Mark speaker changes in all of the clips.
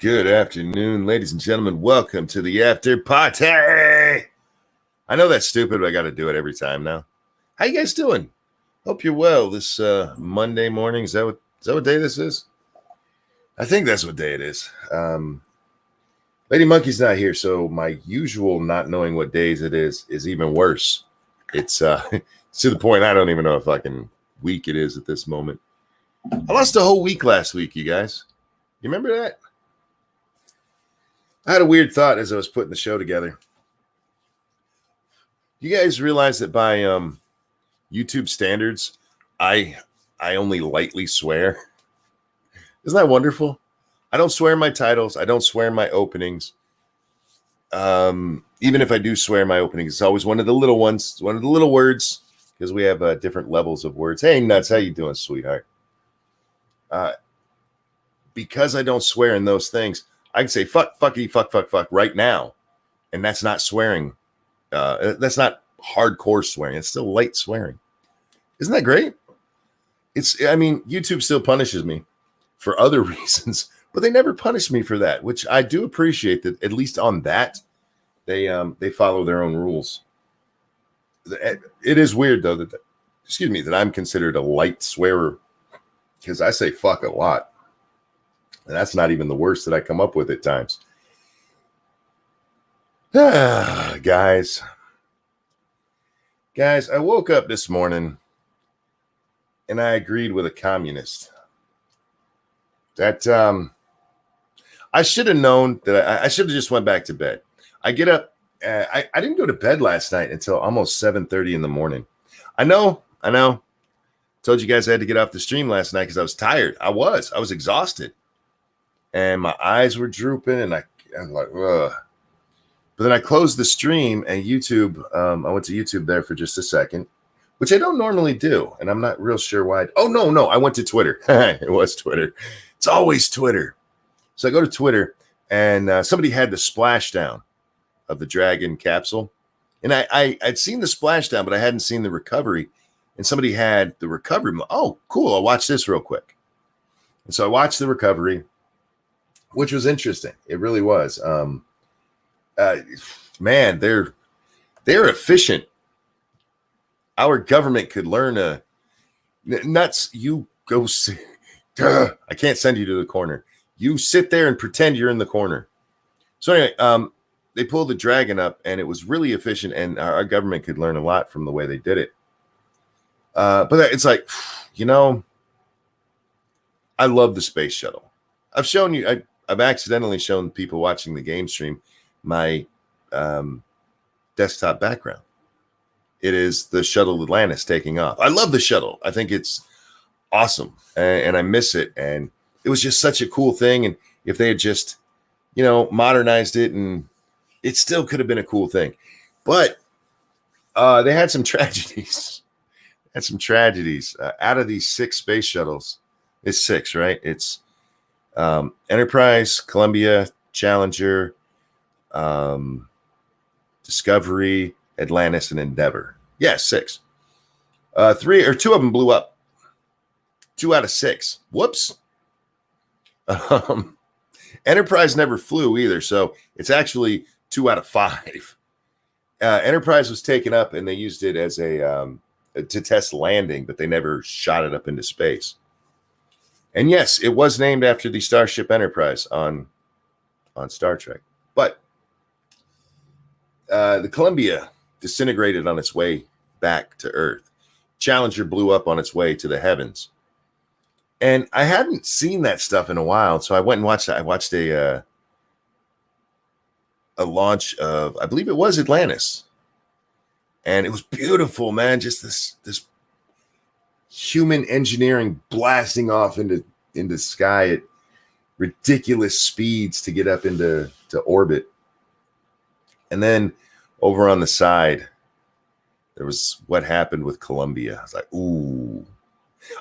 Speaker 1: Good afternoon, ladies and gentlemen. Welcome to the after party. I know that's stupid, but I got to do it every time now. How you guys doing? Hope you're well this Monday morning. Is that what day this is? I think that's what day it is. Lady Monkey's not here, so my usual not knowing what days it is even worse. It's to the point I don't even know if fucking week it is at this moment. I lost a whole week last week, you guys. You remember that? I had a weird thought as I was putting the show together. You guys realize that by YouTube standards, I only lightly swear? Isn't that wonderful? I don't swear in my titles. I don't swear in my openings. Even if I do swear in my openings, it's always one of the little ones, one of the little words, because we have different levels of words. Hey, Nuts, how you doing, sweetheart? Because I don't swear in those things, I can say fuck, fucky, fuck right now. And that's not swearing. That's not hardcore swearing. It's still light swearing. Isn't that great? YouTube still punishes me for other reasons, but they never punish me for that, which I do appreciate that at least on that, they follow their own rules. It is weird though that I'm considered a light swearer because I say fuck a lot. And that's not even the worst that I come up with at times. Guys, I woke up this morning and I agreed with a communist that I should have known that I should have just went back to bed. I get up. I didn't go to bed last night until almost 7:30 in the morning. I know. Told you guys I had to get off the stream last night because I was tired. I was exhausted. And my eyes were drooping, and I'm like, ugh. But then I closed the stream, and YouTube, I went to YouTube there for just a second, which I don't normally do, and I'm not real sure why. Oh, no, I went to Twitter. It was Twitter. It's always Twitter. So I go to Twitter, and somebody had the splashdown of the Dragon capsule. And I'd seen the splashdown, but I hadn't seen the recovery. And somebody had the recovery. Oh, cool. I'll watch this real quick. And so I watched the recovery, which was interesting. It really was. Man, they're efficient. Our government could learn nuts. You go see. I can't send you to the corner. You sit there and pretend you're in the corner. So anyway, they pulled the Dragon up, and it was really efficient. And our government could learn a lot from the way they did it. But it's like, I love the space shuttle. I've shown you. I've accidentally shown people watching the game stream my desktop background. It is the shuttle Atlantis taking off. I love the shuttle. I think it's awesome, and I miss it. And it was just such a cool thing. And if they had just, modernized it, and it still could have been a cool thing. But they had some tragedies. Out of these 6 space shuttles. It's 6, right? It's Enterprise, Columbia, Challenger, Discovery, Atlantis, and Endeavor. Yeah, 6. 2 of them blew up. 2 out of 6. Whoops. Enterprise never flew either, so it's actually 2 out of 5. Enterprise was taken up, and they used it as to test landing, but they never shot it up into space. And yes, it was named after the Starship Enterprise on Star Trek. But the Columbia disintegrated on its way back to Earth. Challenger blew up on its way to the heavens. And I hadn't seen that stuff in a while, so I went and watched that. I watched a launch of, I believe it was Atlantis. And it was beautiful, man. Just this human engineering blasting off into the sky at ridiculous speeds to get up into orbit. And then over on the side, there was what happened with Columbia. I was like, ooh.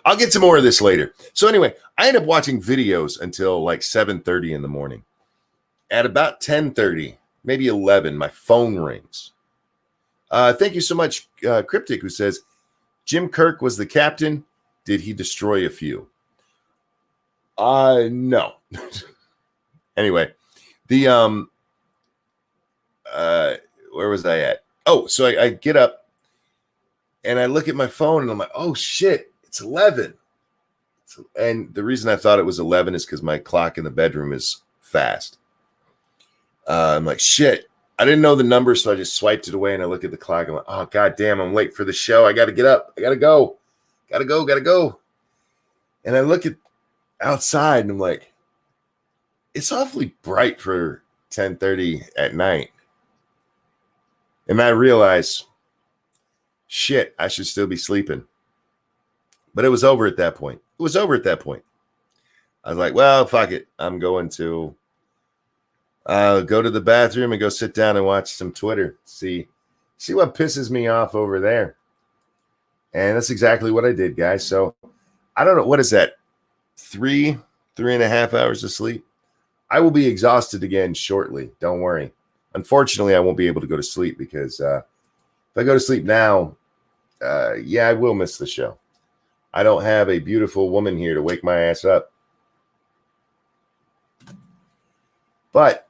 Speaker 1: I'll get to more of this later. So anyway, I ended up watching videos until like 7:30 in the morning. At about 10:30, maybe 11, my phone rings. Thank you so much, Cryptic, who says, Jim Kirk was the captain. Did he destroy a few? No. Anyway, the where was I at? Oh, so I get up and I look at my phone and I'm like, oh shit, it's 11. And the reason I thought it was 11 is because my clock in the bedroom is fast. I'm like, shit, I didn't know the number, so I just swiped it away and I look at the clock. I'm like, oh god damn, I'm late for the show. I got to get up. I got to go. And I look at outside and I'm like, it's awfully bright for 10:30 at night. And I realize, shit, I should still be sleeping. But it was over at that point. I was like, well, fuck it. I'm going to go to the bathroom and go sit down and watch some Twitter. See what pisses me off over there. And that's exactly what I did, guys. So I don't know. What is that? 3.5 hours of sleep. I will be exhausted again shortly. Don't worry. Unfortunately, I won't be able to go to sleep because if I go to sleep now, I will miss the show. I don't have a beautiful woman here to wake my ass up. But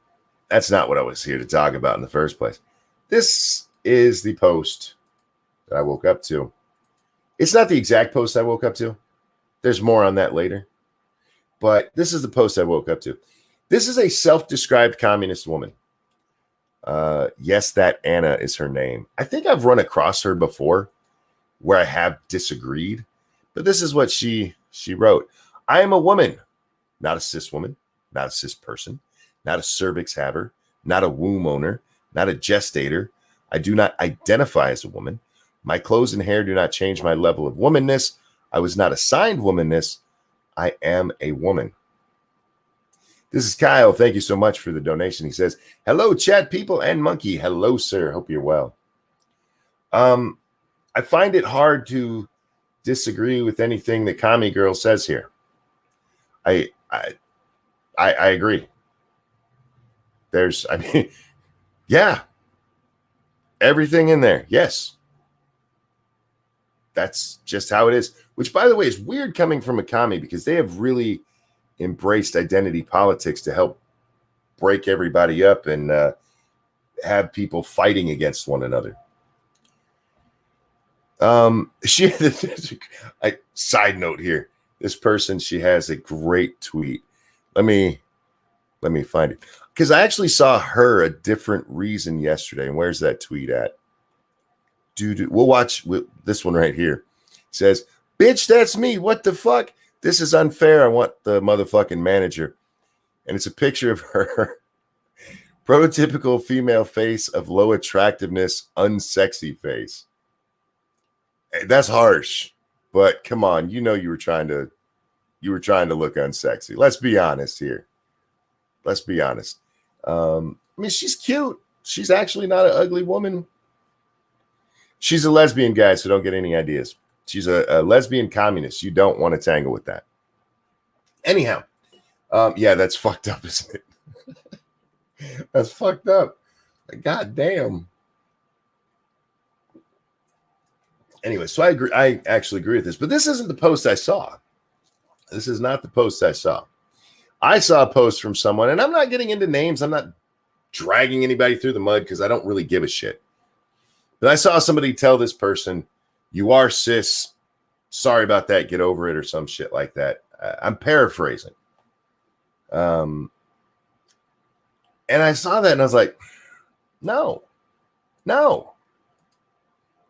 Speaker 1: that's not what I was here to talk about in the first place. This is the post that I woke up to. It's not the exact post I woke up to. There's more on that later. But this is the post I woke up to. This is a self-described communist woman. Yes, that Anna is her name. I think I've run across her before where I have disagreed. But this is what she wrote. I am a woman, not a cis woman, not a cis person, not a cervix haver, not a womb owner, not a gestator. I do not identify as a woman. My clothes and hair do not change my level of womanness. I was not assigned womanness. I am a woman. This is Kyle. Thank you so much for the donation. He says, hello, chat people and monkey. Hello, sir. Hope you're well. I find it hard to disagree with anything that Commie Girl says here. I agree. Yeah. Everything in there. Yes. That's just how it is. Which, by the way, is weird coming from a commie because they have really embraced identity politics to help break everybody up and have people fighting against one another. Side note here. This person, she has a great tweet. Let me find it. Because I actually saw her a different reason yesterday. And where's that tweet at? We'll watch this one right here. It says, bitch, that's me. What the fuck? This is unfair. I want the motherfucking manager. And it's a picture of her. Prototypical female face of low attractiveness, unsexy face. Hey, that's harsh. But come on, you were trying to look unsexy. Let's be honest here. Let's be honest. I mean, she's cute. She's actually not an ugly woman. She's a lesbian, guys, so don't get any ideas. She's a lesbian communist. You don't want to tangle with that. Anyhow, yeah, that's fucked up, isn't it? That's fucked up. God damn. Anyway, so I agree. I actually agree with this, but this isn't the post I saw. This is not the post I saw. I saw a post from someone, and I'm not getting into names. I'm not dragging anybody through the mud because I don't really give a shit. But I saw somebody tell this person, you are cis. Sorry about that. Get over it or some shit like that. I'm paraphrasing. And I saw that and I was like, no.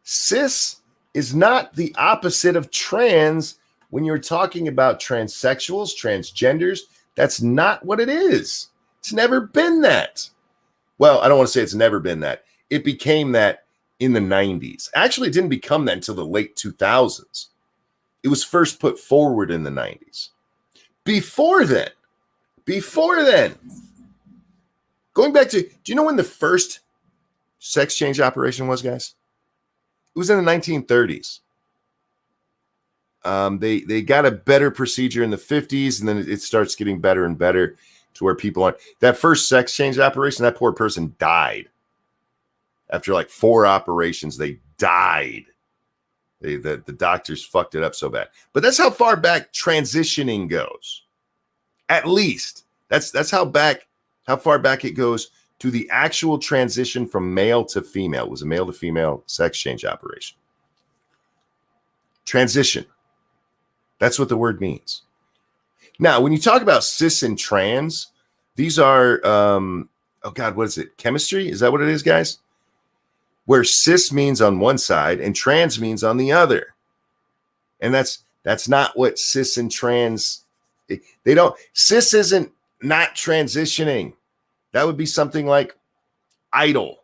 Speaker 1: Cis is not the opposite of trans when you're talking about transsexuals, transgenders. That's not what it is. It's never been that. Well, I don't want to say it's never been that. It became that in the 90s. Actually, it didn't become that until the late 2000s. It was first put forward in the 90s. Before then, going back to, do you know when the first sex change operation was, guys? It was in the 1930s. They got a better procedure in the 50s, and then it starts getting better and better to where people aren't. That first sex change operation, that poor person died. After like 4 operations, they died. The doctors fucked it up so bad. But that's how far back transitioning goes. At least. That's how back how far back it goes to the actual transition from male to female. It was a male to female sex change operation. Transition. That's what the word means. Now, when you talk about cis and trans, these are, oh God, what is it? Chemistry? Is that what it is, guys? Where cis means on one side and trans means on the other. And that's not what cis and trans, they don't, cis isn't not transitioning. That would be something like idle.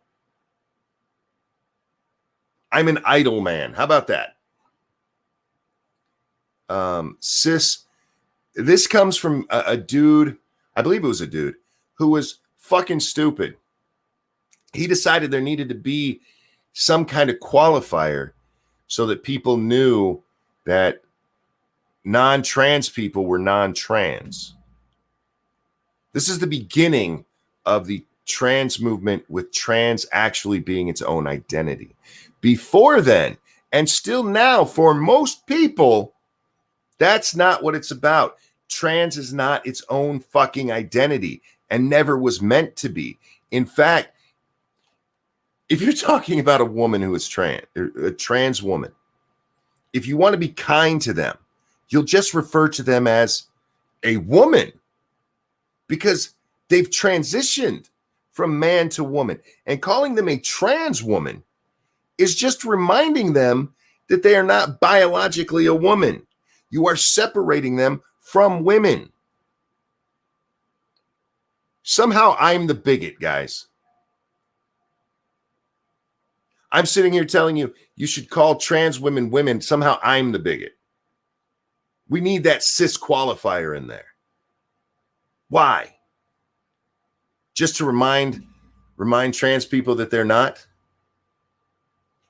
Speaker 1: I'm an idle man. How about that? Cis, this comes from a dude, I believe it was a dude, who was fucking stupid. He decided there needed to be some kind of qualifier so that people knew that non-trans people were non-trans. This is the beginning of the trans movement, with trans actually being its own identity. Before then, and still now, for most people, that's not what it's about. Trans is not its own fucking identity and never was meant to be. In fact, if you're talking about a woman who is trans, a trans woman, if you want to be kind to them, you'll just refer to them as a woman because they've transitioned from man to woman. And calling them a trans woman is just reminding them that they are not biologically a woman. You are separating them from women. Somehow I'm the bigot, guys. I'm sitting here telling you, you should call trans women women. Somehow I'm the bigot. We need that cis qualifier in there. Why? Just to remind trans people that they're not?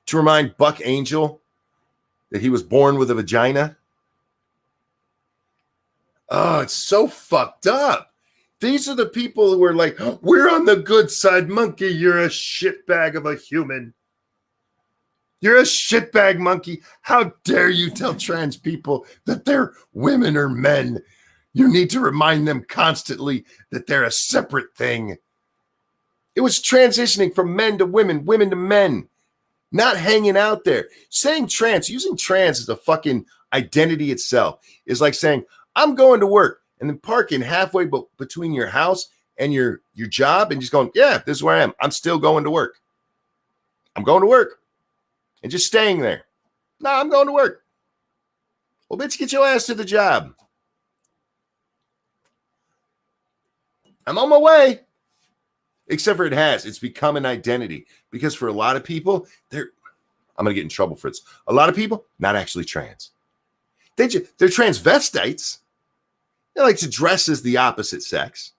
Speaker 1: To remind Buck Angel that he was born with a vagina? Oh, it's so fucked up. These are the people who are like, we're on the good side, monkey. You're a shitbag of a human. You're a shitbag monkey. How dare you tell trans people that they're women or men? You need to remind them constantly that they're a separate thing. It was transitioning from men to women, women to men, not hanging out there. Saying trans, using trans as a fucking identity itself is like saying, I'm going to work, and then parking halfway between your house and your job and just going, yeah, this is where I am. I'm still going to work. I'm going to work. And just staying there. No, I'm going to work. Well, bitch, get your ass to the job. I'm on my way. Except for it's become an identity. Because for a lot of people, I'm going to get in trouble for this. A lot of people, not actually trans. They're transvestites. They like to dress as the opposite sex.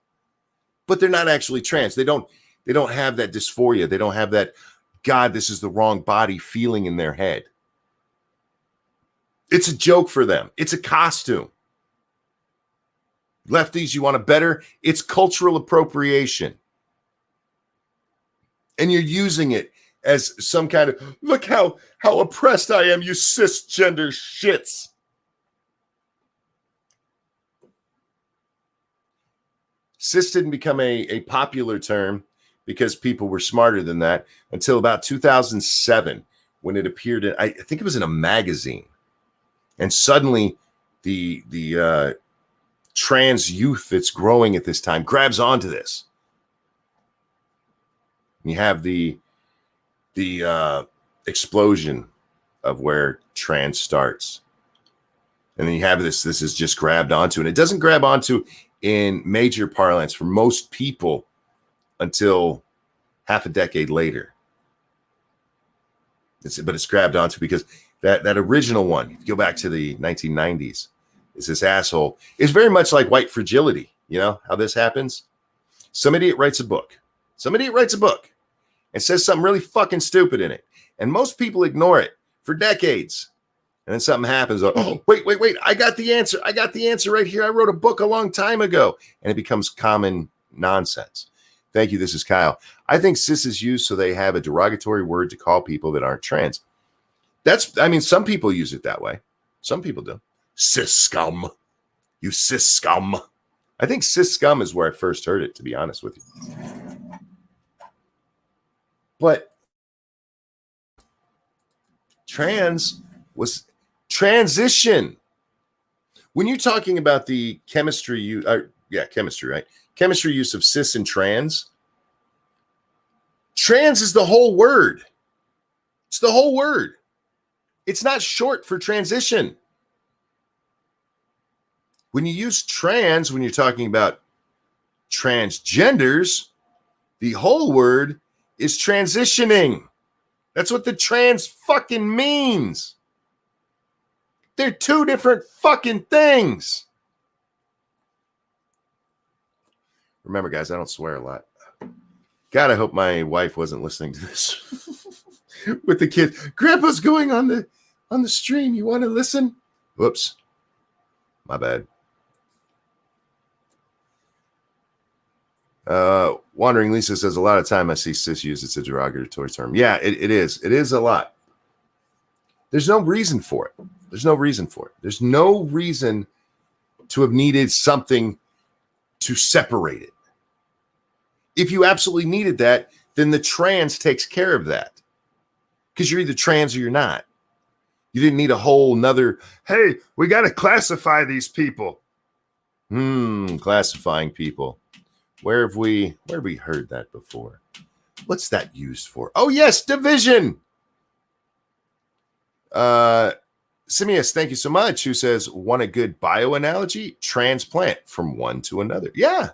Speaker 1: But they're not actually trans. They don't have that dysphoria. They don't have that, God, this is the wrong body feeling in their head. It's a joke for them. It's a costume. Lefties, you want to better? It's cultural appropriation. And you're using it as some kind of, look how oppressed I am, you cisgender shits. Cis didn't become a popular term because people were smarter than that until about 2007 when it appeared in, I think it was in a magazine. And suddenly the trans youth that's growing at this time grabs onto this. You have the explosion of where trans starts. And then you have this is just grabbed onto. And it doesn't grab onto in major parlance for most people until half a decade later. But it's grabbed onto because that original one, if you go back to the 1990s, is this asshole. It's very much like white fragility. You know how this happens? Some idiot writes a book and says something really fucking stupid in it. And most people ignore it for decades. And then something happens. Oh, wait. I got the answer right here. I wrote a book a long time ago. And it becomes common nonsense. Thank you. This is Kyle. I think cis is used so they have a derogatory word to call people that aren't trans. Some people use it that way. Some people do. Cis scum. You cis scum. I think cis scum is where I first heard it, to be honest with you. But trans was transition. When you're talking about the chemistry, chemistry, right? Chemistry use of cis and trans. Trans is the whole word. It's the whole word. It's not short for transition. When you use trans, when you're talking about transgenders, the whole word is transitioning. That's what the trans fucking means. They're two different fucking things. Remember, guys, I don't swear a lot. God, I hope my wife wasn't listening to this with the kids. Grandpa's going on the stream. You want to listen? Whoops. My bad. Wandering Lisa says a lot of time I see cis use it's a derogatory term. Yeah, it is. It is a lot. There's no reason for it. There's no reason for it. There's no reason to have needed something to separate it. If you absolutely needed that, then the trans takes care of that. Because you're either trans or you're not. You didn't need a whole nother, hey, we got to classify these people. Classifying people. Where have we heard that before? What's that used for? Oh, yes, division. Simius, thank you so much, who says, want a good bio analogy? Transplant from one to another. Yeah.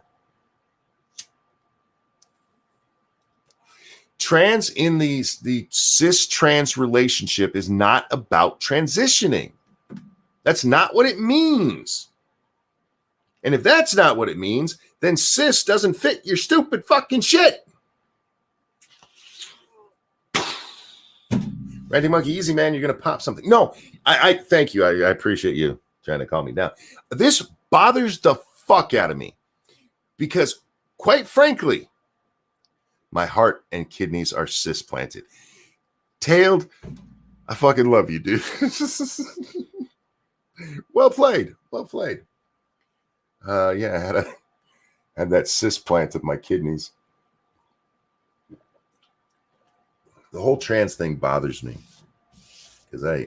Speaker 1: Trans in the cis-trans relationship is not about transitioning. That's not what it means. And if that's not what it means, then cis doesn't fit your stupid fucking shit. Ranting Monkey, easy, man. You're going to pop something. No, I thank you. I appreciate you trying to calm me down. This bothers the fuck out of me because, quite frankly, my heart and kidneys are cis-planted. Tailed, I fucking love you, dude. Well played. Well played. Yeah, I had that cis-plant of my kidneys. The whole trans thing bothers me because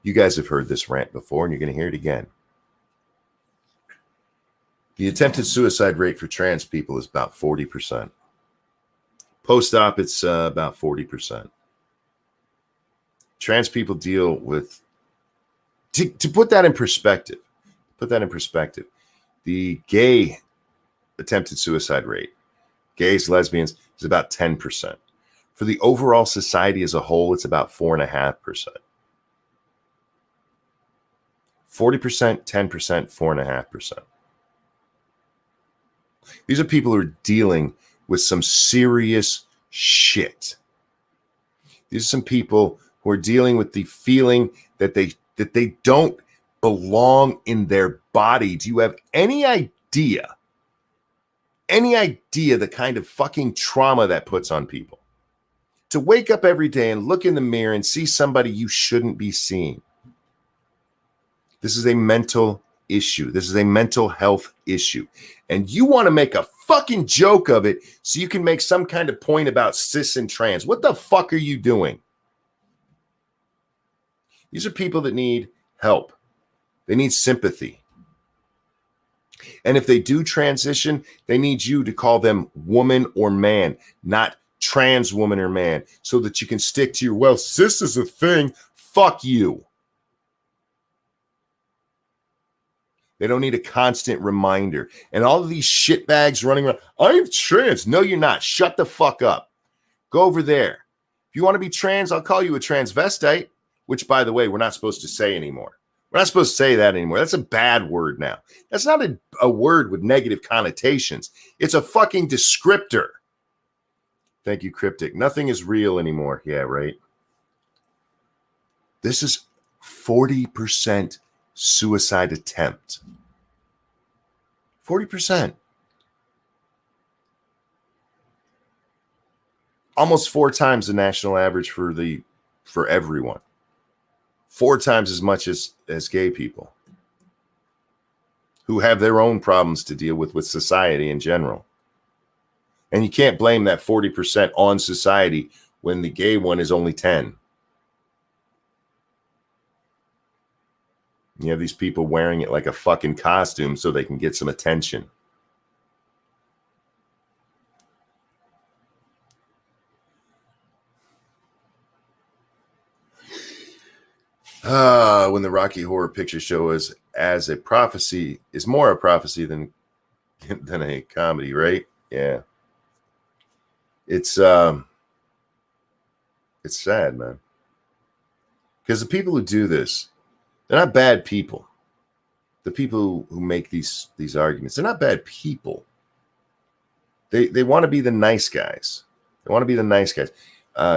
Speaker 1: you guys have heard this rant before and you're going to hear it again. The attempted suicide rate for trans people is about 40%. Post-op, it's about 40%. Trans people deal with, to put that in perspective, the gay attempted suicide rate, gays, lesbians, is about 10%. For the overall society as a whole, it's about 4.5%. 40%, 10%, 4.5%. These are people who are dealing with some serious shit. These are some people who are dealing with the feeling that they don't belong in their body. Do you have any idea the kind of fucking trauma that puts on people? To wake up every day and look in the mirror and see somebody you shouldn't be seeing. This is a mental issue. This is a mental health issue. And you want to make a fucking joke of it so you can make some kind of point about cis and trans. What the fuck are you doing? These are people that need help. They need sympathy. And if they do transition, they need you to call them woman or man, not trans woman or man, so that you can stick to your, well, cis is a thing. Fuck you. They don't need a constant reminder. And all of these shitbags running around, I'm trans. No, you're not. Shut the fuck up. Go over there. If you want to be trans, I'll call you a transvestite, which, by the way, we're not supposed to say anymore. We're not supposed to say that anymore. That's a bad word now. That's not a word with negative connotations. It's a fucking descriptor. Thank you, Cryptic. Nothing is real anymore. Yeah, right. This is 40% suicide attempt. 40%. Almost 4 times the national average for everyone. 4 times as much as gay people. who have their own problems to deal with society in general. And you can't blame that 40% on society when the gay one is only 10. You have these people wearing it like a fucking costume so they can get some attention. When the Rocky Horror Picture Show is as a prophecy, is more a prophecy than a comedy, right? Yeah. It's sad, man. Because the people who do this, they're not bad people. The people who make these arguments, they're not bad people. They want to be the nice guys. They want to be the nice guys.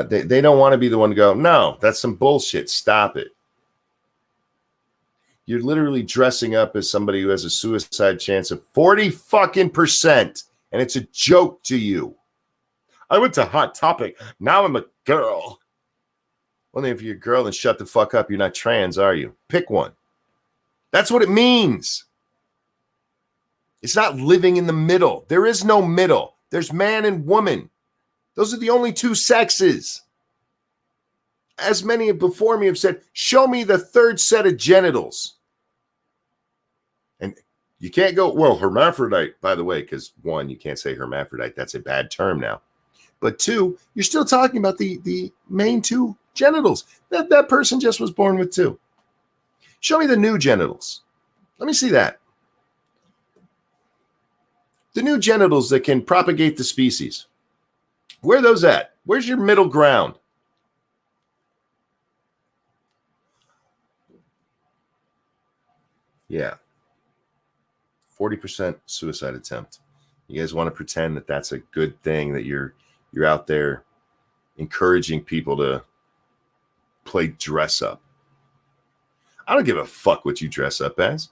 Speaker 1: They don't want to be the one to go, no, that's some bullshit. Stop it. You're literally dressing up as somebody who has a suicide chance of 40% and it's a joke to you. I went to Hot Topic. Now I'm a girl. Well, if you're a girl, then shut the fuck up. You're not trans, are you? Pick one. That's what it means. It's not living in the middle. There is no middle. There's man and woman. Those are the only two sexes. As many before me have said, show me the third set of genitals. And you can't go, well, hermaphrodite, by the way, because one, you can't say hermaphrodite. That's a bad term now. But two, you're still talking about the main two genitals. That person just was born with two. Show me the new genitals. Let me see that. The new genitals that can propagate the species. Where are those at? Where's your middle ground? Yeah. 40% suicide attempt. You guys want to pretend that that's a good thing, that you're out there encouraging people to play dress up. I don't give a fuck what you dress up as.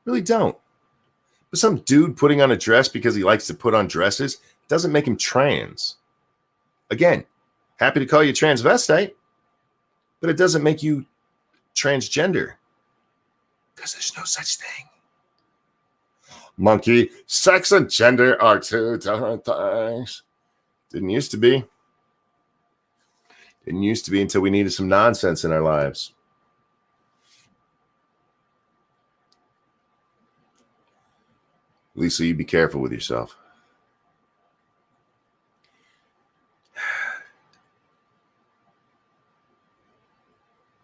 Speaker 1: Really don't. But some dude putting on a dress because he likes to put on dresses doesn't make him trans. Again, happy to call you transvestite, but it doesn't make you transgender. Because there's no such thing. Monkey, sex and gender are two different things. Didn't used to be. Didn't used to be until we needed some nonsense in our lives. Lisa, you be careful with yourself.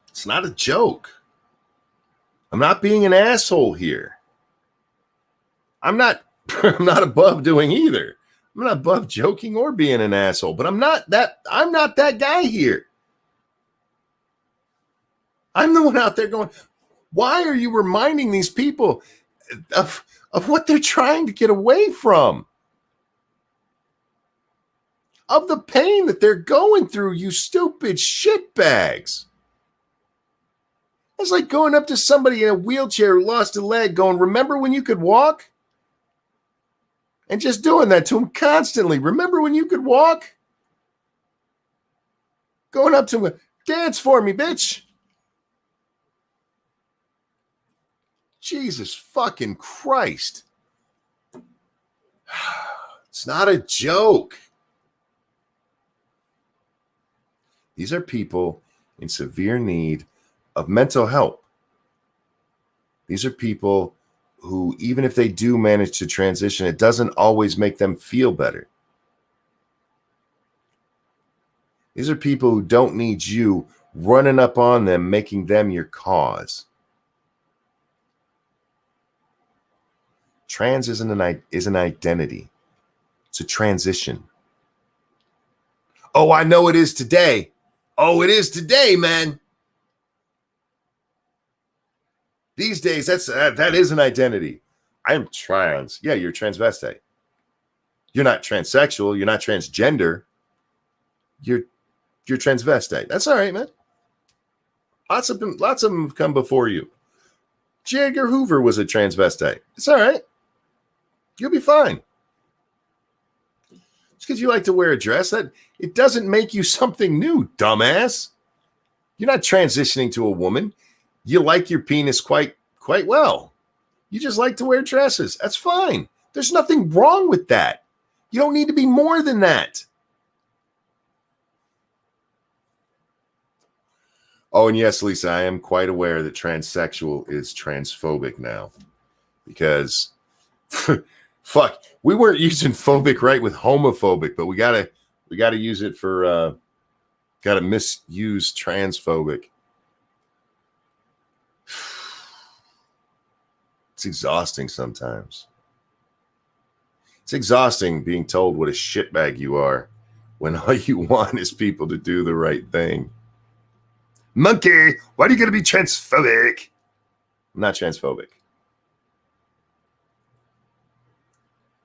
Speaker 1: It's not a joke. I'm not being an asshole here. I'm not above doing either. I'm not above joking or being an asshole, but I'm not that guy here. I'm the one out there going, why are you reminding these people of what they're trying to get away from? Of the pain that they're going through, you stupid shitbags. It's like going up to somebody in a wheelchair who lost a leg going, remember when you could walk? And just doing that to him constantly. Remember when you could walk? Going up to him, dance for me, bitch. Jesus fucking Christ. It's not a joke. These are people in severe need of mental help. These are people who, even if they do manage to transition, it doesn't always make them feel better. These are people who don't need you running up on them, making them your cause. Trans is an identity. It's a transition. Oh, I know it is today. Oh, it is today, man. These days, that is an identity. I am trans. Yeah, you're transvestite. You're not transsexual. You're not transgender. You're transvestite. That's all right, man. Lots of them have come before you. J. Edgar Hoover was a transvestite. It's all right. You'll be fine. Just because you like to wear a dress, that it doesn't make you something new, dumbass. You're not transitioning to a woman. You like your penis quite well. You just like to wear dresses. That's fine. There's nothing wrong with that. You don't need to be more than that. Oh, and yes, Lisa, I am quite aware that transsexual is transphobic now. Because, fuck, we weren't using phobic right with homophobic, but we gotta use it for, gotta misuse transphobic. It's exhausting sometimes. It's exhausting being told what a shitbag you are when all you want is people to do the right thing. Monkey, why are you going to be transphobic? I'm not transphobic.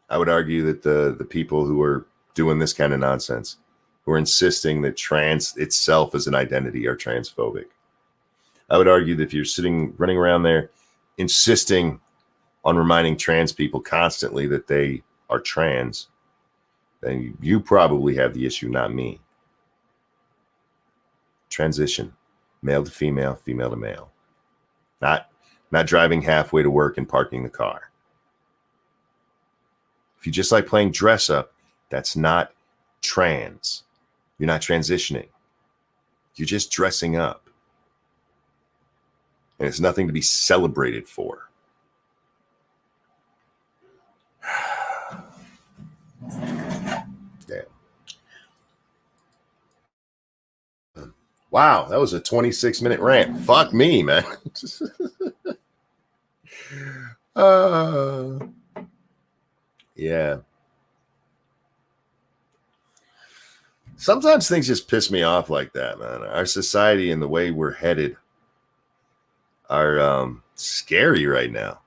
Speaker 1: I would argue that the people who are doing this kind of nonsense, who are insisting that trans itself as an identity, are transphobic. I would argue that if you're running around there insisting on reminding trans people constantly that they are trans, then you probably have the issue, not me. Transition, male to female, female to male. Not driving halfway to work and parking the car. If you just like playing dress up, that's not trans. You're not transitioning. You're just dressing up. And it's nothing to be celebrated for. Damn. Wow, that was a 26-minute rant. Fuck me, man. Yeah. Sometimes things just piss me off like that, man. Our society and the way we're headed are scary right now.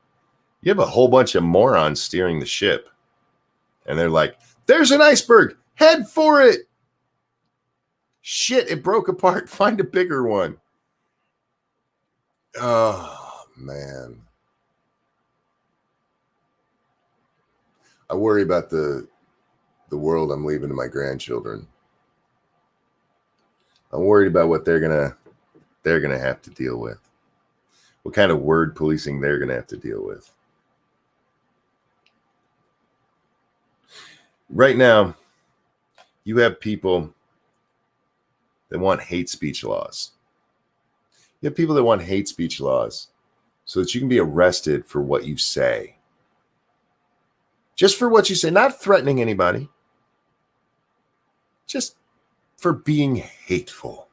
Speaker 1: You have a whole bunch of morons steering the ship. And they're like, there's an iceberg. Head for it. Shit, it broke apart. Find a bigger one. Oh, man. I worry about the world I'm leaving to my grandchildren. I'm worried about what they're gonna have to deal with. What kind of word policing they're gonna have to deal with. Right now, you have people that want hate speech laws. You have people that want hate speech laws so that you can be arrested for what you say. Just for what you say, not threatening anybody. Just for being hateful.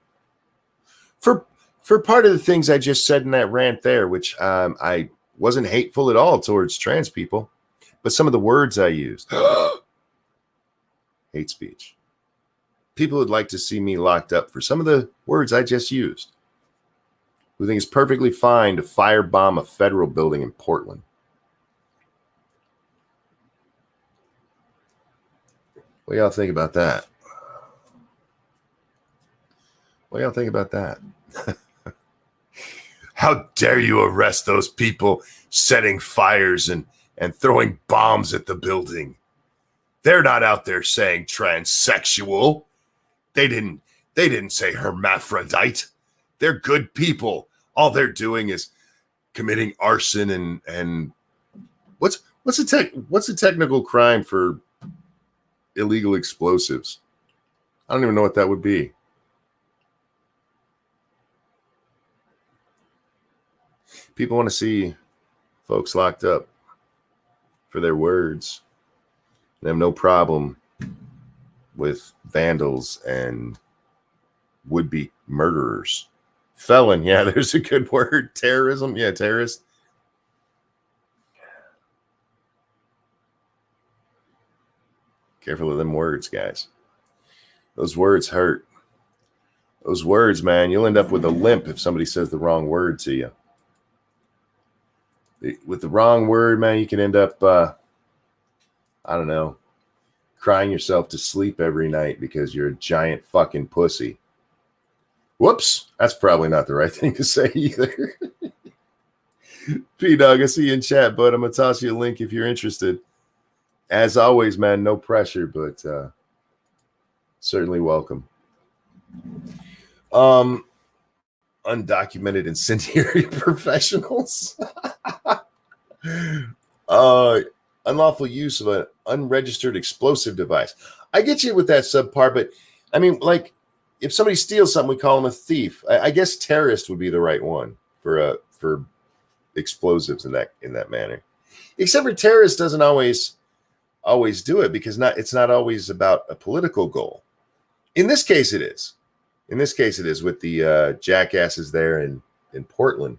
Speaker 1: For part of the things I just said in that rant there, which I wasn't hateful at all towards trans people, but some of the words I used. Hate speech. People would like to see me locked up for some of the words I just used. Who think it's perfectly fine to firebomb a federal building in Portland. What do y'all think about that? What do y'all think about that? How dare you arrest those people setting fires and throwing bombs at the building? They're not out there saying transsexual. They didn't say hermaphrodite. They're good people. All they're doing is committing arson and what's a technical crime for illegal explosives? I don't even know what that would be. People want to see folks locked up for their words. They have no problem with vandals and would-be murderers. Felon, yeah, there's a good word. Terrorism, yeah, terrorist. Careful of them words, guys. Those words hurt. Those words, man, you'll end up with a limp if somebody says the wrong word to you. With the wrong word, man, you can end up, I don't know, crying yourself to sleep every night because you're a giant fucking pussy. Whoops, that's probably not the right thing to say either. P-Dog, I see you in chat, bud. I'm going to toss you a link if you're interested. As always, man, no pressure, but certainly welcome. Undocumented incendiary professionals. Unlawful use of an unregistered explosive device. I get you with that subpart, but I mean, like, if somebody steals something, we call them a thief. I guess terrorist would be the right one for explosives in that manner. Except for terrorist doesn't always do it because it's not always about a political goal. In this case, it is. In this case, it is with the jackasses there in Portland.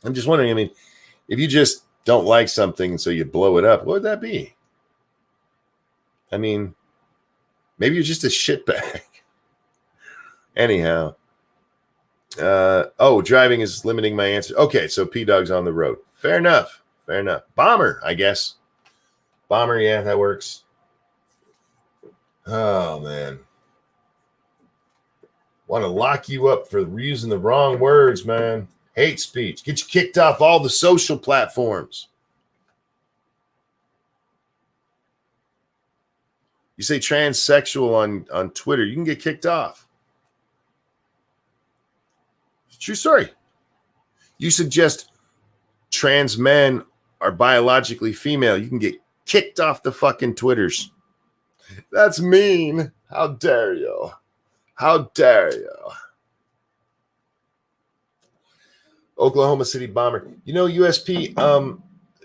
Speaker 1: I'm just wondering, I mean, if you just don't like something and so you blow it up, what would that be? I mean, maybe you're just a shitbag. Anyhow. Driving is limiting my answer. Okay, so P-Dog's on the road. Fair enough. Bomber, I guess. Bomber, yeah, that works. Oh, man. Want to lock you up for using the wrong words, man. Hate speech. Get you kicked off all the social platforms. You say transsexual on Twitter, you can get kicked off. True story. You suggest trans men are biologically female, you can get kicked off the fucking Twitters. That's mean. How dare you? How dare you? Oklahoma City bomber. You know, USP,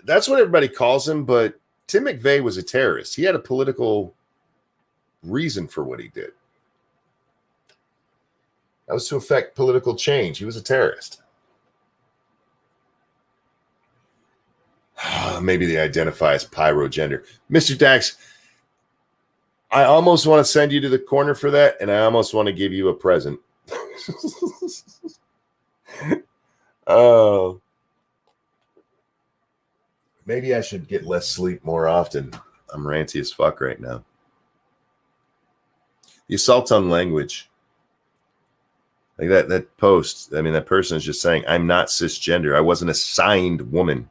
Speaker 1: that's what everybody calls him, but Tim McVeigh was a terrorist. He had a political reason for what he did. That was to affect political change. He was a terrorist. Maybe they identify as pyrogender. Mr. Dax, I almost want to send you to the corner for that, and I almost want to give you a present. Oh. Maybe I should get less sleep more often. I'm ranty as fuck right now. The assault on language. Like that post, I mean, that person is just saying, I'm not cisgender. I wasn't assigned woman.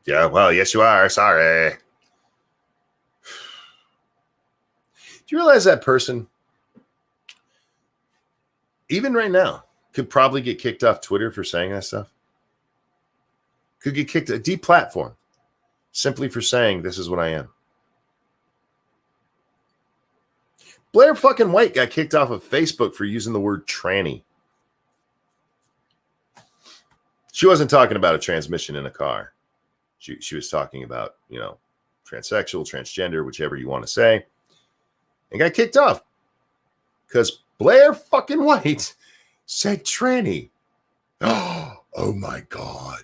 Speaker 1: Yeah, well, yes, you are. Sorry. Do you realize that person, even right now, could probably get kicked off Twitter for saying that stuff? Could get kicked, deplatformed, simply for saying this is what I am. Blair fucking White got kicked off of Facebook for using the word tranny. She wasn't talking about a transmission in a car. She was talking about, you know, transsexual, transgender, whichever you want to say, and got kicked off because Blair fucking White said tranny. Oh my God.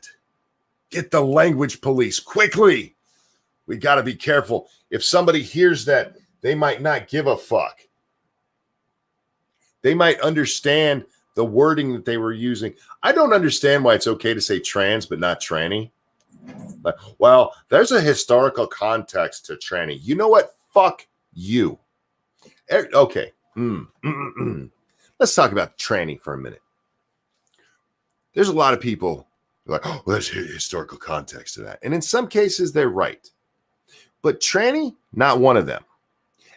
Speaker 1: Get the language police quickly. We got to be careful. If somebody hears that, they might not give a fuck. They might understand the wording that they were using. I don't understand why it's okay to say trans, but not tranny. But, well, there's a historical context to tranny. You know what? Fuck you. Okay. Let's talk about tranny for a minute. There's a lot of people who are like, oh, well, there's historical context to that. And in some cases, they're right. But tranny, not one of them.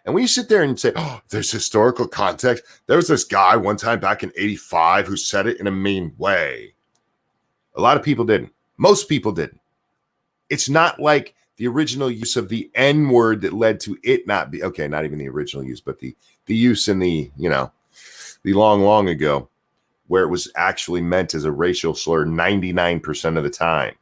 Speaker 1: And when you sit there and say, oh, there's historical context, there was this guy one time back in 85 who said it in a mean way. A lot of people didn't. Most people didn't. It's not like the original use of the N word that led to it not be, okay, not even the original use, but the use in the, you know, the long ago, where it was actually meant as a racial slur 99% of the time.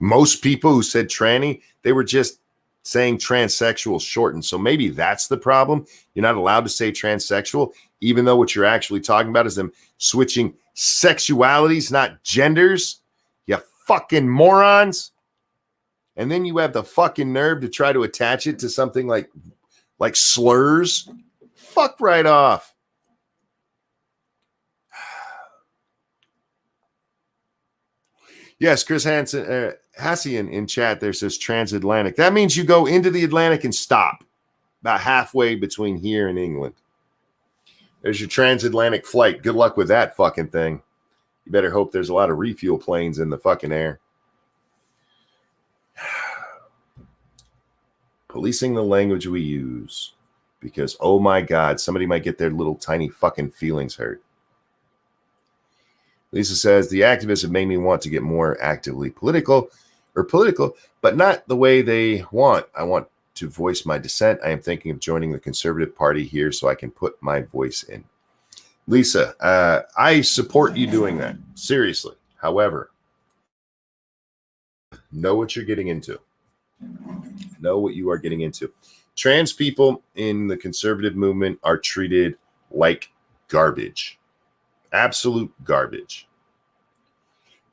Speaker 1: Most people who said tranny, they were just saying transsexual shortened. So maybe that's the problem. You're not allowed to say transsexual, even though what you're actually talking about is them switching sexualities, not genders. You fucking morons. And then you have the fucking nerve to try to attach it to something like slurs. Fuck right off. Yes, Chris Hassian in chat there says transatlantic. That means you go into the Atlantic and stop about halfway between here and England. There's your transatlantic flight. Good luck with that fucking thing. You better hope there's a lot of refuel planes in the fucking air. Policing the language we use. Because, oh my God, somebody might get their little tiny fucking feelings hurt. Lisa says, the activists have made me want to get more actively political, but not the way they want. I want to voice my dissent. I am thinking of joining the Conservative Party here so I can put my voice in. Lisa, I support you doing that. Seriously. However, know what you're getting into. Know what you are getting into. Trans people in the conservative movement are treated like garbage. Absolute garbage.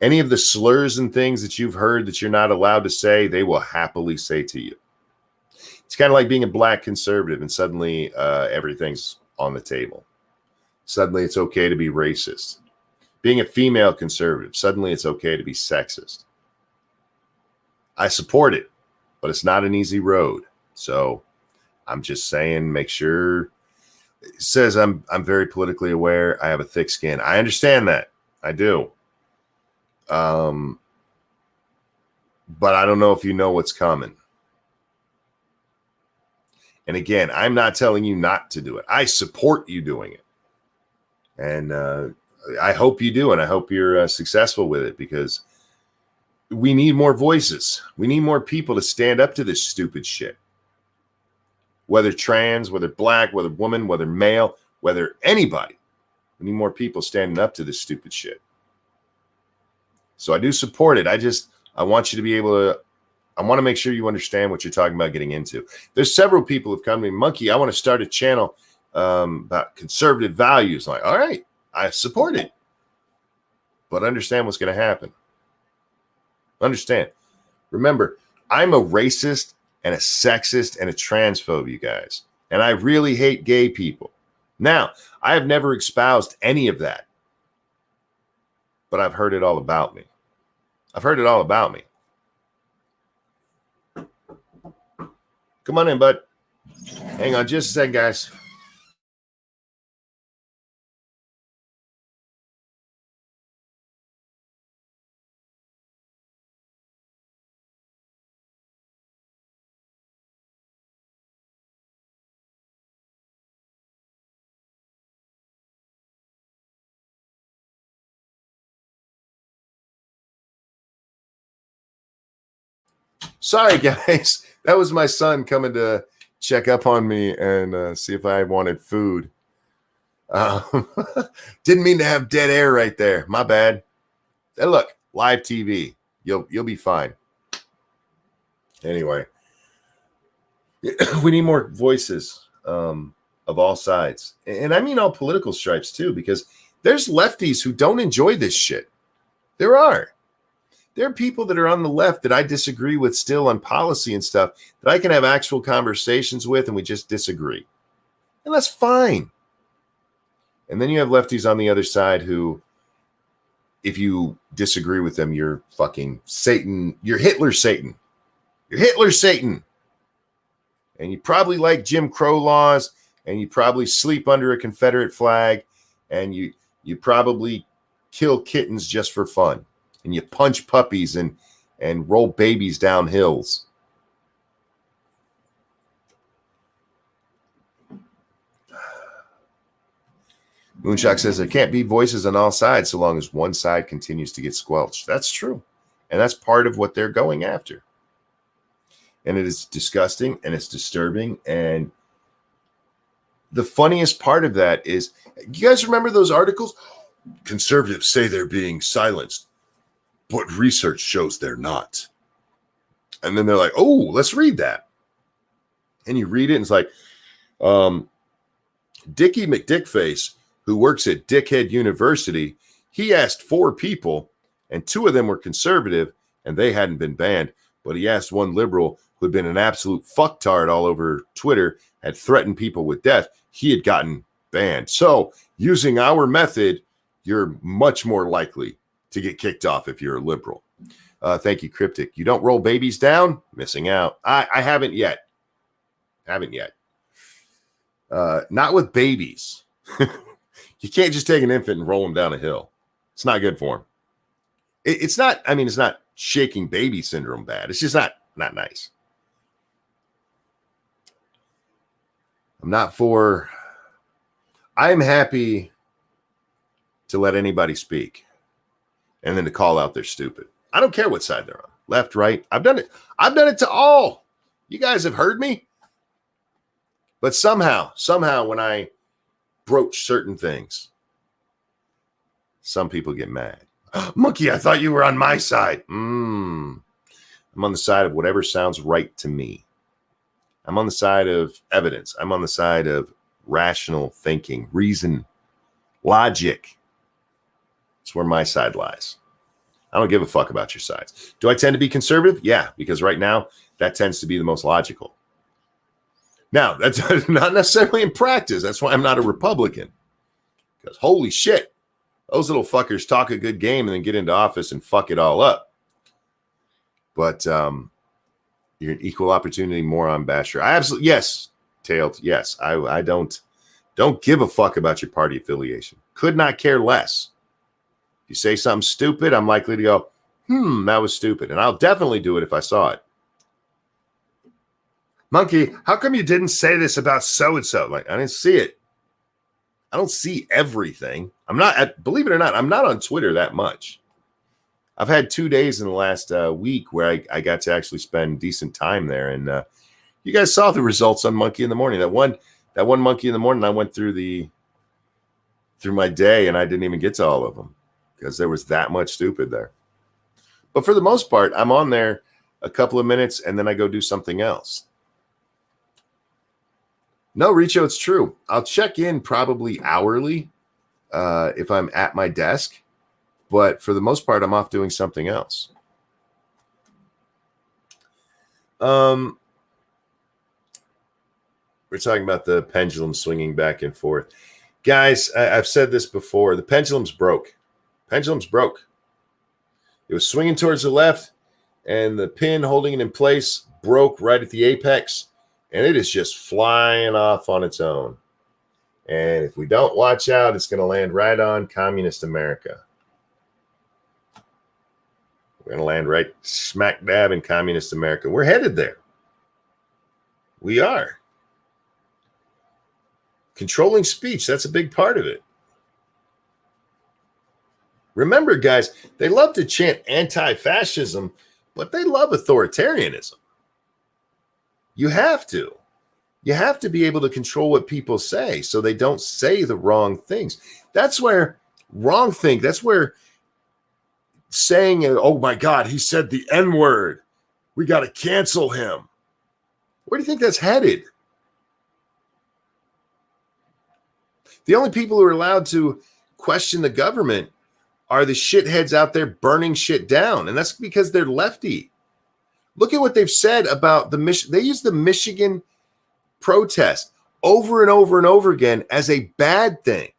Speaker 1: Any of the slurs and things that you've heard that you're not allowed to say, they will happily say to you. It's kind of like being a black conservative and suddenly everything's on the table. Suddenly it's okay to be racist. Being a female conservative, suddenly it's okay to be sexist. I support it, but it's not an easy road. So I'm just saying, make sure. It says I'm very politically aware. I have a thick skin. I understand that. I do. But I don't know if you know what's coming. And again, I'm not telling you not to do it. I support you doing it. And I hope you do. And I hope you're successful with it, because we need more voices. We need more people to stand up to this stupid shit. Whether trans, whether black, whether woman, whether male, whether anybody. We need more people standing up to this stupid shit. So I do support it. I want you to be able to, I want to make sure you understand what you're talking about getting into. There's several people who've come to me, Monkey, I want to start a channel about conservative values. I'm like, all right, I support it. But understand what's going to happen. Understand. Remember, I'm a racist and a sexist and a transphobe, you guys. And I really hate gay people. Now, I have never espoused any of that. But I've heard it all about me. I've heard it all about me. Come on in, bud. Hang on just a second, guys. Sorry, guys. That was my son coming to check up on me and see if I wanted food. Didn't mean to have dead air right there. My bad. Hey, look, live TV. You'll be fine. Anyway, we need more voices of all sides, and I mean all political stripes too, because there's lefties who don't enjoy this shit. There are people that are on the left that I disagree with still on policy and stuff that I can have actual conversations with, and we just disagree, and that's fine. And then you have lefties on the other side who, if you disagree with them, you're fucking Satan. You're Hitler Satan. You're Hitler Satan. And you probably like Jim Crow laws, and you probably sleep under a Confederate flag, and you probably kill kittens just for fun, and you punch puppies and roll babies down hills. Moonshock says there can't be voices on all sides so long as one side continues to get squelched. That's true. And that's part of what they're going after. And it is disgusting and it's disturbing. And the funniest part of that is, you guys remember those articles? Conservatives say they're being silenced, but research shows they're not. And then they're like, oh, let's read that. And you read it and it's like, Dickie McDickface, who works at Dickhead University, he asked 4 people, and 2 of them were conservative, and they hadn't been banned. But he asked one liberal who had been an absolute fucktard all over Twitter, had threatened people with death. He had gotten banned. So using our method, you're much more likely to get kicked off if you're a liberal. Thank you, Cryptic. You don't roll babies down? Missing out. I haven't yet. Not with babies. You can't just take an infant and roll him down a hill. It's not good for him. It's not shaking baby syndrome bad. It's just not nice. I'm happy to let anybody speak. and then to call out they're stupid. I don't care what side they're on, left, right. I've done it. I've done it to all. You guys have heard me. But somehow, when I broach certain things, some people get mad. Monkey, I thought you were on my side. I'm on the side of whatever sounds right to me. I'm on the side of evidence. I'm on the side of rational thinking, reason, logic. It's where my side lies. I don't give a fuck about your sides. Do I tend to be conservative? Yeah, because right now that tends to be the most logical. Now, that's not necessarily in practice. That's why I'm not a Republican. Because holy shit, those little fuckers talk a good game and then get into office and fuck it all up. But you're an equal opportunity moron basher. I absolutely, yes, Tailed, yes. I don't give a fuck about your party affiliation. Could not care less. If you say something stupid, I'm likely to go, that was stupid. And I'll definitely do it if I saw it. Monkey, how come you didn't say this about so-and-so? Like, I didn't see it. I don't see everything. Believe it or not, I'm not on Twitter that much. I've had 2 days in the last week where I got to actually spend decent time there. And you guys saw the results on Monkey in the Morning. That one Monkey in the Morning, I went through my day and I didn't even get to all of them because there was that much stupid there. But for the most part, I'm on there a couple of minutes and then I go do something else. No, Richo, it's true. I'll check in probably hourly if I'm at my desk. But for the most part, I'm off doing something else. We're talking about the pendulum swinging back and forth. Guys, I've said this before. The pendulum's broke. Pendulum's broke. It was swinging towards the left, and the pin holding it in place broke right at the apex. And it is just flying off on its own. And if we don't watch out, it's going to land right on communist America. We're going to land right smack dab in communist America. We're headed there. We are. Controlling speech, that's a big part of it. Remember, guys, they love to chant anti-fascism, but they love authoritarianism. You have to. You have to be able to control what people say so they don't say the wrong things. That's where that's where saying, oh my God, he said the N-word. We got to cancel him. Where do you think that's headed? The only people who are allowed to question the government are the shitheads out there burning shit down. And that's because they're lefty. Look at what they've said about they use the Michigan protest over and over and over again as a bad thing.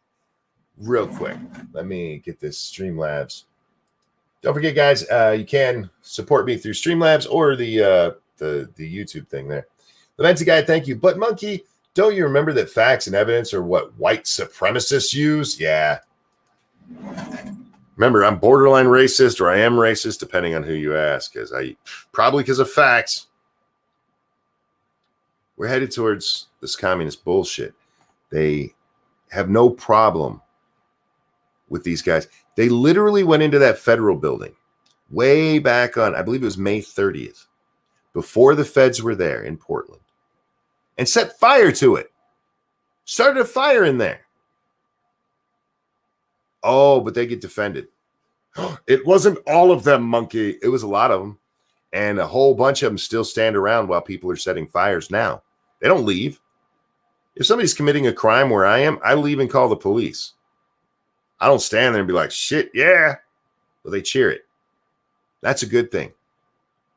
Speaker 1: Real quick, let me get this Streamlabs. Don't forget, guys, you can support me through Streamlabs or the YouTube thing there. The Mensa guy, thank you. But Monkey, don't you remember that facts and evidence are what white supremacists use? Yeah. Remember, I'm borderline racist or I am racist, depending on who you ask, probably because of facts. We're headed towards this communist bullshit. They have no problem with these guys. They literally went into that federal building way back on, I believe it was May 30th, before the feds were there in Portland, and set fire to it. Started a fire in there. Oh, but they get defended. It wasn't all of them, Monkey. It was a lot of them. And a whole bunch of them still stand around while people are setting fires now. They don't leave. If somebody's committing a crime where I am, I leave and call the police. I don't stand there and be like, shit, yeah. But they cheer it. That's a good thing.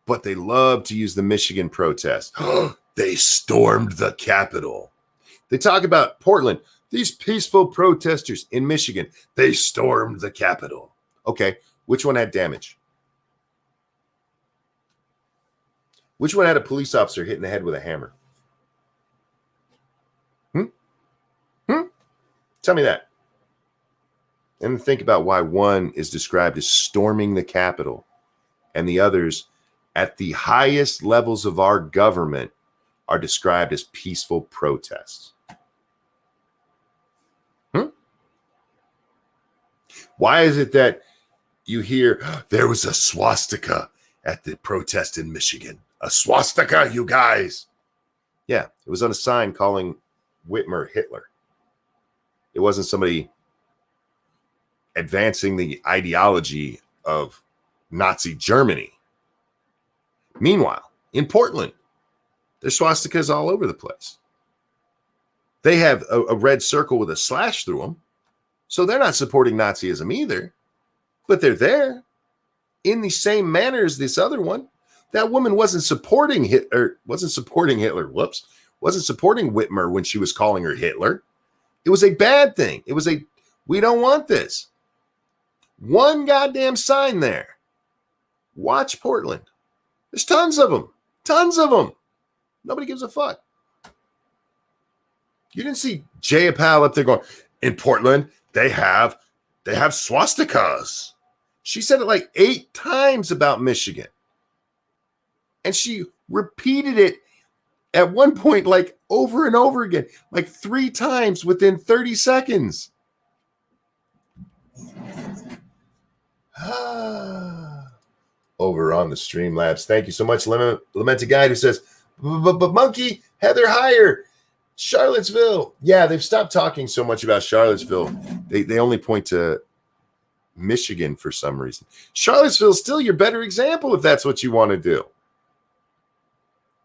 Speaker 1: But they love to use the Michigan protest. They stormed the Capitol. They talk about Portland. These peaceful protesters in Michigan, they stormed the Capitol. Okay, which one had damage? Which one had a police officer hit in the head with a hammer? Tell me that. And think about why one is described as storming the Capitol and the others at the highest levels of our government are described as peaceful protests. Why is it that you hear there was a swastika at the protest in Michigan. A swastika, you guys. Yeah, it was on a sign calling Whitmer Hitler. It wasn't somebody advancing the ideology of Nazi Germany. Meanwhile, in Portland, there's swastikas all over the place. They have a red circle with a slash through them. So they're not supporting Nazism either. But they're there in the same manner as this other one. That woman wasn't supporting Hitler. Wasn't supporting Whitmer when she was calling her Hitler. It was a bad thing. It was we don't want this. One goddamn sign there. Watch Portland. There's tons of them. Tons of them. Nobody gives a fuck. You didn't see Jay Powell up there going, in Portland, they have swastikas. She said it like 8 times about Michigan. And she repeated it at one point, like over and over again, like 3 times within 30 seconds. Over on the Streamlabs. Thank you so much, Lamented Guide, who says, but Monkey, Heather Heyer, Charlottesville. Yeah, they've stopped talking so much about Charlottesville. They only point to Michigan for some reason. Charlottesville's still your better example if that's what you want to do.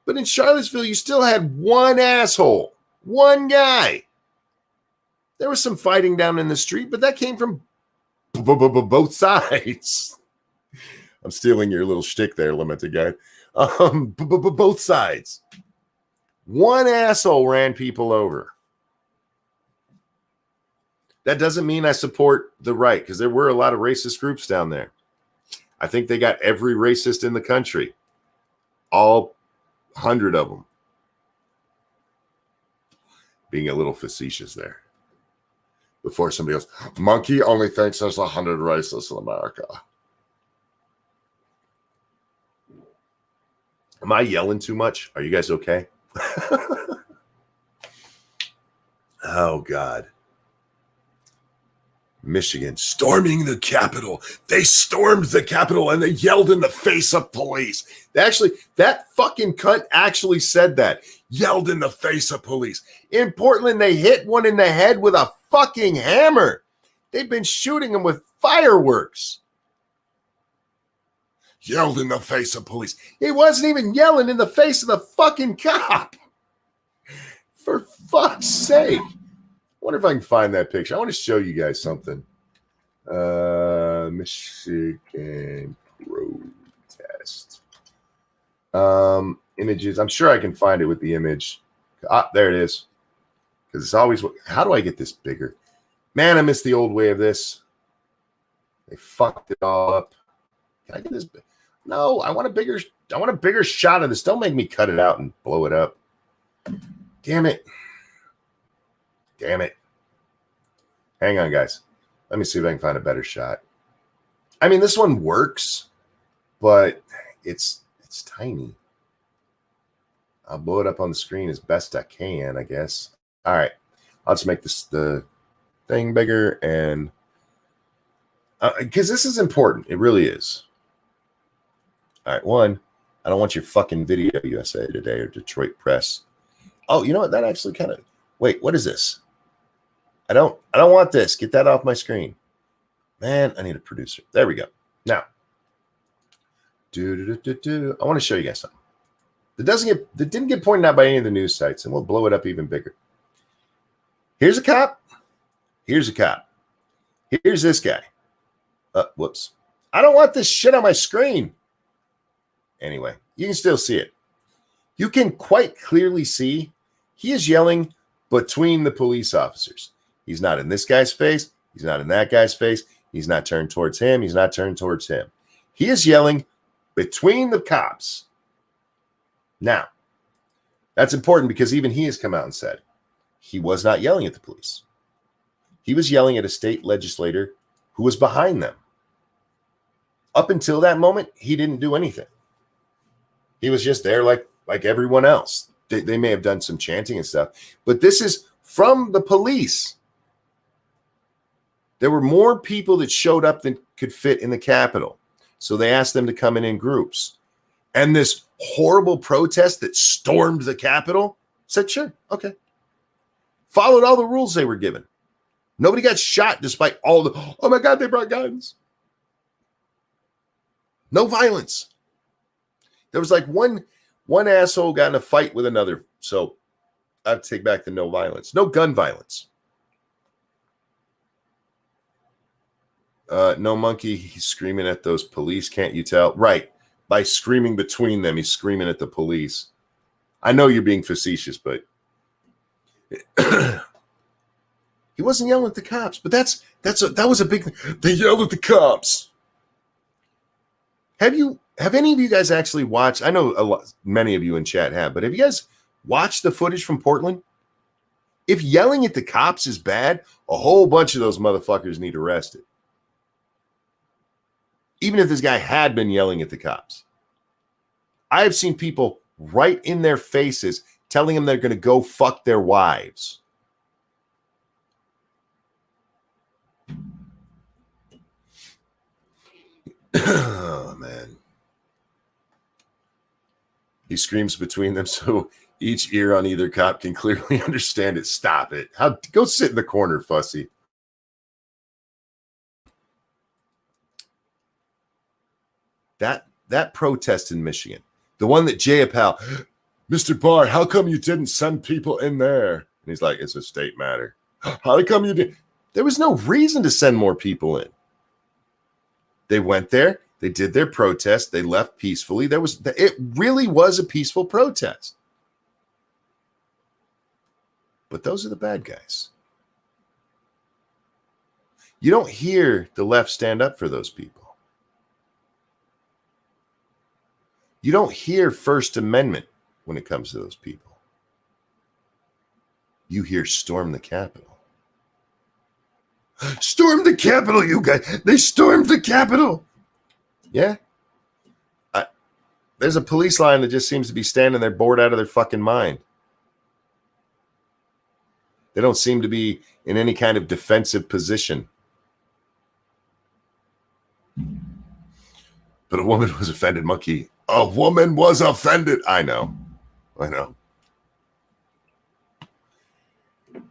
Speaker 1: But in Charlottesville, you still had one asshole, one guy. There was some fighting down in the street, but that came from both sides. I'm stealing your little shtick there, Lamented Guy. Both sides. One asshole ran people over. That doesn't mean I support the right, because there were a lot of racist groups down there. I think they got every racist in the country. All 100 of them. Being a little facetious there. Before somebody goes, Monkey only thinks there's 100 racists in America. Am I yelling too much? Are you guys okay? Oh, God. Michigan storming the Capitol. They stormed the Capitol and they yelled in the face of police. Actually, that fucking cunt actually said that. Yelled in the face of police. In Portland, they hit one in the head with a fucking hammer. They've been shooting him with fireworks. Yelled in the face of police. He wasn't even yelling in the face of the fucking cop. For fuck's sake. I wonder if I can find that picture. I want to show you guys something. Michigan protest. Images. I'm sure I can find it with the image. There it is. Because it's always, how do I get this bigger? Man, I miss the old way of this. They fucked it all up. Can I get this? No, I want a bigger shot of this. Don't make me cut it out and blow it up. Damn it. Damn it. Hang on, guys. Let me see if I can find a better shot. I mean, this one works, but it's tiny. I'll blow it up on the screen as best I can, I guess. All right. I'll just make the thing bigger, and because this is important. It really is. All right. One, I don't want your fucking Video USA Today or Detroit Press. Oh, you know what? That actually kind of, wait, what is this? I don't want this. Get that off my screen. Man, I need a producer. There we go. Now, I want to show you guys something. That didn't get pointed out by any of the news sites, and we'll blow it up even bigger. Here's a cop. Here's a cop. Here's this guy. Whoops. I don't want this shit on my screen. Anyway, you can still see it. You can quite clearly see he is yelling between the police officers. He's not in this guy's face. He's not in that guy's face. He's not turned towards him. He's not turned towards him. He is yelling between the cops. Now, that's important because even he has come out and said he was not yelling at the police. He was yelling at a state legislator who was behind them. Up until that moment, he didn't do anything. He was just there like everyone else. They may have done some chanting and stuff, but this is from the police. There were more people that showed up than could fit in the Capitol. So they asked them to come in groups. And this horrible protest that stormed the Capitol said, sure, okay. Followed all the rules they were given. Nobody got shot despite all the, oh my God, they brought guns. No violence. There was like one asshole got in a fight with another. So I have to take back the no violence. No gun violence. No monkey, he's screaming at those police. Can't you tell? Right. By screaming between them, he's screaming at the police. I know you're being facetious, but he wasn't yelling at the cops. But that was a big thing. They yelled at the cops. Have any of you guys actually watched? I know many of you in chat have, but have you guys watched the footage from Portland? If yelling at the cops is bad, a whole bunch of those motherfuckers need arrested. Even if this guy had been yelling at the cops. I have seen people right in their faces telling them they're going to go fuck their wives. Oh, man. He screams between them so each ear on either cop can clearly understand it. Stop it. Go sit in the corner, Fussy. That protest in Michigan, the one that Jay Appel, Mr. Barr, how come you didn't send people in there? And he's like, it's a state matter. How come you did? There was no reason to send more people in. They went there. They did their protest. They left peacefully. It really was a peaceful protest. But those are the bad guys. You don't hear the left stand up for those people. You don't hear First Amendment when it comes to those people. You hear storm the Capitol. Storm the Capitol, you guys. They stormed the Capitol. Yeah. There's a police line that just seems to be standing there bored out of their fucking mind. They don't seem to be in any kind of defensive position. But a woman was offended, monkey. A woman was offended. I know.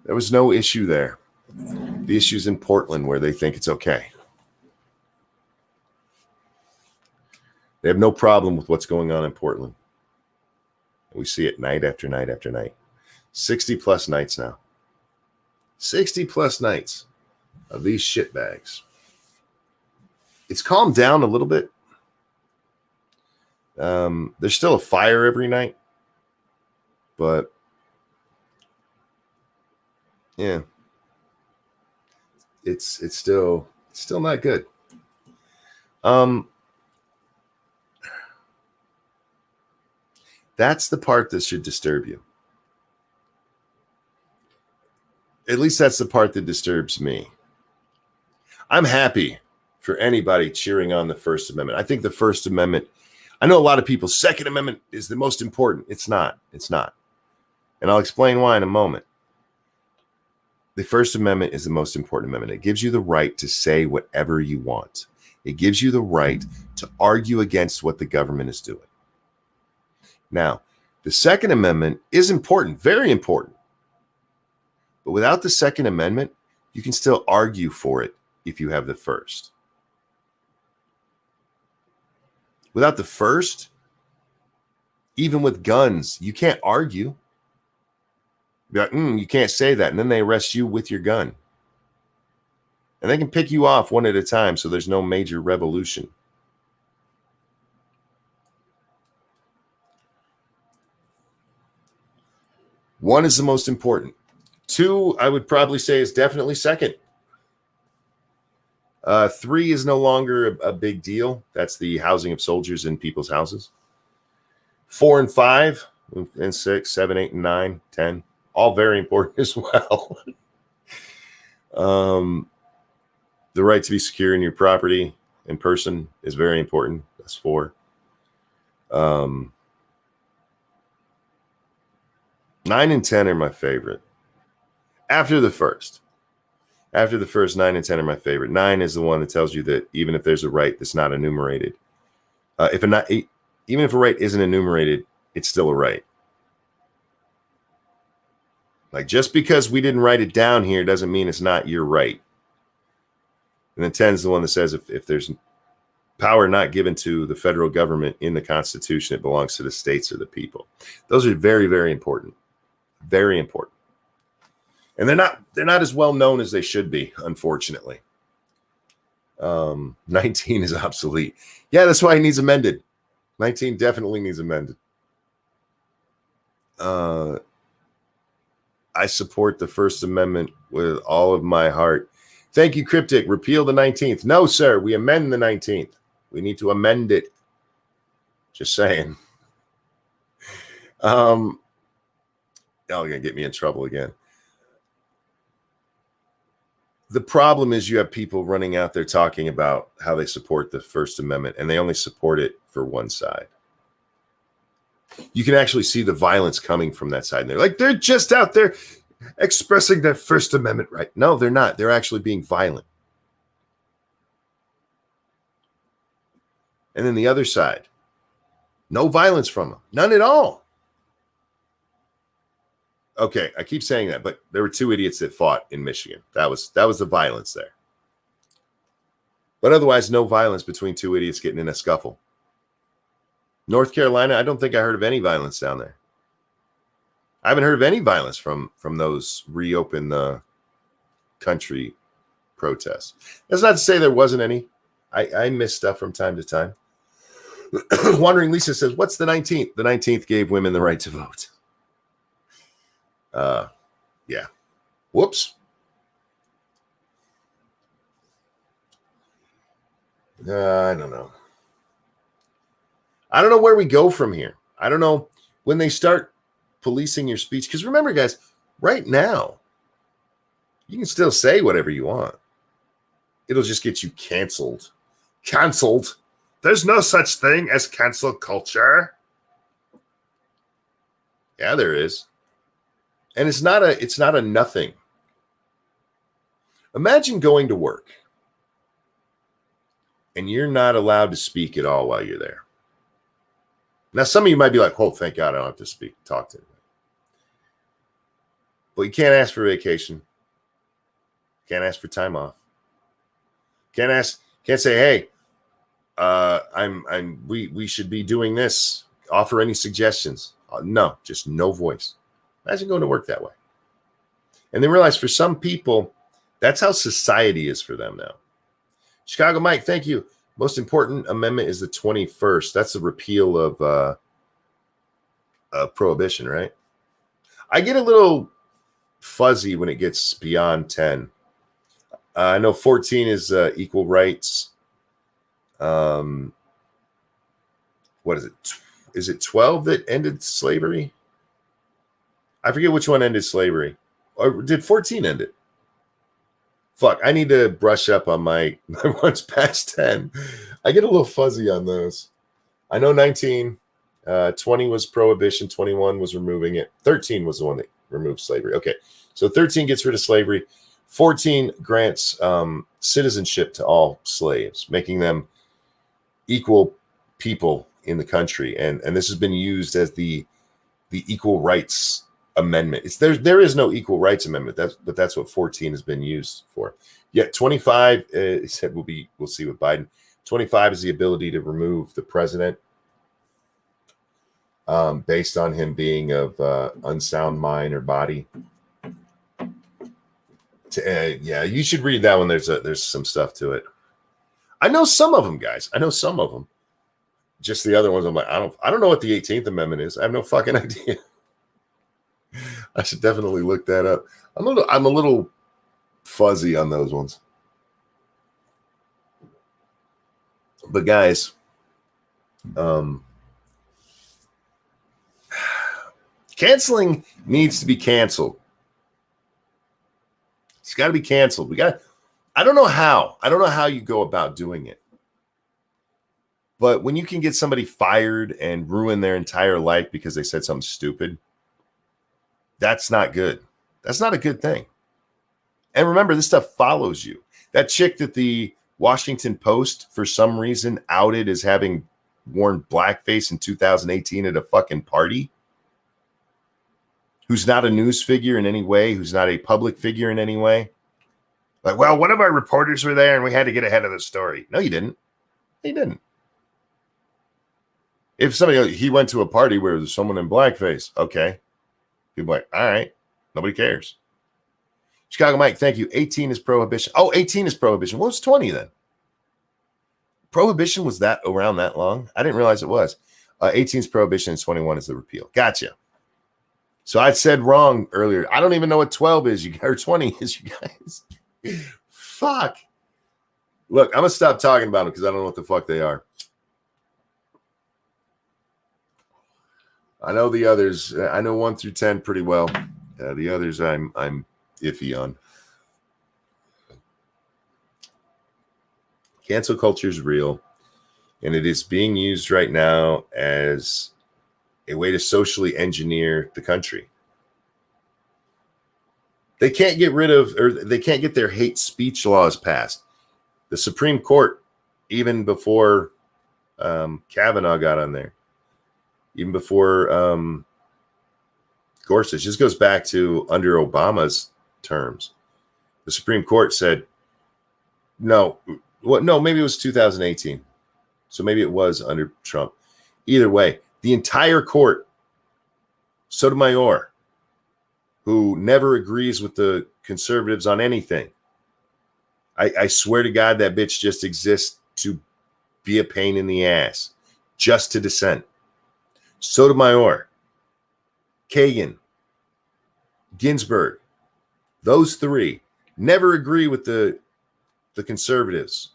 Speaker 1: There was no issue there. The issue's in Portland where they think it's okay. They have no problem with what's going on in Portland. We see it night after night after night. 60 plus nights now. 60 plus nights of these shitbags. It's calmed down a little bit. There's still a fire every night, but yeah, it's still not good. That's the part that should disturb you. At least that's the part that disturbs me. I'm happy for anybody cheering on the First Amendment. I think the First Amendment, I know a lot of people, Second Amendment is the most important. It's not. And I'll explain why in a moment. The First Amendment is the most important amendment. It gives you the right to say whatever you want. It gives you the right to argue against what the government is doing. Now, the Second Amendment is important, very important. But without the Second Amendment, you can still argue for it if you have the First. Without the First, even with guns, you can't argue. Be like, you can't say that. And then they arrest you with your gun. And they can pick you off one at a time, so there's no major revolution. One is the most important. Two, I would probably say, is definitely second. Three is no longer a big deal. That's the housing of soldiers in people's houses. 4 and 5 and 6, 7, 8, and 9, 10, all very important as well. The right to be secure in your property in person is very important. That's 4. 9 and 10 are my favorite. After the first. After the first 9 and 10 are my favorite. 9 is the one that tells you that even if there's a right that's not enumerated, even if a right isn't enumerated, it's still a right. Like, just because we didn't write it down here doesn't mean it's not your right. And then 10 is the one that says if there's power not given to the federal government in the Constitution, it belongs to the states or the people. Those are very, very important. Very important. And they're not as well known as they should be, unfortunately. 19 is obsolete. Yeah, that's why it needs amended. 19 definitely needs amended. I support the First Amendment with all of my heart. Thank you, Cryptic. Repeal the 19th. No, sir. We amend the 19th. We need to amend it. Just saying. Y'all gonna get me in trouble again. The problem is you have people running out there talking about how they support the First Amendment, and they only support it for one side. You can actually see the violence coming from that side. And they're like, they're just out there expressing their First Amendment right. No, they're not. They're actually being violent. And then the other side, no violence from them. None at all. Okay, I keep saying that, but there were 2 idiots that fought in Michigan. That was the violence there. But otherwise, no violence between 2 idiots getting in a scuffle. North Carolina, I don't think I heard of any violence down there. I haven't heard of any violence from those reopen the country protests. That's not to say there wasn't any. I miss stuff from time to time. Wandering Lisa says, what's the 19th? The 19th gave women the right to vote. Yeah. Whoops. I don't know. I don't know where we go from here. I don't know when they start policing your speech. Because remember, guys, right now, you can still say whatever you want. It'll just get you canceled. Canceled. There's no such thing as cancel culture. Yeah, there is. And it's not a nothing. Imagine going to work and you're not allowed to speak at all while you're there. Now, some of you might be like, oh, thank God I don't have to talk to anybody. But you can't ask for vacation. Can't ask for time off. Can't say, hey, we should be doing this. Offer any suggestions. No, just no voice. Imagine going to work that way. And then realize for some people, that's how society is for them now. Chicago Mike, thank you. Most important amendment is the 21st. That's the repeal of prohibition, right? I get a little fuzzy when it gets beyond 10. I know 14 is equal rights. What is it? Is it 12 that ended slavery? I forget which one ended slavery. Or did 14 end it? Fuck, I need to brush up on my ones past 10. I get a little fuzzy on those. I know 19, 20 was prohibition, 21 was removing it. 13 was the one that removed slavery. Okay, so 13 gets rid of slavery. 14 grants citizenship to all slaves, making them equal people in the country. And this has been used as the equal rights amendment. There is no equal rights amendment. But that's what 14 has been used for. Yet 25 said we'll see with Biden. 25 is the ability to remove the president based on him being of unsound mind or body. Yeah, you should read that one. There's some stuff to it. I know some of them, guys. I know some of them. Just the other ones, I'm like, I don't know what the 18th Amendment is. I have no fucking idea. I should definitely look that up. I'm a little fuzzy on those ones. But guys, canceling needs to be canceled. It's got to be canceled. I don't know how you go about doing it. But when you can get somebody fired and ruin their entire life because they said something stupid, that's not good. That's not a good thing. And remember, this stuff follows you. That chick that the Washington Post, for some reason, outed as having worn blackface in 2018 at a fucking party, who's not a news figure in any way, who's not a public figure in any way. Like, well, one of our reporters were there and we had to get ahead of the story. No, you didn't. You didn't. If somebody, he went to a party where there's someone in blackface, okay. People like, all right, nobody cares. Chicago Mike, thank you. 18 is prohibition. Oh, 18 is prohibition. What was 20 then? Prohibition was that around that long? I didn't realize it was. 18 is prohibition and 21 is the repeal. Gotcha. So I said wrong earlier. I don't even know what 12 is, or 20 is, you guys. Fuck. Look, I'm going to stop talking about them because I don't know what the fuck they are. I know the others. I know 1 through 10 pretty well. The others I'm iffy on. Cancel culture is real, and it is being used right now as a way to socially engineer the country. They can't get rid of, or they can't get their hate speech laws passed. The Supreme Court, even before Kavanaugh got on there, even before Gorsuch, this goes back to under Obama's terms. The Supreme Court said, no, maybe it was 2018. So maybe it was under Trump. Either way, the entire court, Sotomayor, who never agrees with the conservatives on anything. I swear to God, that bitch just exists to be a pain in the ass, just to dissent. Sotomayor, Kagan, Ginsburg, those three never agree with the conservatives.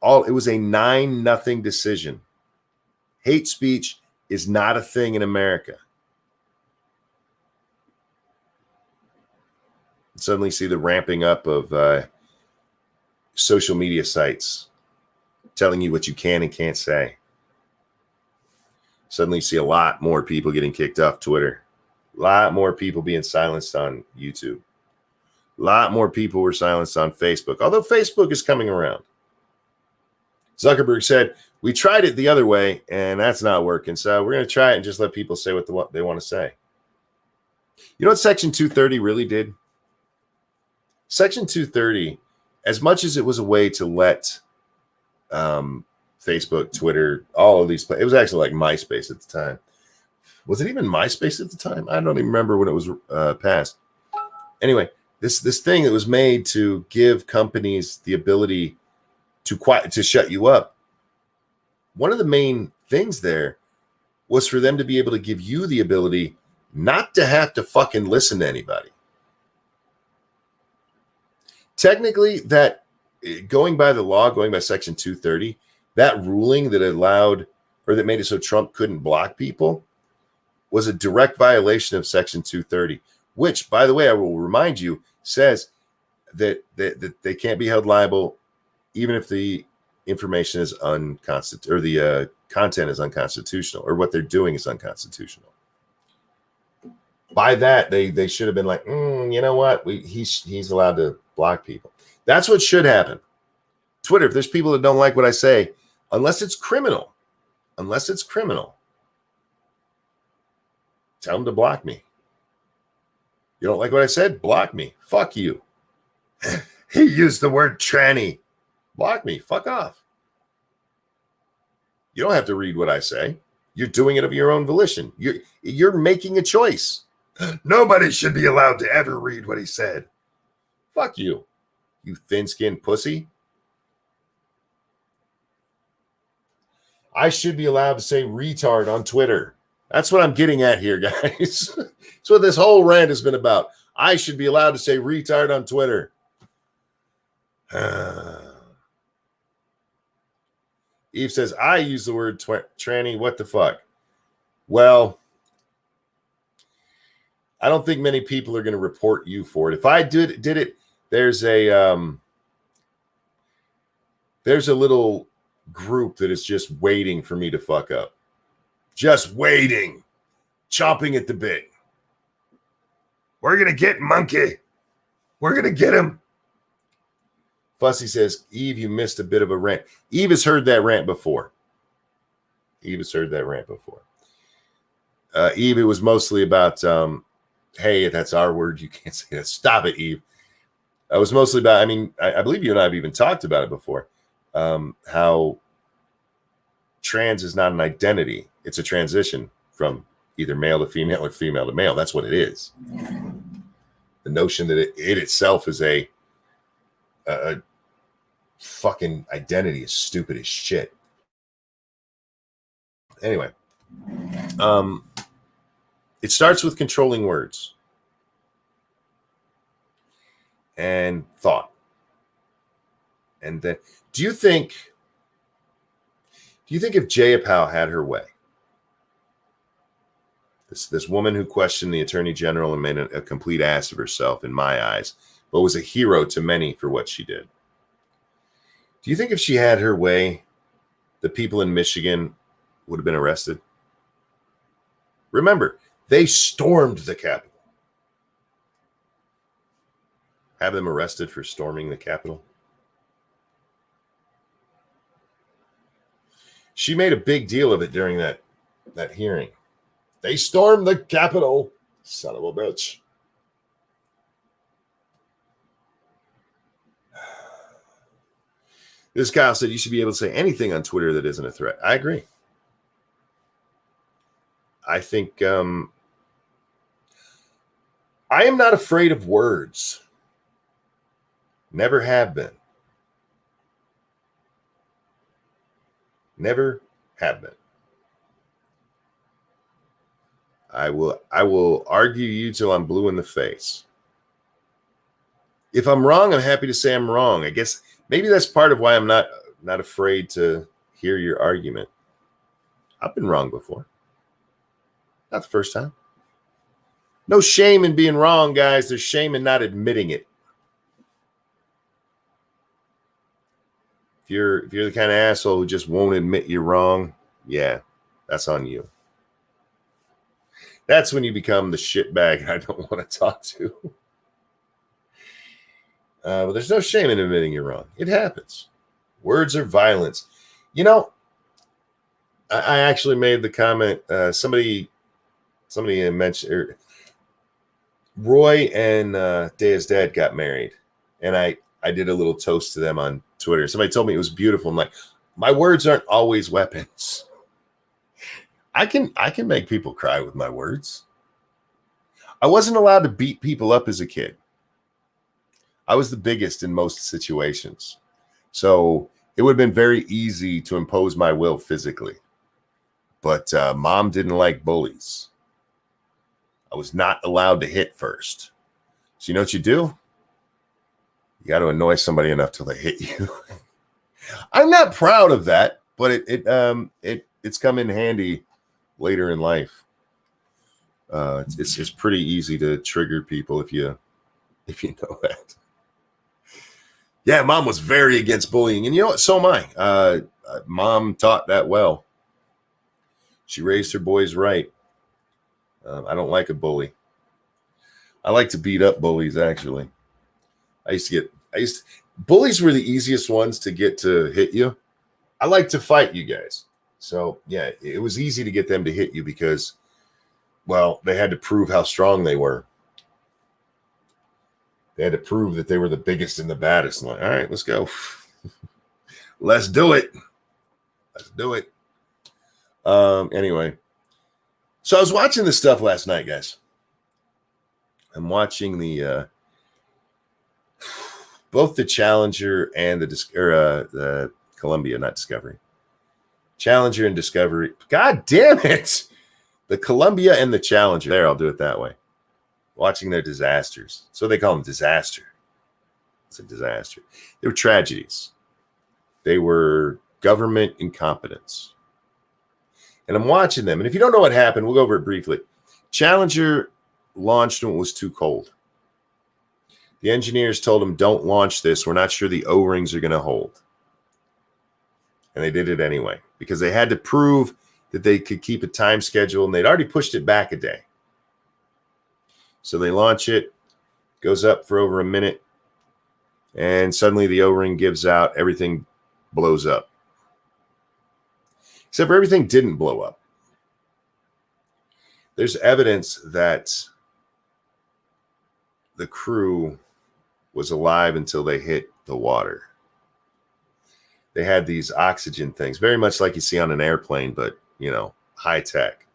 Speaker 1: It was a 9-0 decision. Hate speech is not a thing in America. Suddenly see the ramping up of social media sites telling you what you can and can't say. Suddenly see a lot more people getting kicked off Twitter. A lot more people being silenced on YouTube. A lot more people were silenced on Facebook, although Facebook is coming around. Zuckerberg said, we tried it the other way, and that's not working. So we're going to try it and just let people say what they want to say. You know what Section 230 really did? Section 230, as much as it was a way to let Facebook, Twitter, all of these, it was actually like MySpace at the time. Was it even MySpace at the time? I don't even remember when it was passed. Anyway, this thing that was made to give companies the ability to shut you up. One of the main things there was for them to be able to give you the ability not to have to fucking listen to anybody. Technically, that going by the law, going by Section 230, that ruling that allowed or that made it so Trump couldn't block people was a direct violation of Section 230, which, by the way, I will remind you, says that they can't be held liable even if the information is unconstitutional or the content is unconstitutional or what they're doing is unconstitutional. By that, they should have been like, you know what? He's allowed to block people. That's what should happen. Twitter, if there's people that don't like what I say, unless it's criminal, tell them to block me. You don't like what I said? Block me. Fuck you. He used the word tranny. Block me. Fuck off. You don't have to read what I say. You're doing it of your own volition. You're making a choice. Nobody should be allowed to ever read what he said. Fuck you, you thin-skinned pussy. I should be allowed to say retard on Twitter. That's what I'm getting at here, guys. That's what this whole rant has been about. I should be allowed to say retard on Twitter. Eve says, I use the word tranny. What the fuck? Well, I don't think many people are going to report you for it. If I did it, there's a little group that is just waiting for me to fuck up. Just waiting, chomping at the bit. We're going to get Monkey. We're going to get him. Fussy says, Eve, you missed a bit of a rant. Eve has heard that rant before. Eve, it was mostly about, hey, that's our word. You can't say that. Stop it, Eve. It was mostly about, I believe you and I have even talked about it before, how trans is not an identity. It's a transition from either male to female or female to male. That's what it is. The notion that it itself is a fucking identity is stupid as shit. Anyway, it starts with controlling words and thought. And then, do you think if Jaya Powell had her way, this woman who questioned the Attorney General and made a complete ass of herself in my eyes, but was a hero to many for what she did, do you think if she had her way, the people in Michigan would have been arrested? Remember, they stormed the Capitol. Have them arrested for storming the Capitol? She made a big deal of it during that hearing. They stormed the Capitol. Son of a bitch. This Kyle said you should be able to say anything on Twitter that isn't a threat. I agree. I think I am not afraid of words. Never have been. Never have been. I will argue you till I'm blue in the face. If I'm wrong, I'm happy to say I'm wrong. I guess maybe that's part of why I'm not afraid to hear your argument. I've been wrong before. Not the first time. No shame in being wrong, guys. There's shame in not admitting it. If you're the kind of asshole who just won't admit you're wrong, yeah, that's on you. That's when you become the shitbag I don't want to talk to. But there's no shame in admitting you're wrong. It happens. Words are violence. You know, I actually made the comment. Somebody mentioned Roy and Daya's dad got married, and I did a little toast to them on Twitter. Somebody told me it was beautiful. I'm like, my words aren't always weapons. I can make people cry with my words. I wasn't allowed to beat people up as a kid. I was the biggest in most situations. So it would have been very easy to impose my will physically. But mom didn't like bullies. I was not allowed to hit first. So you know what you do? You got to annoy somebody enough till they hit you. I'm not proud of that, but it's come in handy later in life. It's pretty easy to trigger people if you know that. Yeah, mom was very against bullying, and you know what? So am I. Mom taught that well. She raised her boys right. I don't like a bully. I like to beat up bullies, actually. Bullies were the easiest ones to get to hit you. I like to fight you guys. So, yeah, it was easy to get them to hit you because, well, they had to prove how strong they were. They had to prove that they were the biggest and the baddest. I'm like, all right, let's go. Let's do it. Let's do it. Anyway, so I was watching this stuff last night, guys. I'm watching both the Challenger and the Columbia, not Discovery. Challenger and Discovery. God damn it. The Columbia and the Challenger. There, I'll do it that way. Watching their disasters. So they call them disaster. It's a disaster. They were tragedies. They were government incompetence. And I'm watching them. And if you don't know what happened, we'll go over it briefly. Challenger launched when it was too cold. The engineers told them, don't launch this. We're not sure the O-rings are going to hold. And they did it anyway because they had to prove that they could keep a time schedule, and they'd already pushed it back a day. So they launch it, goes up for over a minute. and suddenly the O-ring gives out, everything blows up. Except for everything didn't blow up. There's evidence that the crew was alive until they hit the water. They had these oxygen things, very much like you see on an airplane, but, high tech.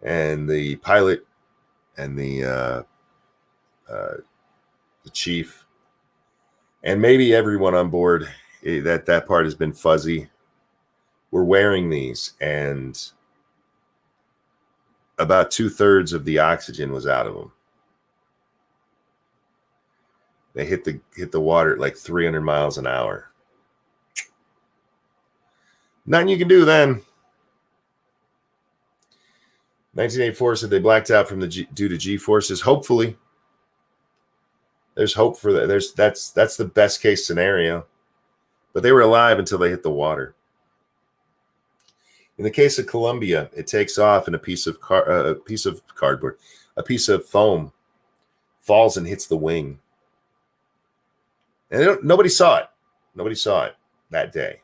Speaker 1: And the pilot and the chief, and maybe everyone on board, that part has been fuzzy, were wearing these, and about 2/3 of the oxygen was out of them. They hit the water at like 300 miles an hour. Nothing you can do then. 1984 said they blacked out due to G forces. Hopefully, there's hope for that. That's the best case scenario. But they were alive until they hit the water. In the case of Columbia, it takes off, and a piece of cardboard, a piece of foam, falls and hits the wing. And nobody saw it. Nobody saw it that day.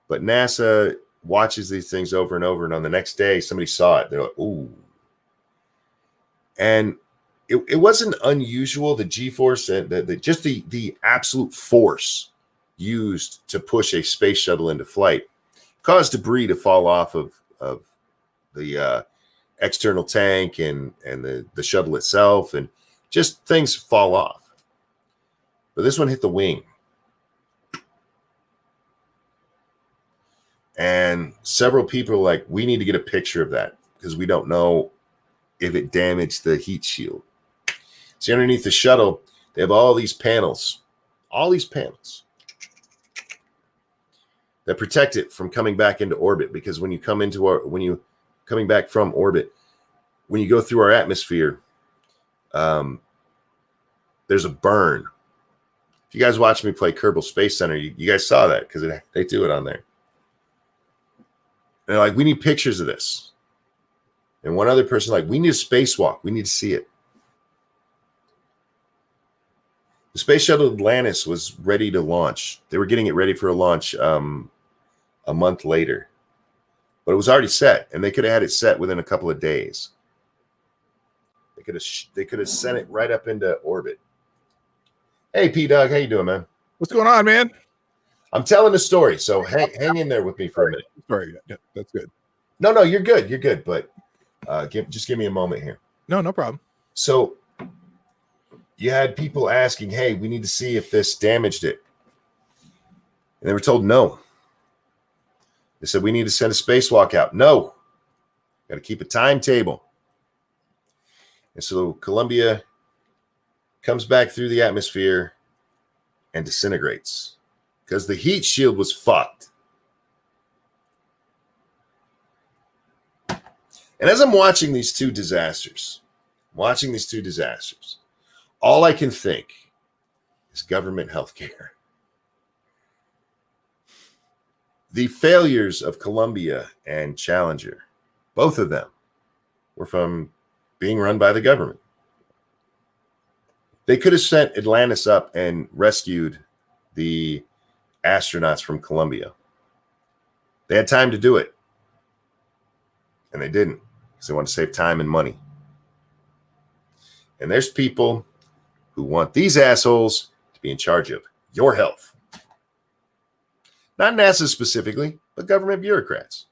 Speaker 1: But NASA watches these things over and over, and on the next day, somebody saw it. They're like, ooh. And it wasn't unusual, the G-force, and just the absolute force used to push a space shuttle into flight caused debris to fall off of the external tank and the shuttle itself, and just things fall off. But this one hit the wing. And several people are like, we need to get a picture of that because we don't know if it damaged the heat shield. See, underneath the shuttle, they have all these panels that protect it from coming back into orbit. Because when you come coming back from orbit, when you go through our atmosphere, there's a burn. If you guys watch me play Kerbal Space Center, you guys saw that because they do it on there. And they're like, we need pictures of this. And one other person like, we need a spacewalk. We need to see it. The Space Shuttle Atlantis was ready to launch. They were getting it ready for a launch a month later. But it was already set, and they could have had it set within a couple of days. They could have sent it right up into orbit. Hey, P-Dog, how you doing, man?
Speaker 2: What's going on, man?
Speaker 1: I'm telling a story, so hang in there with me for a minute.
Speaker 2: Sorry, yeah, that's good.
Speaker 1: No, you're good. You're good, but just give me a moment here.
Speaker 2: No problem.
Speaker 1: So you had people asking, hey, we need to see if this damaged it. And they were told no. They said, we need to send a spacewalk out. No. Got to keep a timetable. And so Columbia comes back through the atmosphere and disintegrates because the heat shield was fucked. And as I'm watching these two disasters, all I can think is government healthcare. The failures of Columbia and Challenger, both of them, were from being run by the government. They could have sent Atlantis up and rescued the astronauts from Columbia. They had time to do it. And they didn't because they want to save time and money. And there's people who want these assholes to be in charge of your health. Not NASA specifically, but government bureaucrats.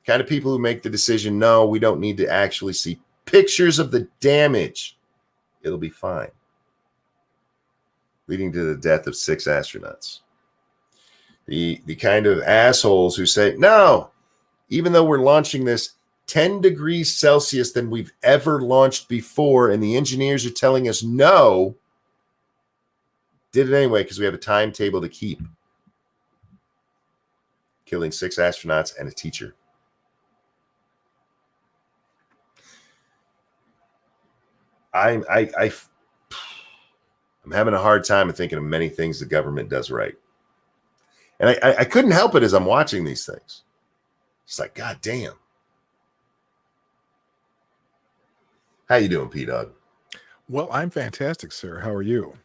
Speaker 1: The kind of people who make the decision, no, we don't need to actually see pictures of the damage. It'll be fine. Leading to the death of 6 astronauts. The kind of assholes who say, no, even though we're launching this 10 degrees Celsius than we've ever launched before, and the engineers are telling us no, did it anyway because we have a timetable to keep. Killing 6 astronauts and a teacher. I'm having a hard time of thinking of many things the government does right. And I couldn't help it as I'm watching these things. It's like, God damn. How you doing, P-Dog?
Speaker 2: Well, I'm fantastic, sir. How are you?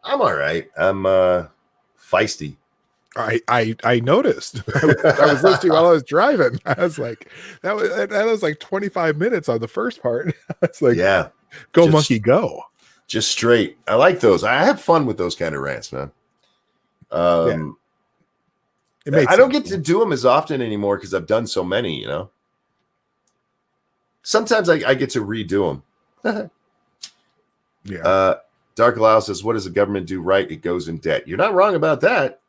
Speaker 1: I'm all right. I'm feisty.
Speaker 2: I noticed. I was listening while I was driving. I was like, that was like 25 minutes on the first part. It's like,
Speaker 1: Yeah,
Speaker 2: go
Speaker 1: just,
Speaker 2: monkey go.
Speaker 1: Just straight. I like those. I have fun with those kind of rants, man.
Speaker 2: Yeah.
Speaker 1: I don't get to do them as often anymore because I've done so many, you know. Sometimes I get to redo them.
Speaker 2: Yeah.
Speaker 1: Dark Allow says, what does the government do right? It goes in debt. You're not wrong about that.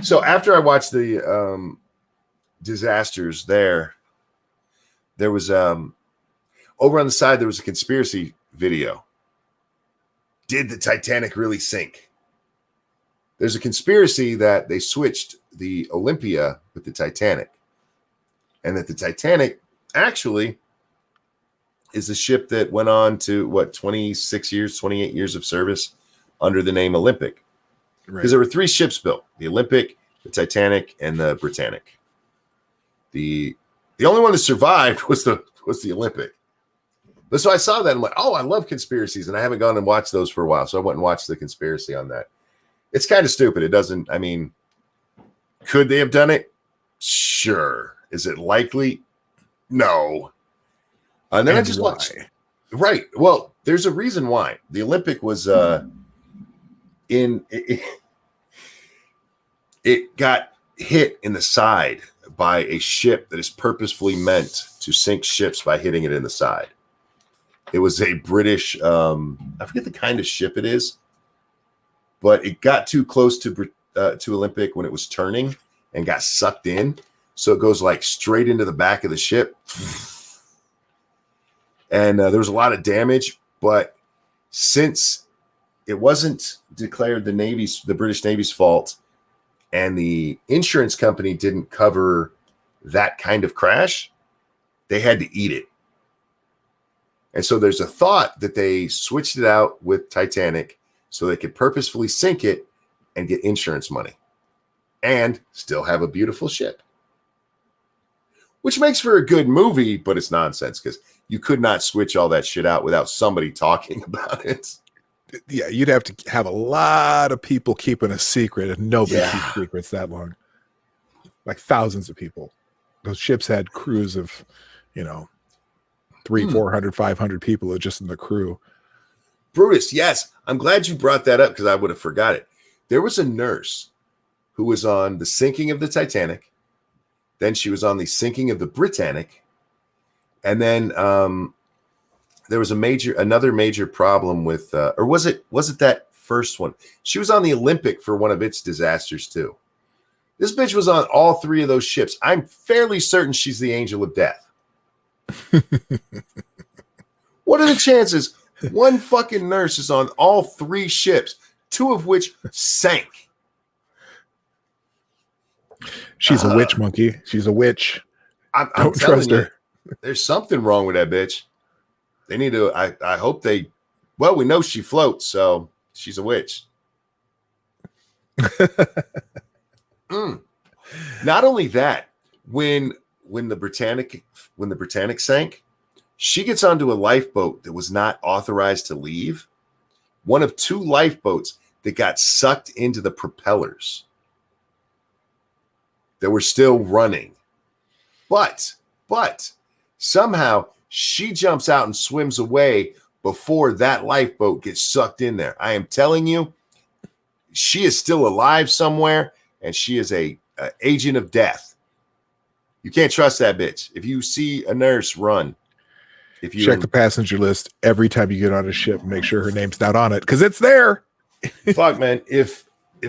Speaker 1: So after I watched the disasters there was over on the side, there was a conspiracy video. Did the Titanic really sink? There's a conspiracy that they switched the Olympia with the Titanic, and that the Titanic actually is the ship that went on to 28 years of service under the name Olympic. Because there were 3 ships built: the Olympic, the Titanic, and the Britannic. The only one that survived was the Olympic. But so I saw that, I'm like, oh, I love conspiracies, and I haven't gone and watched those for a while. So I went and watched the conspiracy on that. It's kind of stupid. It doesn't, I mean, could they have done it? Sure. Is it likely? No. And then I just watched. Right. Well, there's a reason why. The Olympic was it got hit in the side by a ship that is purposefully meant to sink ships by hitting it in the side. It was a British, I forget the kind of ship it is, but it got too close to Olympic when it was turning and got sucked in. So it goes like straight into the back of the ship. And there was a lot of damage, but since it wasn't declared the British Navy's fault, and the insurance company didn't cover that kind of crash, they had to eat it. And so there's a thought that they switched it out with Titanic so they could purposefully sink it and get insurance money and still have a beautiful ship. Which makes for a good movie, but it's nonsense because you could not switch all that shit out without somebody talking about it.
Speaker 2: Yeah, you'd have to have a lot of people keeping a secret, and nobody keeps secrets that long. Like thousands of people. Those ships had crews of, 300, 400, 500 people just in the crew.
Speaker 1: Brutus, yes. I'm glad you brought that up because I would have forgot it. There was a nurse who was on the sinking of the Titanic. Then she was on the sinking of the Britannic. And then there was another major problem with, or was it that first one? She was on the Olympic for one of its disasters too. This bitch was on all 3 of those ships. I'm fairly certain she's the angel of death. What are the chances one fucking nurse is on all 3 ships, 2 of which sank?
Speaker 2: She's a witch, monkey. She's a witch.
Speaker 1: Don't trust her. There's something wrong with that bitch. They need to, I hope they, well, we know she floats, so she's a witch. Not only that, when the Britannic sank, she gets onto a lifeboat that was not authorized to leave. One of 2 lifeboats that got sucked into the propellers that were still running. But somehow she jumps out and swims away before that lifeboat gets sucked in there. I am telling you, she is still alive somewhere, and she is a agent of death. You can't trust that bitch. If you see a nurse, run. If you
Speaker 2: check the passenger list every time you get on a ship, make sure her name's not on it because it's there.
Speaker 1: Fuck, man. If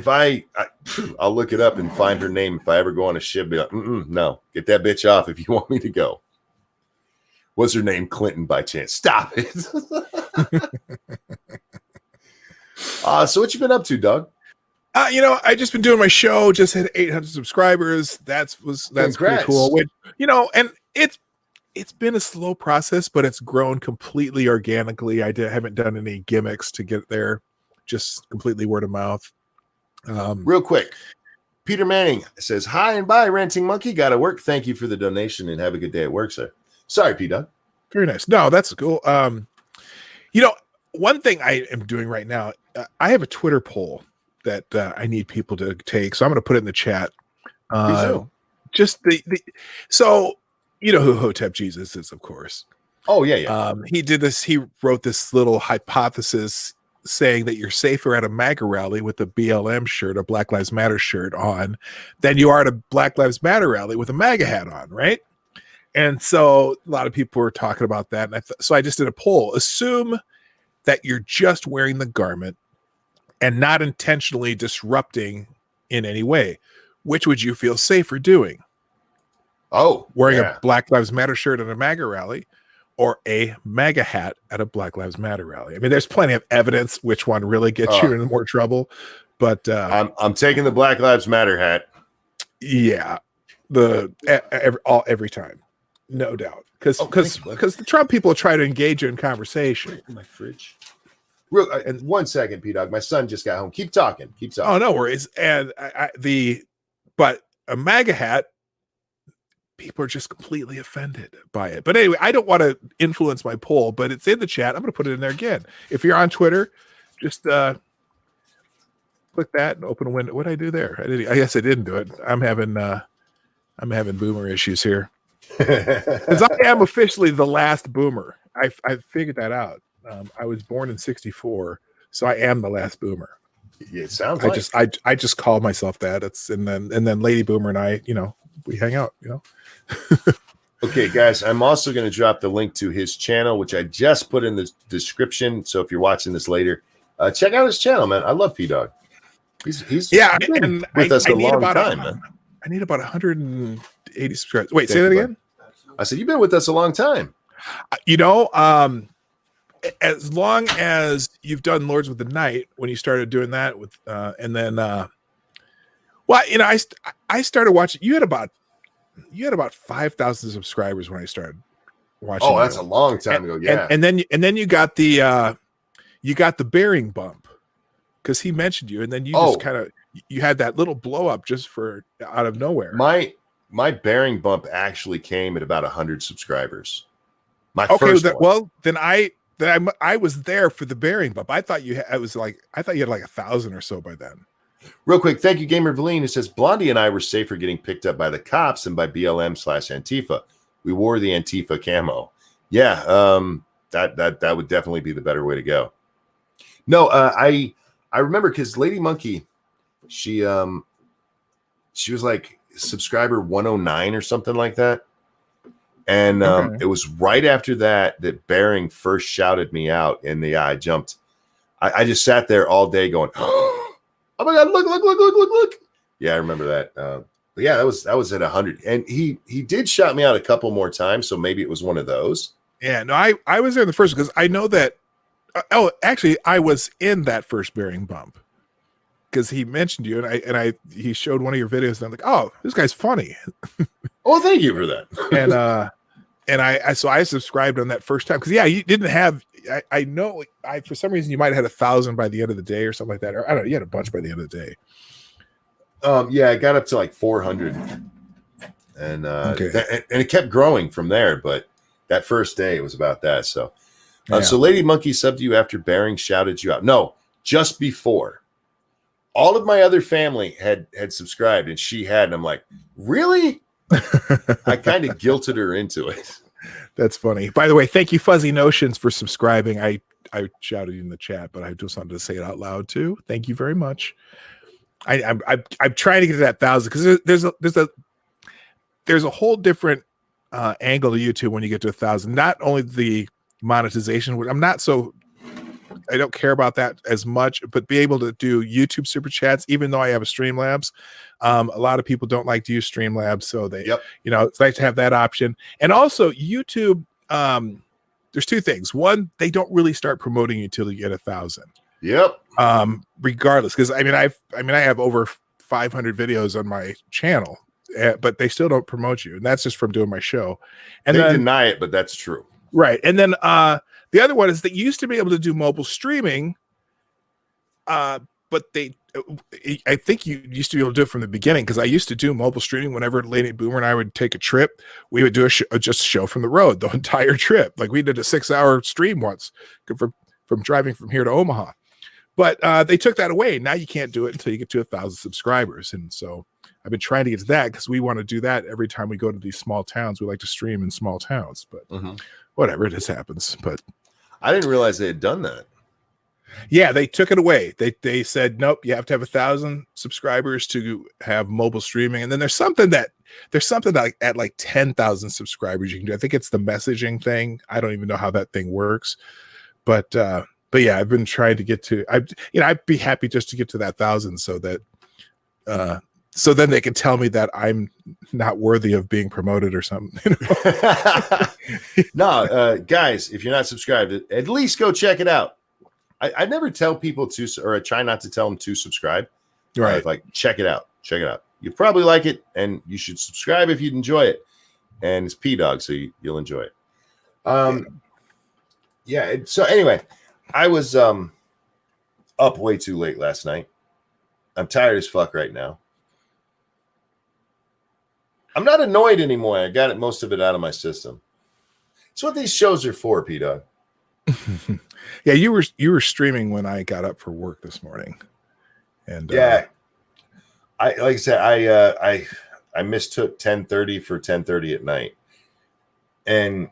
Speaker 1: I'll look it up and find her name. If I ever go on a ship, be like, no, get that bitch off if you want me to go. Was her name Clinton by chance? Stop it. So what you been up to, Doug?
Speaker 2: I just been doing my show. Just hit 800 subscribers. That's pretty cool. Which, and it's been a slow process, but it's grown completely organically. I haven't done any gimmicks to get there. Just completely word of mouth.
Speaker 1: Real quick, Peter Manning says, hi and bye, Ranting Monkey. Gotta work. Thank you for the donation and have a good day at work, sir. Sorry, P-Dog.
Speaker 2: Very nice. No, that's cool. one thing I am doing right now, I have a Twitter poll that I need people to take. So I'm going to put it in the chat. Just so you know who Hotep Jesus is, of course.
Speaker 1: Oh yeah.
Speaker 2: He did this. He wrote this little hypothesis saying that you're safer at a MAGA rally with a BLM shirt, a Black Lives Matter shirt on, than you are at a Black Lives Matter rally with a MAGA hat on, right? And so a lot of people were talking about that. And so I just did a poll. Assume that you're just wearing the garment and not intentionally disrupting in any way. Which would you feel safer doing? Wearing a Black Lives Matter shirt at a MAGA rally, or a MAGA hat at a Black Lives Matter rally? I mean, there's plenty of evidence which one really gets you in more trouble. But
Speaker 1: I'm taking the Black Lives Matter hat.
Speaker 2: Yeah, every time, no doubt, because the Trump people try to engage you in conversation.
Speaker 1: In my fridge. And 1 second, P-Dog. My son just got home. Keep talking.
Speaker 2: Oh, no worries. And but a MAGA hat, people are just completely offended by it. But anyway, I don't want to influence my poll, but it's in the chat. I'm going to put it in there again. If you're on Twitter, just click that and open a window. What did I do there? I guess I didn't do it. I'm having boomer issues here. Because I am officially the last boomer. I figured that out. I was born in '64, so I am the last boomer.
Speaker 1: Yeah, it sounds
Speaker 2: I just call myself that. And then Lady Boomer and I, we hang out,
Speaker 1: Okay, guys, I'm also going to drop the link to his channel, which I just put in the description. So if you're watching this later, check out his channel, man. I love P-Dog. He's been with us a long time, man.
Speaker 2: I need about 180 subscribers. Wait, say that again?
Speaker 1: I said, you've been with us a long time.
Speaker 2: As long as you've done Lords with the Night, when you started doing that with, and then, I started watching. You had about 5,000 subscribers when I started watching.
Speaker 1: Oh, that's a long time ago. Yeah,
Speaker 2: and then you got the bearing bump because he mentioned you, and then you just kind of you had that little blow up just for out of nowhere.
Speaker 1: My bearing bump actually came at about 100 subscribers. First one.
Speaker 2: Then I was there for the bearing bump. I thought you had 1,000 or so by then.
Speaker 1: Real quick, thank you, Gamer Valine. It says Blondie and I were safer getting picked up by the cops than by BLM/Antifa. We wore the Antifa camo. Yeah, that would definitely be the better way to go. No, I remember because Lady Monkey, she was like subscriber 109 or something like that. And it was right after that Bearing first shouted me out, and I jumped. I just sat there all day going, "Oh my God, look!" Yeah, I remember that. But yeah, that was at 100, and he did shout me out a couple more times, so maybe it was one of those.
Speaker 2: Yeah, no, I was there in the first because I know that. Actually, I was in that first Bearing bump because he mentioned you, and he showed one of your videos, and I'm like, oh, this guy's funny.
Speaker 1: Oh, thank you for that.
Speaker 2: And I subscribed on that first time because you didn't have. I know for some reason you might have had 1,000 by the end of the day or something like that, or I don't know. You had a bunch by the end of the day.
Speaker 1: Yeah, I got up to like 400, and and it kept growing from there. But that first day it was about that. So, so Lady Monkey subbed you after Bearing shouted you out. No, just before. All of my other family had subscribed, and she had, and I'm like, really? I kind of guilted her into it.
Speaker 2: That's funny. By the way, thank you, Fuzzy Notions, for subscribing. I shouted you in the chat, but I just wanted to say it out loud too. Thank you very much. I'm trying to get to that 1,000 because there's a whole different angle to YouTube when you get to 1,000. Not only the monetization, which I don't care about that as much, but be able to do YouTube super chats, even though I have a Streamlabs. A lot of people don't like to use Streamlabs, so it's nice to have that option. And also YouTube, there's two things. One, they don't really start promoting you until you get 1,000.
Speaker 1: Yep.
Speaker 2: Regardless, because I have over 500 videos on my channel, but they still don't promote you, and that's just from doing my show. And
Speaker 1: they deny it, but that's true.
Speaker 2: Right. And then the other one is that you used to be able to do mobile streaming, but I think you used to be able to do it from the beginning, because I used to do mobile streaming whenever Lady Boomer and I would take a trip. We would do just a show from the road the entire trip. Like we did a 6-hour stream once for from driving from here to Omaha. But they took that away. Now you can't do it until you get to 1,000 subscribers. And so I've been trying to get to that because we want to do that every time we go to these small towns. We like to stream in small towns, but whatever, it just happens. But
Speaker 1: I didn't realize they had done that.
Speaker 2: Yeah, they took it away. They said, nope, you have to have 1,000 subscribers to have mobile streaming. And then there's something like at like 10,000 subscribers you can do. I think it's the messaging thing. I don't even know how that thing works. But yeah, I've been trying to get to, I'd be happy just to get to that 1,000 so that, so then they can tell me that I'm not worthy of being promoted or something. You know?
Speaker 1: No, guys, if you're not subscribed, at least go check it out. I never tell people to, or I try not to tell them to subscribe.
Speaker 2: Right.
Speaker 1: Like, check it out. Check it out. You probably like it, and you should subscribe if you'd enjoy it. And it's P-Dog, so you'll enjoy it. Yeah. So anyway, I was up way too late last night. I'm tired as fuck right now. I'm not annoyed anymore. I got most of it out of my system. It's what these shows are for, P-Dog.
Speaker 2: Yeah, you were streaming when I got up for work this morning, and
Speaker 1: yeah, I mistook 10:30 for 10:30 at night, and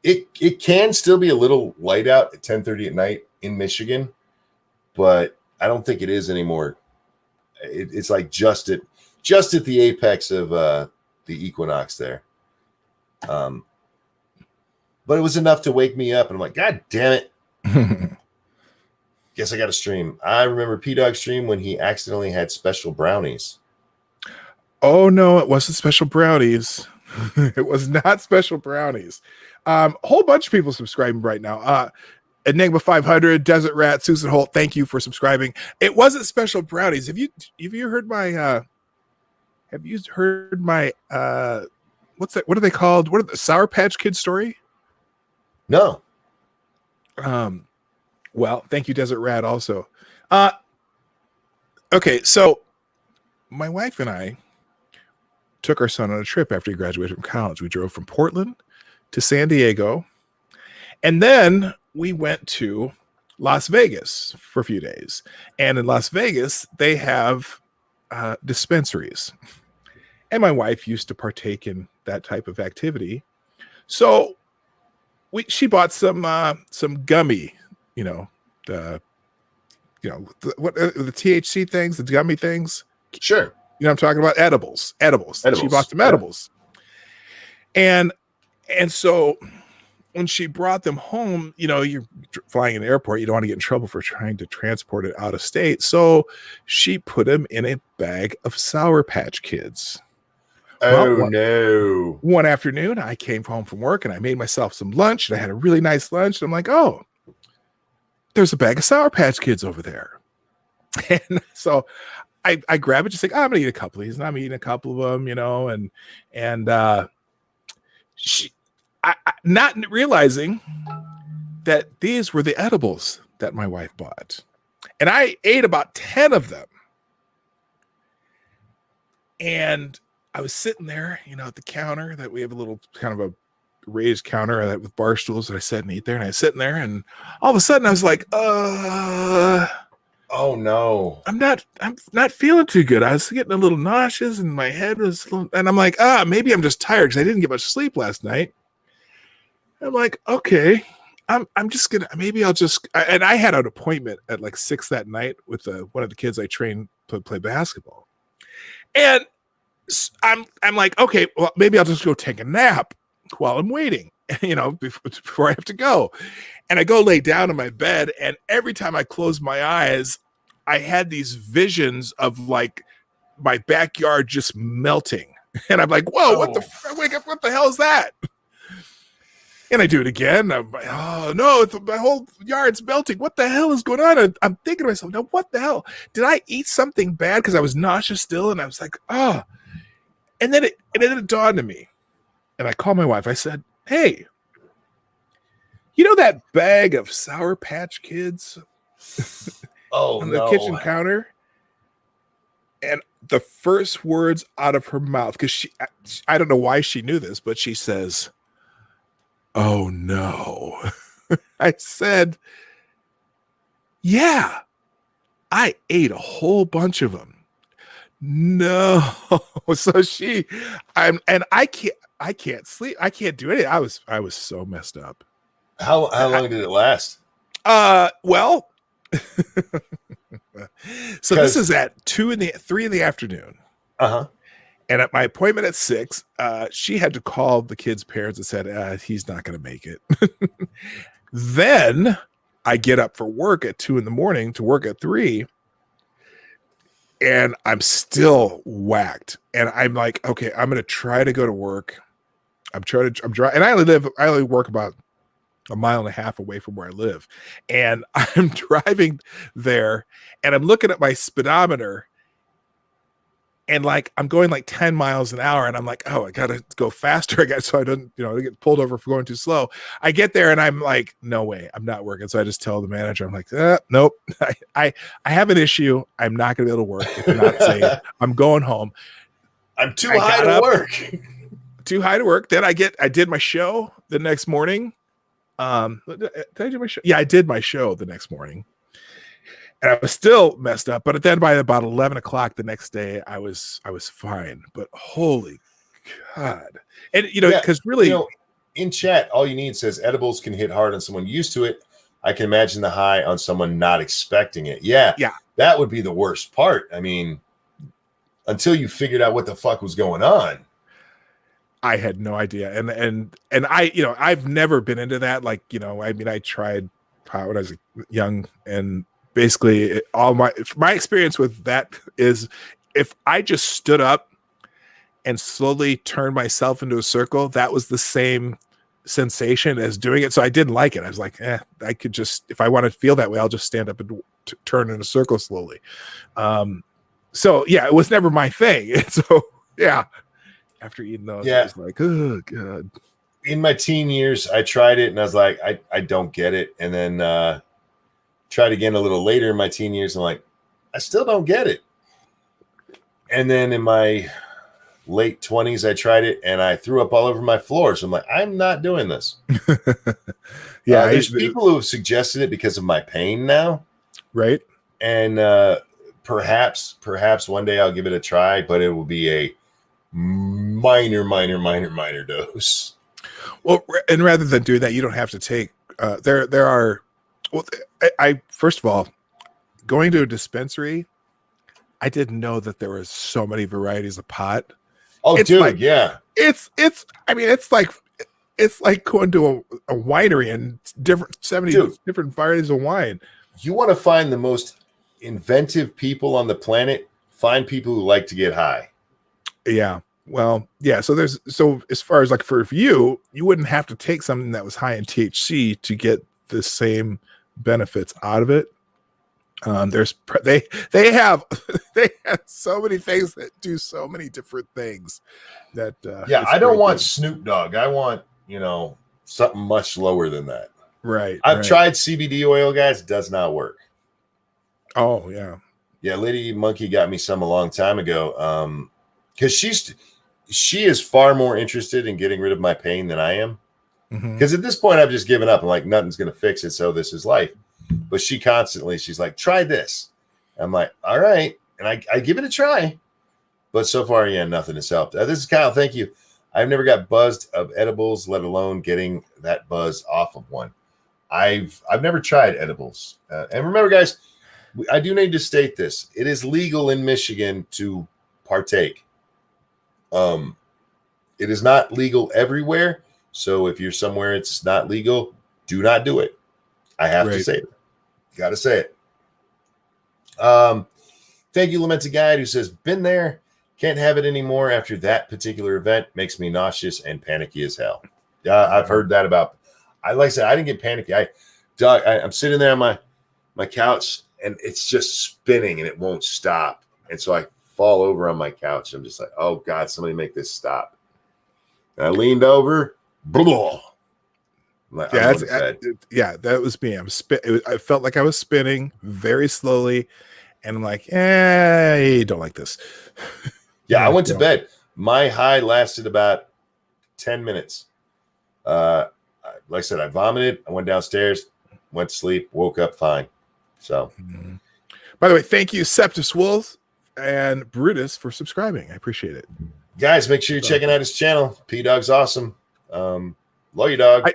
Speaker 1: it can still be a little light out at 10:30 at night in Michigan, but I don't think it is anymore. It's like just at the apex of the equinox there. But it was enough to wake me up, and I'm like, God damn it. Guess I got to stream. I remember P-Dog stream when he accidentally had special brownies.
Speaker 2: Oh, no, it wasn't special brownies. It was not special brownies. A whole bunch of people subscribing right now. Enigma 500, Desert Rat, Susan Holt, thank you for subscribing. It wasn't special brownies. Have you heard my what's that? What are they called? What are the Sour Patch Kid story?
Speaker 1: No.
Speaker 2: Well, thank you, Desert Rat, also. Okay, so my wife and I took our son on a trip after he graduated from college. We drove from Portland to San Diego, and then we went to Las Vegas for a few days. And in Las Vegas, they have dispensaries. And my wife used to partake in that type of activity. So she bought some gummy, the THC things, the gummy things.
Speaker 1: Sure.
Speaker 2: You know what I'm talking about? Edibles. She bought some edibles. And so when she brought them home, you're flying in the airport, you don't want to get in trouble for trying to transport it out of state. So she put them in a bag of Sour Patch Kids.
Speaker 1: No.
Speaker 2: One afternoon, I came home from work and I made myself some lunch, and I had a really nice lunch. And I'm like, oh, there's a bag of Sour Patch Kids over there. And so I grab it, just like, I'm going to eat a couple of these. And I'm eating a couple of them, and she, not realizing that these were the edibles that my wife bought. And I ate about 10 of them. And I was sitting there, at the counter that we have a little kind of a raised counter with bar stools that I sat and eat there. And I was sitting there, and all of a sudden I was like, oh
Speaker 1: no,
Speaker 2: I'm not feeling too good. I was getting a little nauseous, and my head was, and I'm like, maybe I'm just tired because I didn't get much sleep last night. I'm like, okay, I'm just gonna, maybe I'll just, and I had an appointment at like 6 that night with one of the kids I trained to play basketball. And I'm like, okay, well, maybe I'll just go take a nap while I'm waiting, before I have to go. And I go lay down in my bed, and every time I close my eyes, I had these visions of like my backyard just melting. And I'm like, whoa, I wake up, what the hell is that? And I do it again. I'm like, oh no, my whole yard's melting. What the hell is going on? And I'm thinking to myself, now what the hell? Did I eat something bad? Because I was nauseous still. And I was like, oh. And then it dawned on me. And I called my wife. I said, hey, that bag of Sour Patch Kids on the kitchen counter? And the first words out of her mouth, because I don't know why she knew this, but she says, oh no. I said, Yeah, I ate a whole bunch of them. No, so I can't sleep. I can't do anything. I was so messed up.
Speaker 1: How long did it last?
Speaker 2: Well, so this
Speaker 1: 'Cause
Speaker 2: is at 3 in the afternoon.
Speaker 1: uh-huh.
Speaker 2: And at my appointment at 6, she had to call the kid's parents and said, he's not going to make it. Then I get up for work at 2 in the morning to work at 3. And I'm still whacked. And I'm like, okay, I'm going to try to go to work. I'm driving. And I only work about a mile and a half away from where I live. And I'm driving there and I'm looking at my speedometer. And like I'm going like 10 miles an hour, and I'm like, oh, I gotta go faster. So I don't, get pulled over for going too slow. I get there and I'm like, no way, I'm not working. So I just tell the manager, I'm like, nope, I have an issue. I'm not gonna be able to work. It's not safe. I'm going home.
Speaker 1: I'm too high to work.
Speaker 2: Too high to work. Then I did my show the next morning. Did I do my show? Yeah, I did my show the next morning. And I was still messed up, but then by about 11 o'clock the next day, I was fine. But holy God! And because really,
Speaker 1: in chat, all you need says edibles can hit hard on someone used to it. I can imagine the high on someone not expecting it. Yeah, that would be the worst part. I mean, until you figured out what the fuck was going on,
Speaker 2: I had no idea. And I, I've never been into that. Like, I mean, I tried pot when I was young and. Basically, all my experience with that is if I just stood up and slowly turned myself into a circle, that was the same sensation as doing it. So I didn't like it. I was like, I could just, if I want to feel that way, I'll just stand up and turn in a circle slowly. So yeah, it was never my thing. And so yeah, after eating those, I was like, oh God.
Speaker 1: In my teen years, I tried it and I was like, I don't get it. And then tried again a little later in my teen years. I'm like, I still don't get it. And then in my late 20s, I tried it and I threw up all over my floor. So I'm like, I'm not doing this. There's people who have suggested it because of my pain now.
Speaker 2: Right.
Speaker 1: And perhaps one day I'll give it a try, but it will be a minor dose. Well,
Speaker 2: and rather than do that, you don't have to take, there are, well, I first of all, going to a dispensary, I didn't know that there was so many varieties of pot.
Speaker 1: Oh, it's dude, yeah.
Speaker 2: It's like going to a winery and 70 different varieties of wine.
Speaker 1: You want to find the most inventive people on the planet, find people who like to get high.
Speaker 2: Yeah. Well, yeah. So as far as like for you wouldn't have to take something that was high in THC to get the same benefits out of it. They have so many things that do so many different things that
Speaker 1: I don't want Snoop Dogg. I want something much lower than that.
Speaker 2: Right.
Speaker 1: I've tried CBD oil, guys. It does not work.
Speaker 2: Oh yeah.
Speaker 1: Lady Monkey got me some a long time ago. Because she is far more interested in getting rid of my pain than I am. Because at this point, I've just given up. I'm like, nothing's going to fix it. So this is life. But she's like, try this. I'm like, all right. And I give it a try. But so far, nothing has helped. This is Kyle. Thank you. I've never got buzzed of edibles, let alone getting that buzz off of one. I've never tried edibles. And remember, guys, I do need to state this. It is legal in Michigan to partake. It is not legal everywhere. So if you're somewhere it's not legal, do not do it. I have to say it. Got to say it. Thank you, Lamented Guide, who says, been there. Can't have it anymore after that particular event. Makes me nauseous and panicky as hell. I've heard that about. Like I said, I didn't get panicky. I'm sitting there on my couch and it's just spinning and it won't stop. And so I fall over on my couch. I'm just like, oh God, somebody make this stop. And I leaned over. Blah.
Speaker 2: That was me. I felt like I was spinning very slowly, and I'm like, I don't like this.
Speaker 1: I went to bed. My high lasted about 10 minutes. Like I said, I vomited. I went downstairs, went to sleep, woke up fine. So,
Speaker 2: by the way, thank you, Septus Wolf and Brutus, for subscribing. I appreciate it.
Speaker 1: Guys, make sure you're checking out his channel. P Dog's awesome. Love you, dog.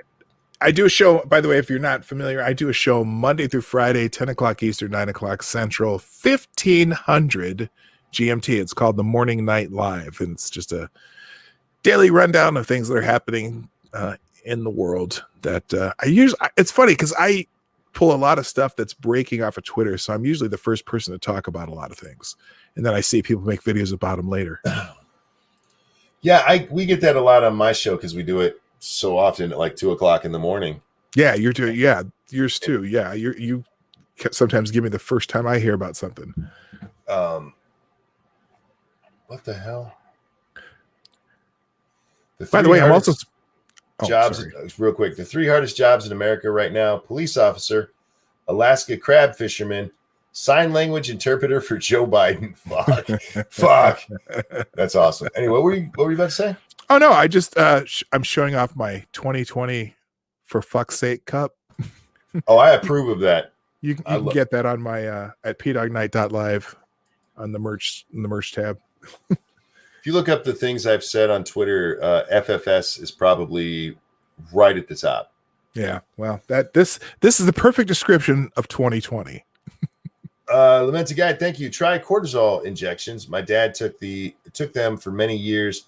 Speaker 2: I do a show, by the way, if you're not familiar, I do a show Monday through Friday, 10 o'clock Eastern, 9 o'clock Central, 1500 GMT. It's called The Morning Night Live, and it's just a daily rundown of things that are happening in the world that it's funny because I pull a lot of stuff that's breaking off of Twitter, so I'm usually the first person to talk about a lot of things, and then I see people make videos about them later.
Speaker 1: Yeah, we get that a lot on my show because we do it so often at like 2 o'clock in the morning.
Speaker 2: Yeah, you're doing. Yeah, yours too. Yeah, you sometimes give me the first time I hear about something.
Speaker 1: What the hell?
Speaker 2: By the way, I'm also
Speaker 1: jobs. Real quick, the 3 hardest jobs in America right now: police officer, Alaska crab fisherman, sign language interpreter for Joe Biden. Fuck. That's awesome. Anyway, what were you about to say?
Speaker 2: Oh no, I just I'm showing off my 2020 for fuck's sake cup.
Speaker 1: Oh, I approve of that.
Speaker 2: You can get that on my at pdognight.live on the merch tab.
Speaker 1: If you look up the things I've said on Twitter, FFS is probably right at the top.
Speaker 2: Yeah, well, this is the perfect description of 2020.
Speaker 1: Lamented guy, thank you. Try cortisol injections. My dad took them for many years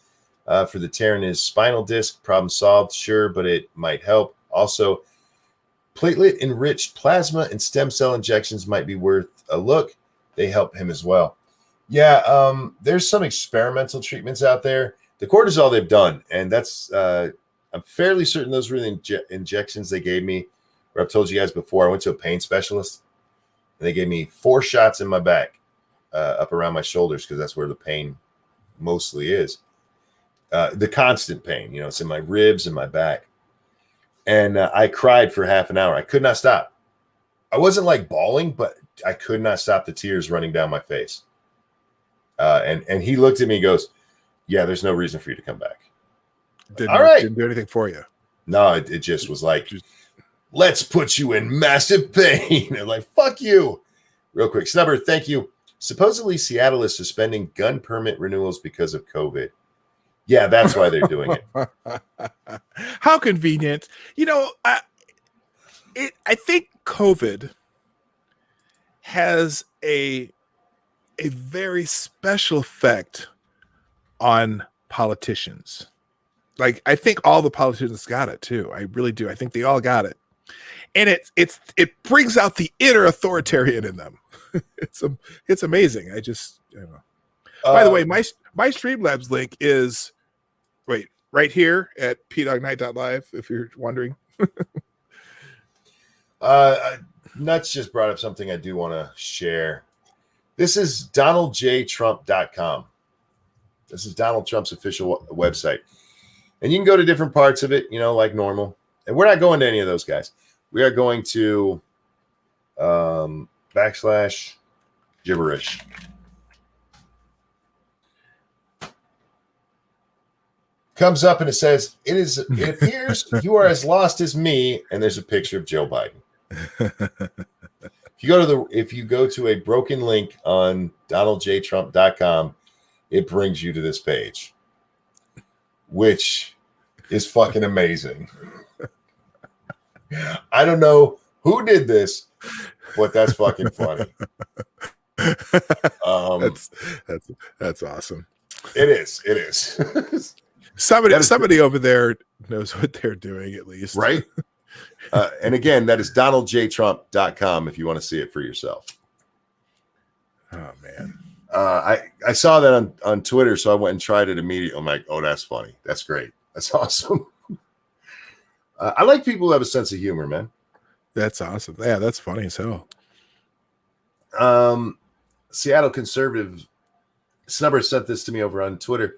Speaker 1: for the tear in his spinal disc. Problem solved, sure, but it might help. Also, platelet enriched plasma and stem cell injections might be worth a look. They help him as well. Yeah, there's some experimental treatments out there. The cortisol they've done, and that's I'm fairly certain those were the injections they gave me. Where I've told you guys before, I went to a pain specialist, and they gave me 4 shots in my back, up around my shoulders, because that's where the pain mostly is. The constant pain, it's in my ribs and my back. And I cried for half an hour. I could not stop. I wasn't like bawling, but I could not stop the tears running down my face. And he looked at me and goes, yeah, there's no reason for you to come back.
Speaker 2: Didn't do anything for you.
Speaker 1: No, it just was like, let's put you in massive pain. And like, fuck you. Real quick. Snubber, thank you. Supposedly Seattle is suspending gun permit renewals because of COVID. Yeah, that's why they're doing it.
Speaker 2: How convenient. I think COVID has a very special effect on politicians. Like, I think all the politicians got it too. I really do. I think they all got it. And it brings out the inner authoritarian in them. It's amazing. By the way, my Streamlabs link is right here at pdognight.live, if you're wondering.
Speaker 1: Nuts just brought up something I do want to share. This is DonaldJTrump.com. This is Donald Trump's official website. And you can go to different parts of it, like normal. And we're not going to any of those guys. We are going to / gibberish. Comes up and it says, it appears you are as lost as me. And there's a picture of Joe Biden. If you go to a broken link on DonaldJTrump.com, it brings you to this page, which is fucking amazing. I don't know who did this, but that's fucking funny.
Speaker 2: That's awesome.
Speaker 1: It is.
Speaker 2: Somebody over there knows what they're doing, at least.
Speaker 1: Right? And again, that is DonaldJTrump.com if you want to see it for yourself.
Speaker 2: Oh, man.
Speaker 1: I saw that on Twitter, so I went and tried it immediately. I'm like, oh, that's funny. That's great. That's awesome. I like people who have a sense of humor, man.
Speaker 2: That's awesome. Yeah, that's funny as hell.
Speaker 1: Seattle conservative Snubber sent this to me over on Twitter.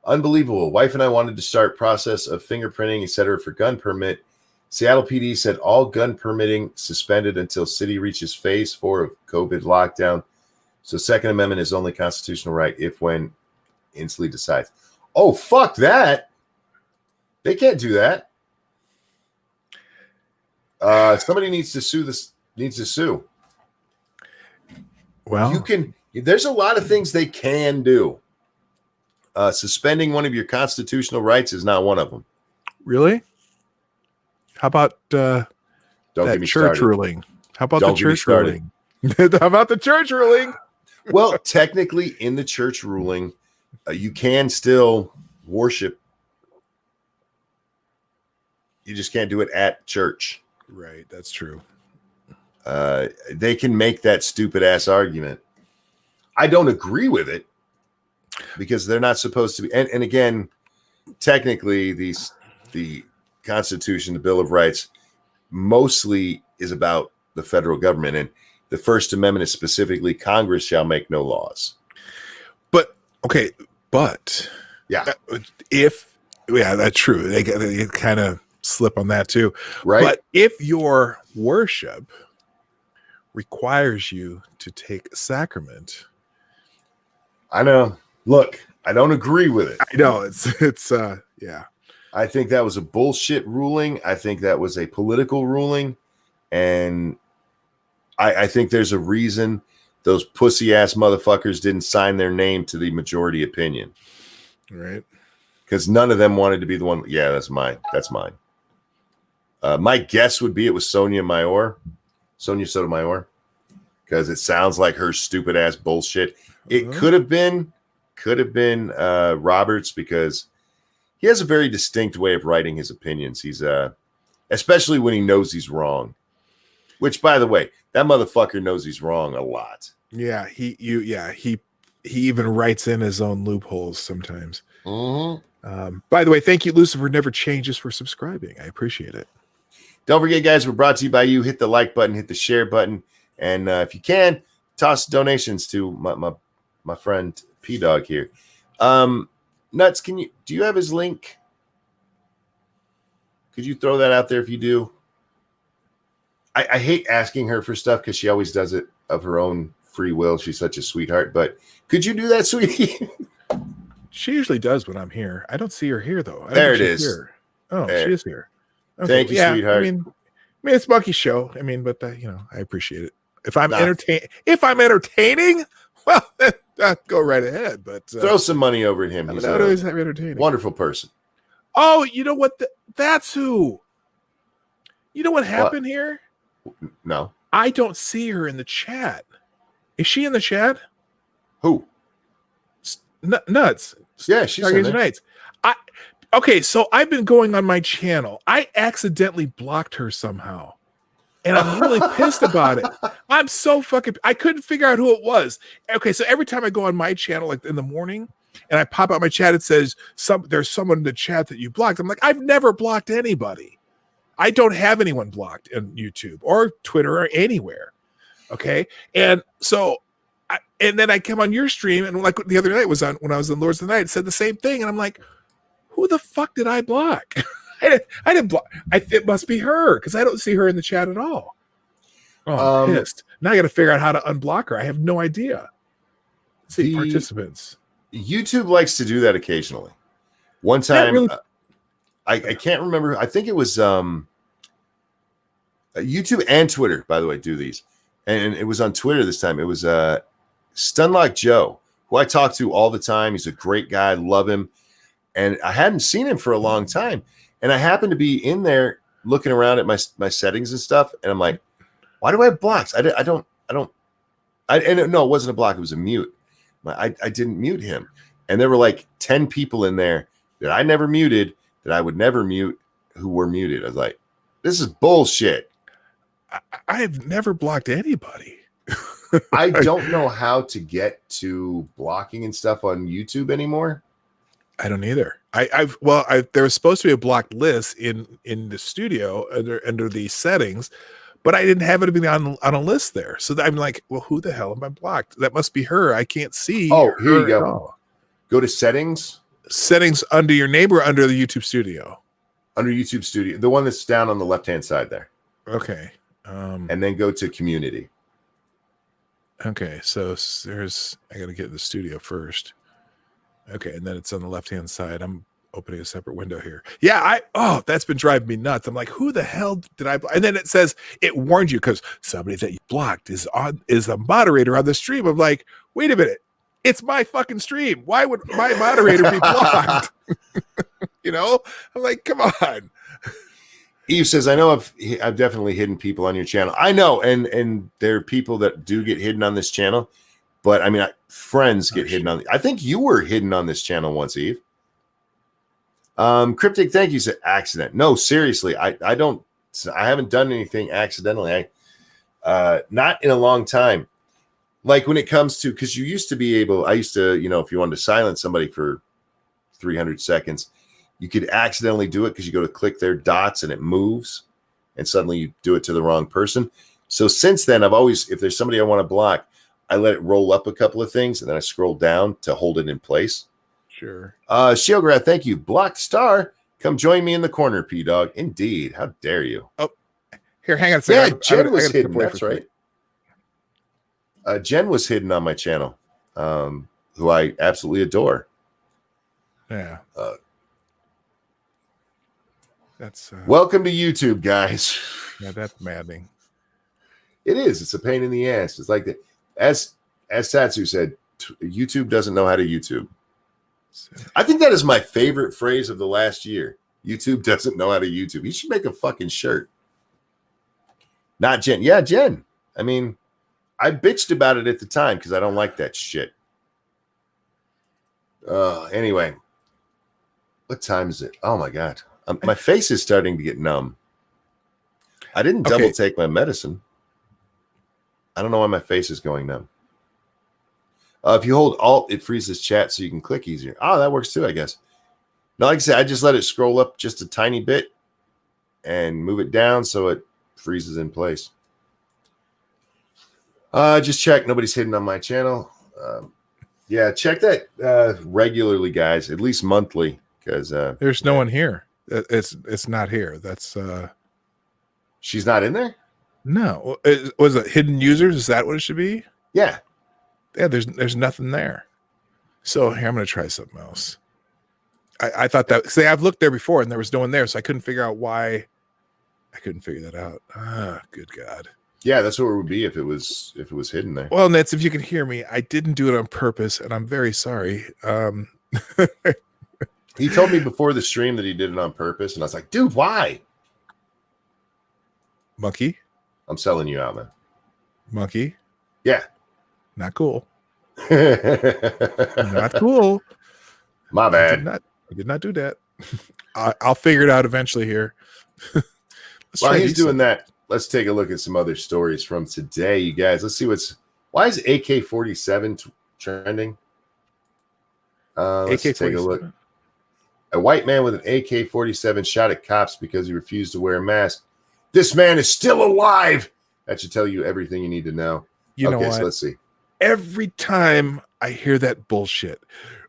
Speaker 1: Unbelievable. Wife and I wanted to start process of fingerprinting, etc. for gun permit. Seattle PD said all gun permitting suspended until city reaches phase 4 of COVID lockdown. So Second Amendment is only constitutional right if when Inslee decides. Oh, fuck that. They can't do that. Somebody needs to sue.
Speaker 2: Well,
Speaker 1: there's a lot of things they can do. Suspending one of your constitutional rights is not one of them.
Speaker 2: really? How about
Speaker 1: Don't get me
Speaker 2: church
Speaker 1: started.
Speaker 2: ruling? How about
Speaker 1: Don't
Speaker 2: the church ruling? How about the church ruling?
Speaker 1: Well, technically, in the church ruling, you can still worship. You just can't do it at church.
Speaker 2: Right, that's true.
Speaker 1: They can make that stupid ass argument. I don't agree with it because they're not supposed to be. And again, technically, the Constitution, the Bill of Rights, mostly is about the federal government, and the First Amendment is specifically Congress shall make no laws.
Speaker 2: But okay,
Speaker 1: yeah,
Speaker 2: that's true. They kind of slip on that too,
Speaker 1: right?
Speaker 2: But if your worship requires you to take a sacrament,
Speaker 1: I know. Look, I don't agree with it.
Speaker 2: I know it's yeah.
Speaker 1: I think that was a bullshit ruling. I think that was a political ruling, and I think there's a reason those pussy ass motherfuckers didn't sign their name to the majority opinion.
Speaker 2: Right.
Speaker 1: Because none of them wanted to be the one. Yeah, that's mine. That's mine. My guess would be it was Sonia Sotomayor, because it sounds like her stupid ass bullshit. It could have been Roberts, because he has a very distinct way of writing his opinions. He's especially when he knows he's wrong. Which, by the way, that motherfucker knows he's wrong a lot.
Speaker 2: Yeah, he even writes in his own loopholes sometimes.
Speaker 1: Mm-hmm.
Speaker 2: By the way, thank you, Lucifer Never Changes, for subscribing. I appreciate it.
Speaker 1: Don't forget, guys, we're brought to you by you. Hit the like button, hit the share button, and if you can, toss donations to my friend P Dog here. Nuts, do you have his link? Could you throw that out there if you do? I hate asking her for stuff because she always does it of her own free will. She's such a sweetheart. But could you do that, sweetie?
Speaker 2: She usually does when I'm here. I don't see her here, though.
Speaker 1: There it is.
Speaker 2: Here. Oh, there. She is here. Okay.
Speaker 1: Thank you, sweetheart.
Speaker 2: I mean, it's Monkey's show. I mean, but I appreciate it. If I'm entertaining, well, go right ahead. But
Speaker 1: throw some money over at him.
Speaker 2: He's always entertaining.
Speaker 1: Wonderful person.
Speaker 2: Oh, you know what? That's who. You know what happened here?
Speaker 1: No,
Speaker 2: I don't see her in the chat. Is she in the chat?
Speaker 1: Who?
Speaker 2: Nuts.
Speaker 1: Yeah, she's in there.
Speaker 2: Nights. Okay, so I've been going on my channel. I accidentally blocked her somehow, and I'm really pissed about it. I'm so fucking. I couldn't figure out who it was. Okay, so every time I go on my channel, like in the morning, and I pop out my chat, it says there's someone in the chat that you blocked. I'm like, I've never blocked anybody. I don't have anyone blocked on YouTube or Twitter or anywhere. Okay. And so, and then I come on your stream, and like the other night was on when I was in Lords of the Night, it said the same thing. And I'm like, who the fuck did I block? I didn't block. It must be her, because I don't see her in the chat at all. Oh, I'm pissed. Now I got to figure out how to unblock her. I have no idea. Let's see, participants.
Speaker 1: YouTube likes to do that occasionally. One time, really... I can't remember. I think it was YouTube and Twitter, by the way, do these. And it was on Twitter this time. It was Stunlock Joe, who I talk to all the time. He's a great guy. I love him. And I hadn't seen him for a long time. And I happened to be in there looking around at my settings and stuff. And I'm like, why do I have blocks? And no, it wasn't a block. It was a mute. I didn't mute him. And there were like 10 people in there that I never muted, that I would never mute, who were muted. I was like, this is bullshit.
Speaker 2: I have never blocked anybody.
Speaker 1: I don't know how to get to blocking and stuff on YouTube anymore.
Speaker 2: I don't either. There was supposed to be a blocked list in the studio under the settings, but I didn't have it being on a list there. So I'm like, well, who the hell am I blocked? That must be her. I can't see.
Speaker 1: Oh, here you go. Go to settings.
Speaker 2: Settings under your name or under the YouTube studio?
Speaker 1: Under YouTube studio. The one that's down on the left-hand side there.
Speaker 2: Okay.
Speaker 1: And then go to community.
Speaker 2: Okay. So I got to get the studio first. Okay. And then it's on the left-hand side. opening a separate window here. Yeah, that's been driving me nuts. I'm like, who the hell did I block? And then it says it warned you because somebody that you blocked is a moderator on the stream. I'm like, wait a minute, it's my fucking stream. Why would my moderator be blocked? I'm like, come on.
Speaker 1: Eve says, I know I've definitely hidden people on your channel. I know, and there are people that do get hidden on this channel, but I mean, friends get hidden on. I think you were hidden on this channel once, Eve. Cryptic, thank you. Said accident. No, seriously, I haven't done anything accidentally. Not in a long time. Like when it comes to, because you used to be able, I used to, if you wanted to silence somebody for 300 seconds, you could accidentally do it because you go to click their dots and it moves, and suddenly you do it to the wrong person. So since then, I've always, if there's somebody I want to block, I let it roll up a couple of things and then I scroll down to hold it in place.
Speaker 2: Sure.
Speaker 1: Shielgrad, thank you. Block Star, come join me in the corner, P-Dog. Indeed. How dare you?
Speaker 2: Oh, here, hang on a second.
Speaker 1: Yeah, Jen was hidden. That's right. Jen was hidden on my channel, who I absolutely adore.
Speaker 2: Yeah. That's
Speaker 1: welcome to YouTube, guys.
Speaker 2: Yeah, that's maddening.
Speaker 1: It is. It's a pain in the ass. It's like that. As Satsu said, YouTube doesn't know how to YouTube. I think that is my favorite phrase of the last year. YouTube doesn't know how to YouTube. You should make a fucking shirt. Not Jen. Yeah, Jen. I mean, I bitched about it at the time because I don't like that shit. Anyway, what time is it? Oh my God. My face is starting to get numb. I didn't double take my medicine. I don't know why my face is going numb. If you hold Alt, it freezes chat so you can click easier. Oh, that works too, I guess. No, like I said, I just let it scroll up just a tiny bit and move it down so it freezes in place. Just check. Nobody's hidden on my channel. Yeah, check that regularly, guys, at least monthly, because
Speaker 2: there's no one here. It's not here. That's
Speaker 1: she's not in there?
Speaker 2: No. Was it hidden users? Is that what it should be?
Speaker 1: Yeah.
Speaker 2: Yeah, there's nothing there. So here, I'm going to try something else. I thought that, say, I've looked there before and there was no one there, so I couldn't figure out why. I couldn't figure that out. Good God.
Speaker 1: Yeah, that's what it would be if it was hidden there.
Speaker 2: Well, Nets, if you can hear me, I didn't do it on purpose, and I'm very sorry.
Speaker 1: He told me before the stream that he did it on purpose, and I was like, dude, why?
Speaker 2: Monkey?
Speaker 1: I'm selling you out, man.
Speaker 2: Monkey?
Speaker 1: Yeah.
Speaker 2: Not cool. Not cool.
Speaker 1: My bad.
Speaker 2: I did not do that. I'll figure it out eventually here.
Speaker 1: While he's doing that, let's take a look at some other stories from today, you guys. Let's see why is AK-47 trending? Let's take a look. A white man with an AK-47 shot at cops because he refused to wear a mask. This man is still alive. That should tell you everything you need to know.
Speaker 2: You know what?
Speaker 1: So let's see. Every
Speaker 2: time I hear that bullshit,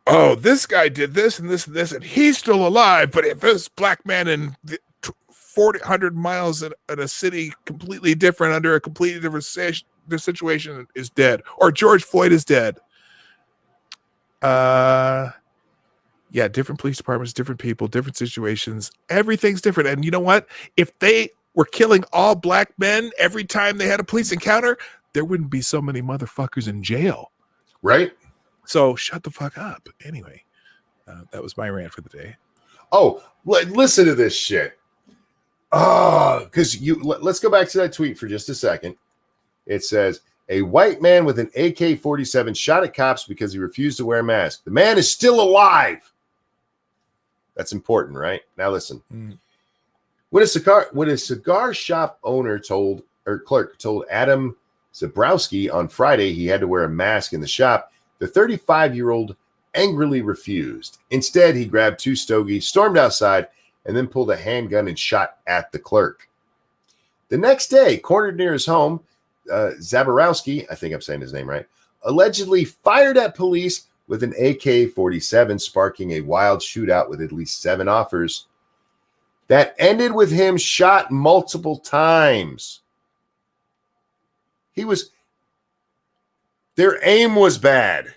Speaker 2: oh, this guy did this and this and this, and he's still alive. But if this black man in 400 miles in a city completely different under a completely different situation is dead, or George Floyd is dead. Yeah, different police departments, different people, different situations. Everything's different. And you know what? If they were killing all black men every time they had a police encounter, there wouldn't be so many motherfuckers in jail.
Speaker 1: Right?
Speaker 2: So shut the fuck up. Anyway, that was my rant for the day.
Speaker 1: Oh, listen to this shit. Because let's go back to that tweet for just a second. It says, a white man with an AK-47 shot at cops because he refused to wear a mask. The man is still alive. That's important, right? Now listen. When a cigar shop owner clerk told Adam Zabrowski on Friday he had to wear a mask in the shop, the 35-year-old angrily refused. Instead, he grabbed two stogies, stormed outside, and then pulled a handgun and shot at the clerk. The next day, cornered near his home, Zabrowski, I think I'm saying his name right, allegedly fired at police with an AK-47, sparking a wild shootout with at least 7 offers that ended with him shot multiple times. Their aim was bad.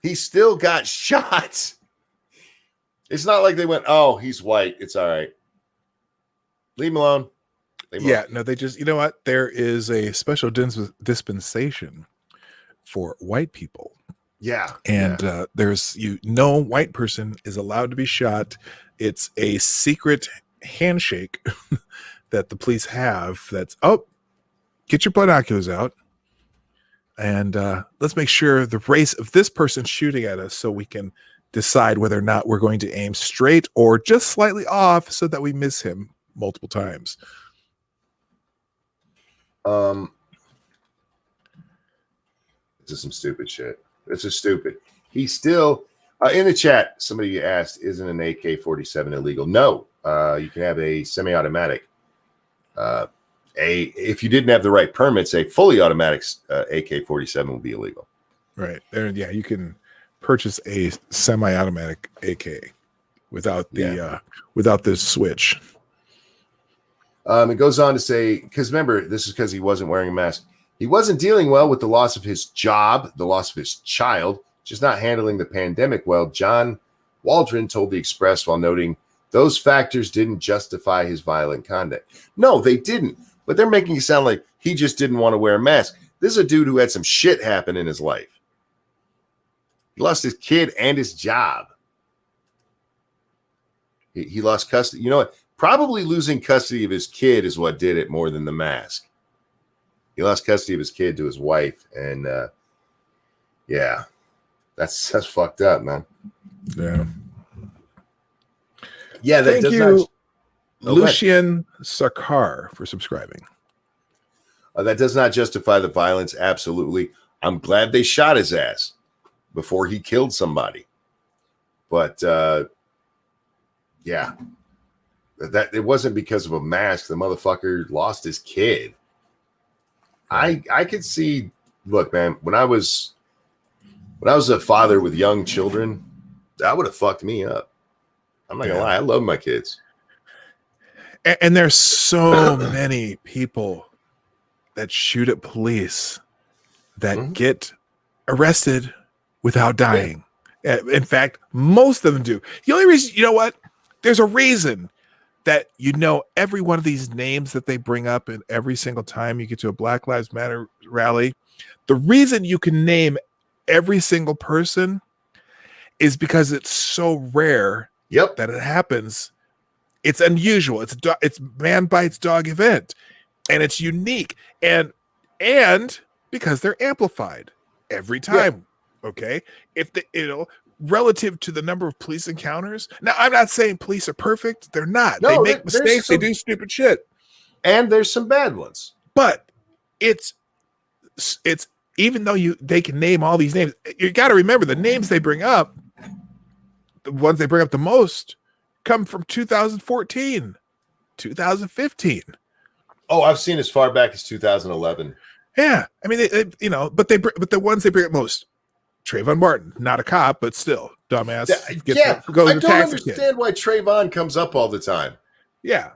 Speaker 1: He still got shot. It's not like they went, oh, he's white. It's all right. Leave him alone.
Speaker 2: No, they just, you know what? There is a special dispensation for white people.
Speaker 1: Yeah.
Speaker 2: And there's no white person is allowed to be shot. It's a secret handshake that the police have. That's, get your binoculars out. And let's make sure the race of this person shooting at us so we can decide whether or not we're going to aim straight or just slightly off so that we miss him multiple times.
Speaker 1: This is some stupid shit. This is stupid. He's still in the chat. Somebody asked, "Isn't an AK-47 illegal?" No, you can have a semi-automatic. If you didn't have the right permits, a fully automatic AK-47 would be illegal.
Speaker 2: Right there, yeah, you can purchase a semi-automatic AK without the switch.
Speaker 1: It goes on to say, because remember, this is because he wasn't wearing a mask. He wasn't dealing well with the loss of his job, the loss of his child, just not handling the pandemic well. John Waldron told the Express while noting those factors didn't justify his violent conduct. No, they didn't. But they're making it sound like he just didn't want to wear a mask. This is a dude who had some shit happen in his life. He lost his kid and his job. He lost custody. You know what? Probably losing custody of his kid is what did it more than the mask. He lost custody of his kid to his wife. And that's fucked up, man.
Speaker 2: Yeah.
Speaker 1: Yeah, that
Speaker 2: Thank you, Lucian Sarkar, for subscribing.
Speaker 1: That does not justify the violence. Absolutely. I'm glad they shot his ass before he killed somebody. But that it wasn't because of a mask. The motherfucker lost his kid. I could see. Look, man, when I was a father with young children, that would have fucked me up. I'm not gonna lie. I love my kids.
Speaker 2: And there's so many people that shoot at police that get arrested without dying. Yeah. In fact, most of them do. The only reason, you know what? There's a reason that every one of these names that they bring up in every single time you get to a Black Lives Matter rally. The reason you can name every single person is because it's so rare that it happens. It's unusual. It's man bites dog event, and it's unique, and because they're amplified every time. Yeah. Okay, if relative to the number of police encounters. Now, I'm not saying police are perfect. They're not. No, they make mistakes. They do stupid shit, and
Speaker 1: there's some bad ones.
Speaker 2: But it's even though they can name all these names, you got to remember the names they bring up. The ones they bring up the most come from 2014, 2015.
Speaker 1: Oh, I've seen as far back as 2011.
Speaker 2: Yeah, I mean, but the ones they bring up most. Trayvon Martin, not a cop, but still dumbass.
Speaker 1: I don't understand why Trayvon comes up all the time.
Speaker 2: Yeah,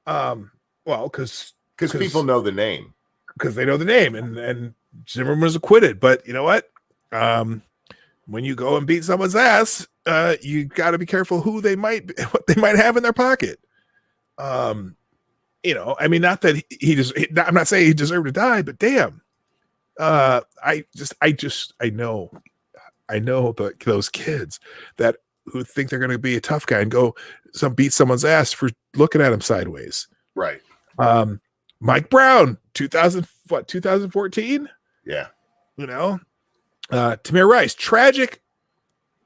Speaker 2: well, because
Speaker 1: people know the name.
Speaker 2: Because they know the name, and Zimmerman was acquitted. But you know what? When you go and beat someone's ass, you got to be careful what they might have in their pocket. I mean, not that I'm not saying he deserved to die, but damn. I know those kids who think they're going to be a tough guy and go beat someone's ass for looking at him sideways.
Speaker 1: Right.
Speaker 2: Mike Brown, 2014.
Speaker 1: Yeah.
Speaker 2: Tamir Rice, tragic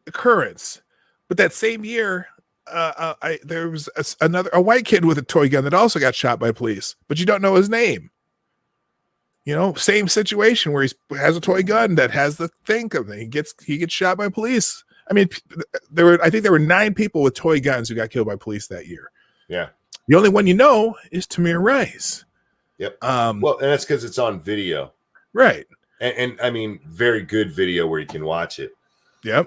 Speaker 2: occurrence, but that same year, there was a white kid with a toy gun that also got shot by police, but you don't know his name. Same situation where he has a toy gun that has the thing of it. He gets shot by police. I mean, I think there were 9 people with toy guns who got killed by police that year.
Speaker 1: Yeah.
Speaker 2: The only one is Tamir Rice.
Speaker 1: Yep. Well, and that's because it's on video.
Speaker 2: Right.
Speaker 1: And I mean, very good video where you can watch it.
Speaker 2: Yep.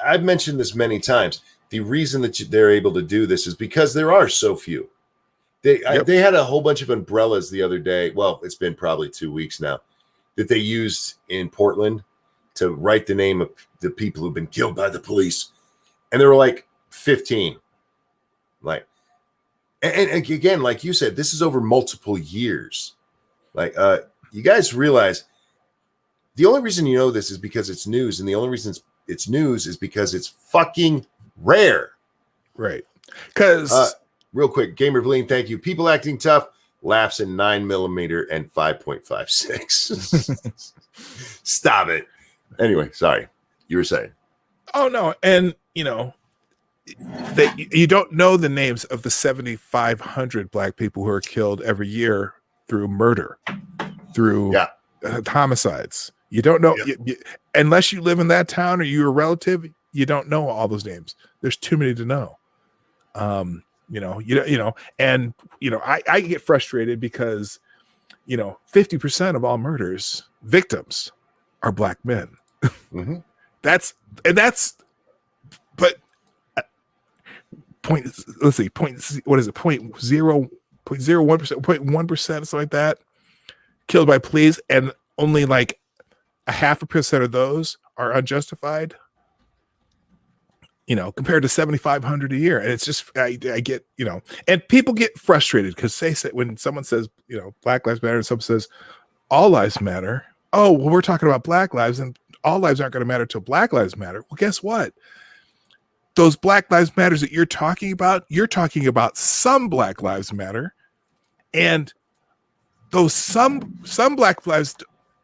Speaker 1: I've mentioned this many times. The reason that they're able to do this is because there are so few. They had a whole bunch of umbrellas the other day. Well, it's been probably 2 weeks now. that they used in Portland to write the name of the people who've been killed by the police. And there were like 15. Like, and again, like you said, this is over multiple years. Like, you guys realize the only reason you know this is because it's news, and the only reason it's news is because it's fucking rare.
Speaker 2: Right. Because
Speaker 1: real quick, Gamer Vleen, thank you. People acting tough, laughs in 9mm and 5.56. Stop it. Anyway, sorry. You were saying.
Speaker 2: Oh no, and you know, you don't know the names of the 7,500 black people who are killed every year through murder, through homicides. You don't know unless you live in that town or you're a relative. You don't know all those names. There's too many to know. And I get frustrated because 50% of all murders victims are black men.
Speaker 1: Mm-hmm.
Speaker 2: But point 0.01%, something like that, killed by police, and only like 0.5% of those are unjustified. Compared to 7,500 a year, and it's just I get and people get frustrated because they say when someone says Black Lives Matter and someone says all lives matter. Oh, well, we're talking about Black lives, and all lives aren't going to matter till Black Lives Matter. Well, guess what? Those Black Lives Matters that you're talking about some Black Lives Matter, and those some Black Lives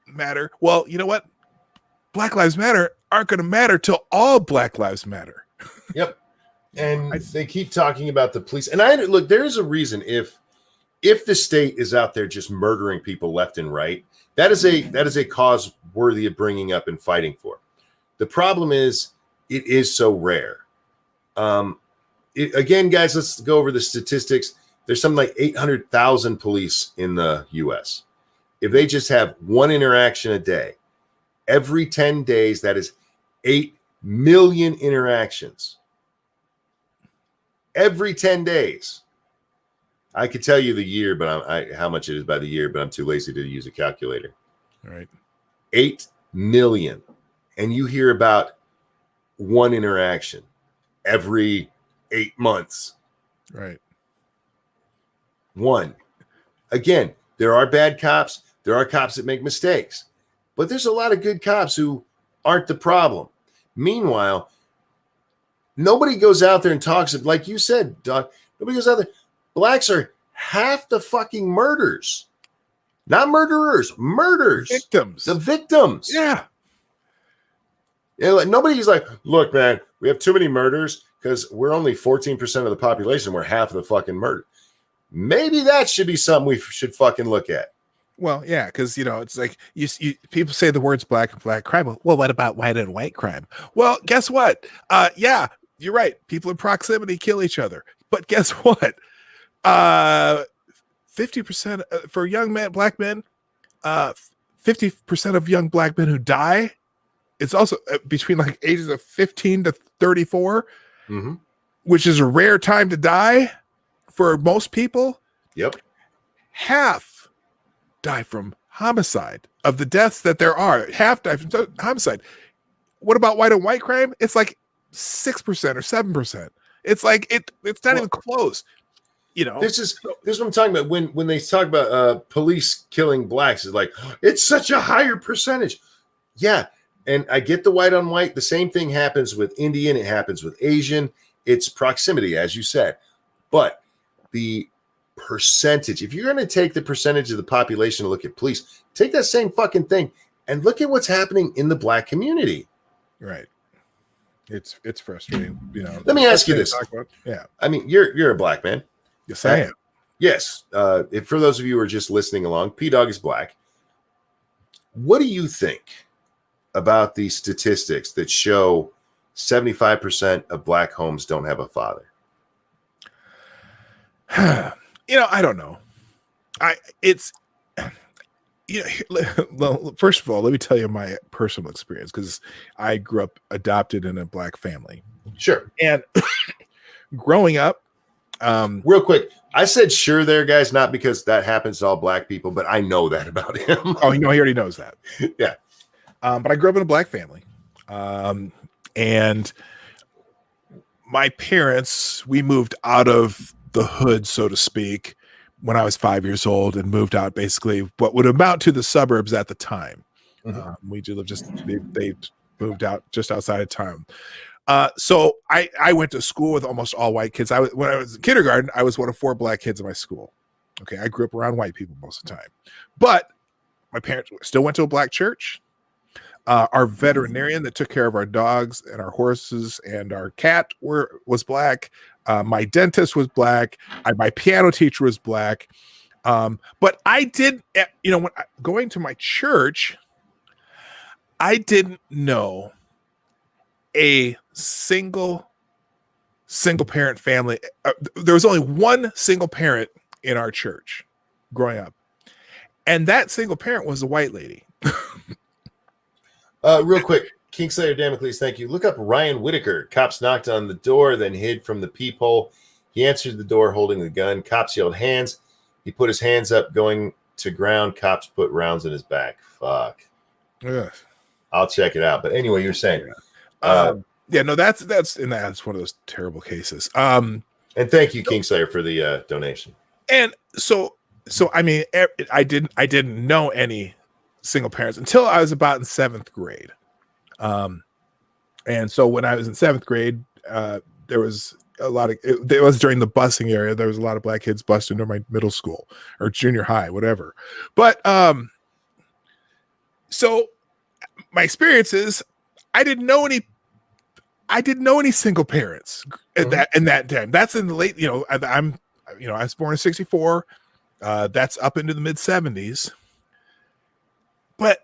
Speaker 2: Matter. Well, you know what? Black Lives Matter aren't going to matter till all Black Lives matter.
Speaker 1: Yep. And they keep talking about the police. And look, there is a reason if the state is out there just murdering people left and right, that is a cause worthy of bringing up and fighting for. The problem is it is so rare. Again, guys, let's go over the statistics. There's something like 800,000 police in the U.S. If they just have one interaction a day, every 10 days, that is 8 million interactions. Every 10 days. I could tell you the year, but how much it is by the year, but I'm too lazy to use a calculator.
Speaker 2: All right.
Speaker 1: 8 million. And you hear about one interaction every 8 months.
Speaker 2: Right.
Speaker 1: One. Again, there are bad cops. There are cops that make mistakes. But there's a lot of good cops who aren't the problem. Meanwhile, nobody goes out there and talks, like you said, Doc, nobody goes out there. Blacks are half the fucking murders. Not murderers, murders.
Speaker 2: Victims.
Speaker 1: The victims.
Speaker 2: Yeah.
Speaker 1: Like, nobody's like, look, man, we have too many murders because we're only 14% of the population. We're half of the fucking murder. Maybe that should be something we should fucking look at.
Speaker 2: Well, yeah, because it's like you people say the words black and black crime. Well, what about white and white crime? Well, guess what? Yeah, you're right. People in proximity kill each other. But guess what? 50% for young men, black men, 50% of young black men who die, it's also between like ages of 15 to 34, which is a rare time to die for most people.
Speaker 1: Yep.
Speaker 2: Half die from homicide. Of the deaths that there are, half die from homicide. What about white and white crime? It's like 6% or 7%. It's like it's not even close.
Speaker 1: This is what I'm talking about when they talk about police killing blacks. It's like it's such a higher percentage. Yeah, and I get the white on white. The same thing happens with Indian. It happens with Asian. It's proximity, as you said, but the percentage, if you're going to take the percentage of the population to look at police, take that same fucking thing and look at what's happening in the black community.
Speaker 2: Right. It's frustrating.
Speaker 1: Let me ask you this.
Speaker 2: Yeah.
Speaker 1: I mean, you're a black man.
Speaker 2: Yes, I am.
Speaker 1: Yes. If for those of you who are just listening along, P-Dog is black. What do you think about the statistics that show 75% of black homes don't have a father?
Speaker 2: I don't know. Well, first of all, let me tell you my personal experience because I grew up adopted in a black family.
Speaker 1: Sure.
Speaker 2: And growing up,
Speaker 1: Real quick, I said sure there, guys, not because that happens to all black people, but I know that about him.
Speaker 2: Oh, he already knows that.
Speaker 1: Yeah.
Speaker 2: But I grew up in a black family. And my parents, we moved out of the hood, so to speak, when I was 5 years old, and moved out basically what would amount to the suburbs at the time. We do live they moved out just outside of town. So I went to school with almost all white kids. When I was in kindergarten, I was one of 4 black kids in my school. Okay, I grew up around white people most of the time, but my parents still went to a black church. Our veterinarian that took care of our dogs and our horses and our cat was black. My dentist was black. My piano teacher was black. But I did, when going to my church, I didn't know a single parent family. There was only one single parent in our church growing up, and that single parent was a white lady.
Speaker 1: Real quick, Kingslayer Damocles, thank you. Look up Ryan Whitaker. Cops knocked on the door, then hid from the peephole. He answered the door holding the gun. Cops yelled hands. He put his hands up, going to ground. Cops put rounds in his back. Fuck.
Speaker 2: Ugh.
Speaker 1: I'll check it out. But anyway, you're saying.
Speaker 2: That's one of those terrible cases.
Speaker 1: And thank you, Kingslayer, for the donation.
Speaker 2: And so I mean, I didn't know any single parents until I was about in 7th grade. And so when I was in 7th grade, there was a lot of, it was during the busing area. There was a lot of black kids bused into my middle school or junior high, whatever. But, so my experience is I didn't know any single parents in that time. That's in the late, I was born in 64. That's up into the mid 70s. But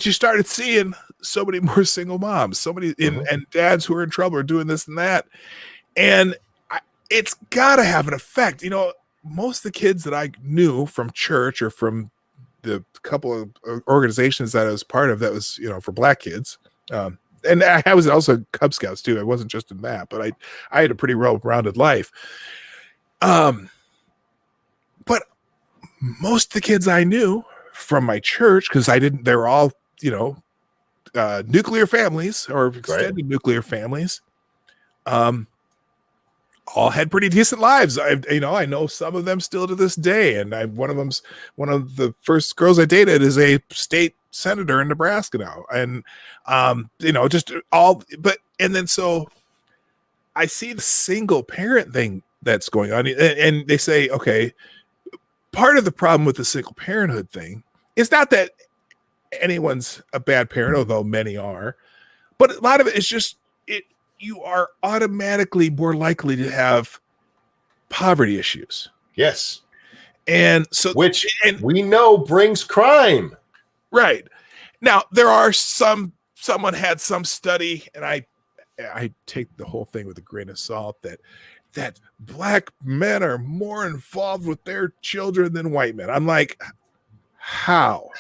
Speaker 2: you started seeing so many more single moms, and dads who are in trouble are doing this and that. And it's got to have an effect. Most of the kids that I knew from church or from the couple of organizations that I was part of that was, for black kids. And I was also Cub Scouts too. I wasn't just in that, but I had a pretty well-rounded life. But most of the kids I knew from my church, because they were all, nuclear families or extended nuclear families, all had pretty decent lives. I know some of them still to this day. And one of the first girls I dated is a state senator in Nebraska now. And, so I see the single parent thing that's going on, and they say, okay, part of the problem with the single parenthood thing is not that anyone's a bad parent, although many are, but a lot of it is just you are automatically more likely to have poverty issues.
Speaker 1: Yes.
Speaker 2: And so
Speaker 1: we know brings crime.
Speaker 2: Right. Now there are someone had some study, and I take the whole thing with a grain of salt, that black men are more involved with their children than white men. I'm like, how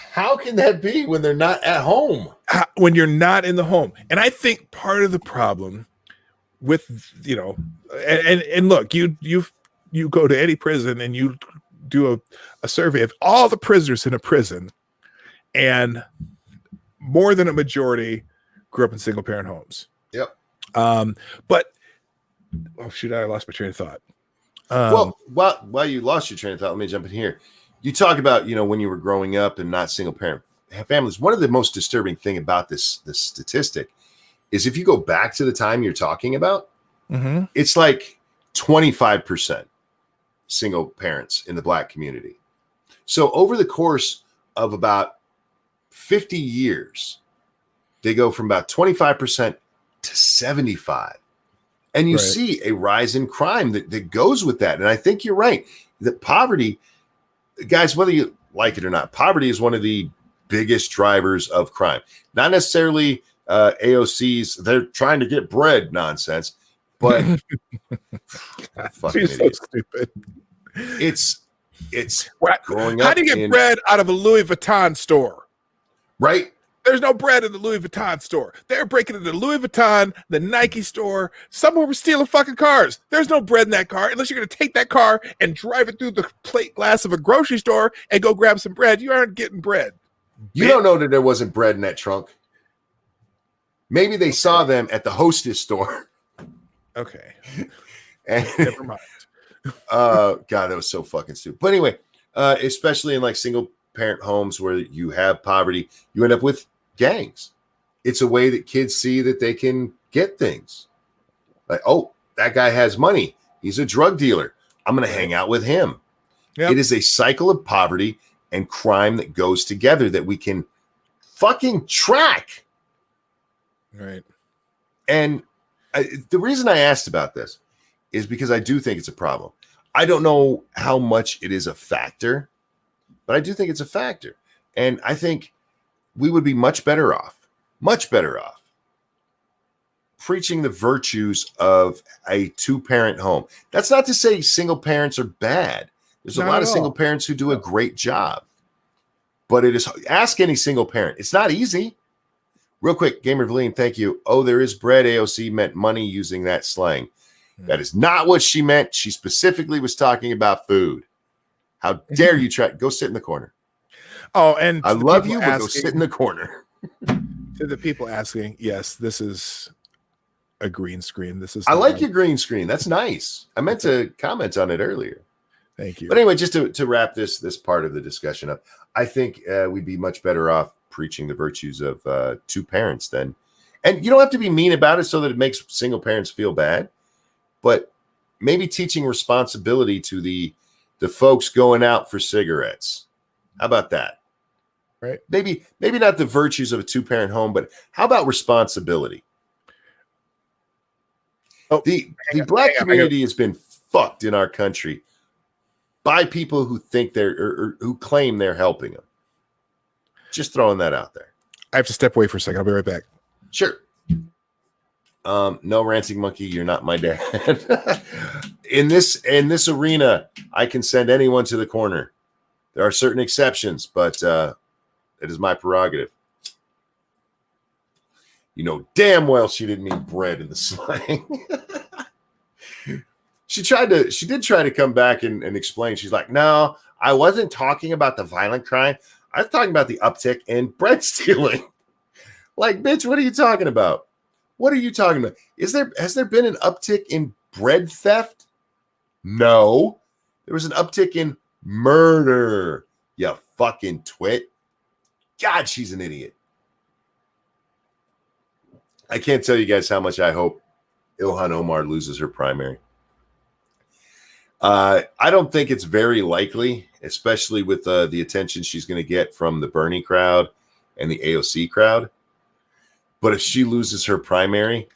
Speaker 1: can that be when they're not at home?
Speaker 2: When you're not in the home. And I think part of the problem with, and look, you go to any prison and you do a survey of all the prisoners in a prison, and more than a majority grew up in single parent homes.
Speaker 1: Yep.
Speaker 2: But oh shoot, I lost my train of thought.
Speaker 1: While you lost your train of thought, let me jump in here. You talk about, when you were growing up and not single parent families. One of the most disturbing thing about this statistic is if you go back to the time you're talking about, it's like 25% single parents in the black community. So over the course of about 50 years, they go from about 25% to 75%. And you see a rise in crime that goes with that. And I think you're right that poverty, guys, whether you like it or not, poverty is one of the biggest drivers of crime. Not necessarily AOC's, they're trying to get bread nonsense, but fucking
Speaker 2: so stupid.
Speaker 1: It's growing up.
Speaker 2: How do you get bread out of a Louis Vuitton store?
Speaker 1: Right.
Speaker 2: There's no bread in the Louis Vuitton store. They're breaking into the Louis Vuitton, the Nike store. Somewhere we're stealing fucking cars. There's no bread in that car unless you're going to take that car and drive it through the plate glass of a grocery store and go grab some bread. You aren't getting bread.
Speaker 1: You don't know that there wasn't bread in that trunk. Maybe they saw them at the Hostess store.
Speaker 2: Okay.
Speaker 1: And
Speaker 2: never mind.
Speaker 1: God, that was so fucking stupid. But anyway, especially in like single parent homes where you have poverty, you end up with gangs. It's a way that kids see that they can get things. Like, oh, that guy has money. He's a drug dealer. I'm going to hang out with him. Yep. It is a cycle of poverty and crime that goes together that we can fucking track.
Speaker 2: Right.
Speaker 1: And the reason I asked about this is because I do think it's a problem. I don't know how much it is a factor, but I do think it's a factor. And I think we would be much better off preaching the virtues of a two-parent home. That's not to say single parents are bad. There's a lot of single parents who do a great job. But it is, ask any single parent. It's not easy. Real quick, Gamer Valine, thank you. Oh, there is bread. AOC meant money using that slang. That is not what she meant. She specifically was talking about food. How dare you try? Go sit in the corner.
Speaker 2: Oh, and
Speaker 1: I love you, but go sit in the corner.
Speaker 2: To the people asking, yes, this is a green screen. This is.
Speaker 1: I like your green screen. That's nice. I meant to comment on it earlier.
Speaker 2: Thank you.
Speaker 1: But anyway, just to wrap this part of the discussion up, I think we'd be much better off preaching the virtues of two parents then. And you don't have to be mean about it so that it makes single parents feel bad, but maybe teaching responsibility to the folks going out for cigarettes. How about that?
Speaker 2: Right.
Speaker 1: Maybe not the virtues of a two-parent home, but how about responsibility?
Speaker 2: Oh,
Speaker 1: the black community has been fucked in our country by people who think they're or who claim they're helping them. Just throwing that out there.
Speaker 2: I have to step away for a second. I'll be right back.
Speaker 1: Sure. No, Ranting Monkey, you're not my dad. In this arena, I can send anyone to the corner. There are certain exceptions, but it is my prerogative. You know damn well she didn't mean bread in the slang. She did try to come back and explain. She's like, no, I wasn't talking about the violent crime. I was talking about the uptick in bread stealing. Like, bitch, what are you talking about? What are you talking about? Has there been an uptick in bread theft? No. There was an uptick in murder. You fucking twit. God, she's an idiot. I can't tell you guys how much I hope Ilhan Omar loses her primary. I don't think it's very likely, especially with the attention she's going to get from the Bernie crowd and the AOC crowd. But if she loses her primary,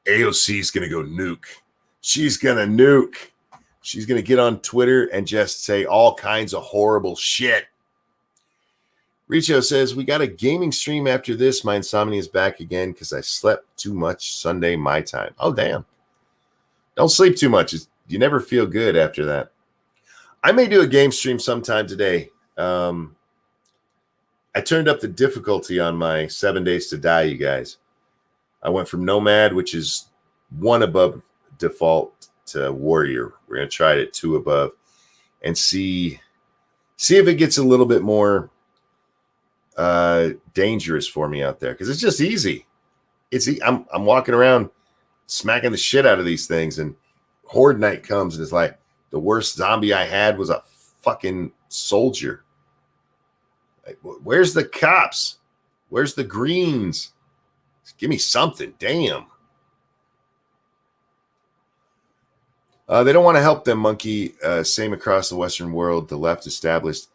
Speaker 1: AOC is going to go nuke. She's going to nuke. She's going to get on Twitter and just say all kinds of horrible shit. Richo says, we got a gaming stream after this. My insomnia is back again because I slept too much Sunday my time. Oh, damn. Don't sleep too much. You never feel good after that. I may do a game stream sometime today. I turned up the difficulty on my 7 Days to Die, you guys. I went from Nomad, which is 1 above default, to Warrior. We're going to try it at 2 above and see if it gets a little bit more dangerous for me out there, because it's just easy. I'm walking around smacking the shit out of these things, and Horde Night comes and it's like the worst zombie I had was a fucking soldier. Like, where's the cops? Where's the greens? Give me something. Damn. They don't want to help them, Monkey. Same across the Western world. The left established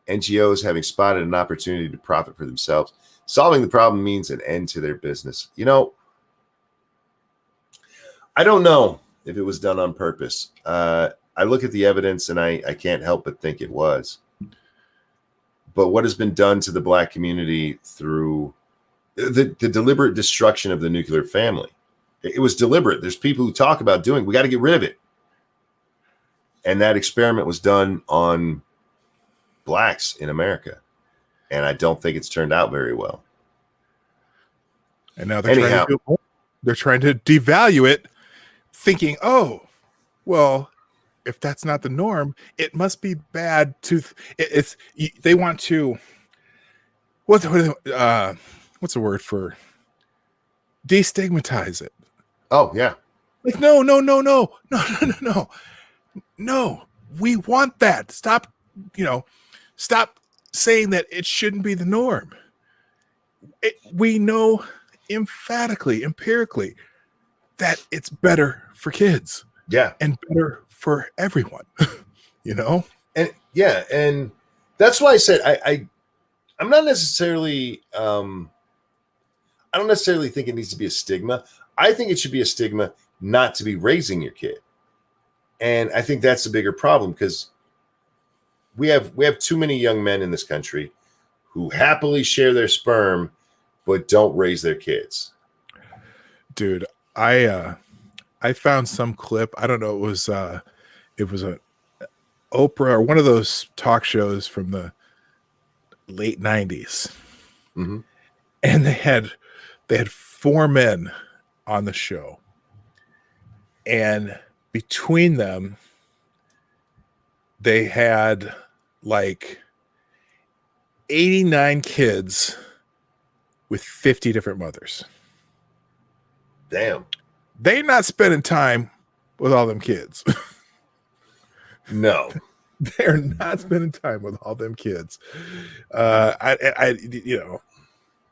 Speaker 1: NGOs having spotted an opportunity to profit for themselves. Solving the problem means an end to their business. You know, I don't know if it was done on purpose. I look at the evidence and I can't help but think it was. But what has been done to the black community through the deliberate destruction of the nuclear family? It was deliberate. There's people who talk about we got to get rid of it. And that experiment was done on blacks in America. And I don't think it's turned out very well.
Speaker 2: And now they're trying to do it more. They're trying to devalue it, thinking, oh, well, if that's not the norm, it must be bad to. They want to. What's the word for destigmatize it?
Speaker 1: Oh yeah.
Speaker 2: Like no. We want that. Stop saying that it shouldn't be the norm. We know emphatically, empirically, that it's better for kids.
Speaker 1: Yeah.
Speaker 2: And better for everyone.
Speaker 1: And yeah, and that's why I said I'm not necessarily I don't necessarily think it needs to be a stigma. I think it should be a stigma not to be raising your kid. And I think that's the bigger problem, because we have too many young men in this country who happily share their sperm but don't raise their kids.
Speaker 2: Dude, I found some clip. I don't know. It was a Oprah or one of those talk shows from the late 90s.
Speaker 1: Mm-hmm.
Speaker 2: And they had 4 men on the show. And between them, they had like 89 kids with 50 different mothers.
Speaker 1: Damn.
Speaker 2: They're not spending time with all them kids.
Speaker 1: No.
Speaker 2: They're not spending time with all them kids.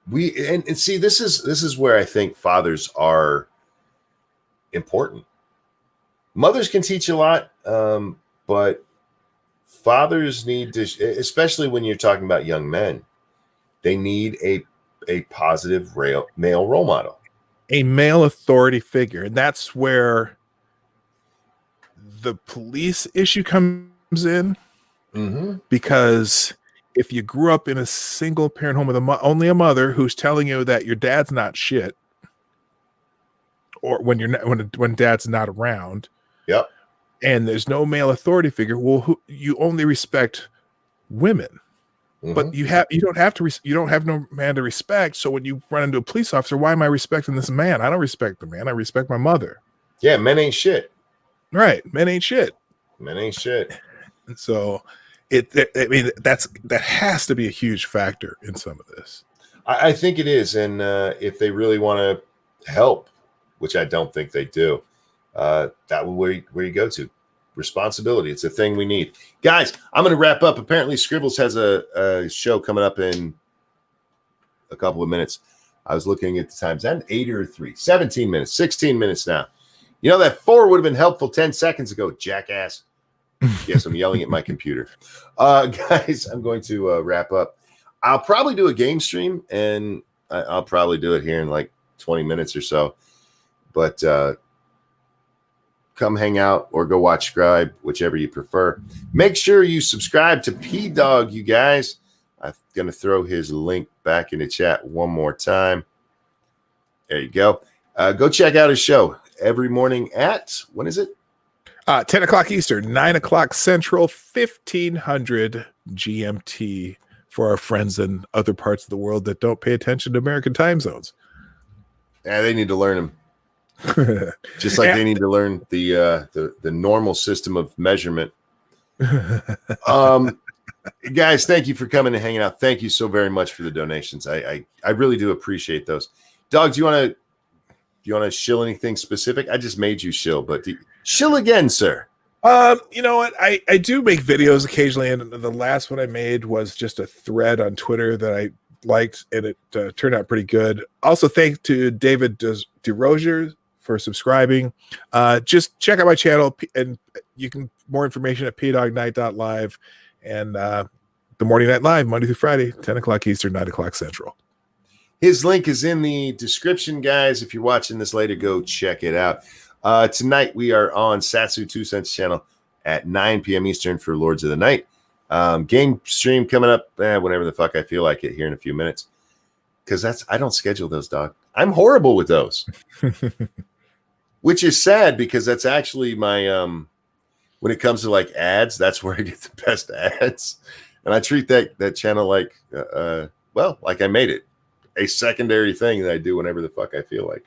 Speaker 1: We and see, this is where I think fathers are important. Mothers can teach a lot, but fathers need to, especially when you're talking about young men, they need a positive male role model,
Speaker 2: a male authority figure. And that's where the police issue comes in.
Speaker 1: Mm-hmm.
Speaker 2: Because if you grew up in a single parent home with only a mother who's telling you that your dad's not shit, or when dad's not around,
Speaker 1: yep,
Speaker 2: and there's no male authority figure, well, you only respect women. Mm-hmm. But you don't have no man to respect. So when you run into a police officer, why am I respecting this man? I don't respect the man. I respect my mother.
Speaker 1: Yeah, men ain't shit.
Speaker 2: Right, men ain't shit.
Speaker 1: Men ain't shit.
Speaker 2: And so that has to be a huge factor in some of this.
Speaker 1: I think it is, and if they really want to help, which I don't think they do, that will where you go to. Responsibility. It's a thing we need. Guys, I'm going to wrap up. Apparently, Scribbles has a show coming up in a couple of minutes. I was looking at the times. Is that 8 or 3? 17 minutes. 16 minutes now. You know, that 4 would have been helpful 10 seconds ago, jackass. Yes, I'm yelling at my computer. Guys, I'm going to wrap up. I'll probably do a game stream, and I'll probably do it here in like 20 minutes or so. But come hang out or go watch Scribe, whichever you prefer. Make sure you subscribe to P-Dog, you guys. I'm going to throw his link back in the chat one more time. There you go. Go check out his show every morning at, when is it?
Speaker 2: 10 o'clock Eastern, 9 o'clock Central, 1500 GMT for our friends in other parts of the world that don't pay attention to American time zones.
Speaker 1: Yeah, they need to learn them. Just like they need to learn the normal system of measurement. Guys, thank you for coming and hanging out. Thank you so very much for the donations. I really do appreciate those. Dog, do you want to shill anything specific? I just made you shill, but shill again, sir.
Speaker 2: You know what? I do make videos occasionally, and the last one I made was just a thread on Twitter that I liked, and it turned out pretty good. Also, thanks to David DeRozier for subscribing. Just check out my channel, and you can more information at pdognight.live and the Morning Night Live, Monday through Friday, 10 o'clock Eastern, 9 o'clock Central.
Speaker 1: His link is in the description, guys. If you're watching this later, go check it out. Tonight, we are on Satsu 2 Cents channel at 9 p.m. Eastern for Lords of the Night. Game stream coming up whenever the fuck I feel like it here in a few minutes. Because I don't schedule those, dog. I'm horrible with those. Which is sad, because that's actually my when it comes to like ads, that's where I get the best ads. And I treat that channel like like I made it. a secondary thing that I do whenever the fuck I feel like.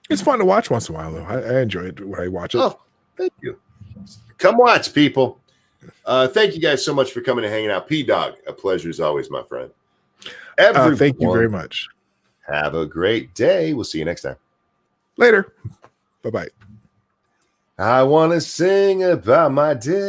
Speaker 2: It's fun to watch once in a while, though. I enjoy it when I watch it.
Speaker 1: Oh, thank you. Come watch, people. Thank you guys so much for coming and hanging out. P-Dog, a pleasure as always, my friend.
Speaker 2: Thank you very much.
Speaker 1: Have a great day. We'll see you next time.
Speaker 2: Later. Bye-bye.
Speaker 1: I want to sing about my day.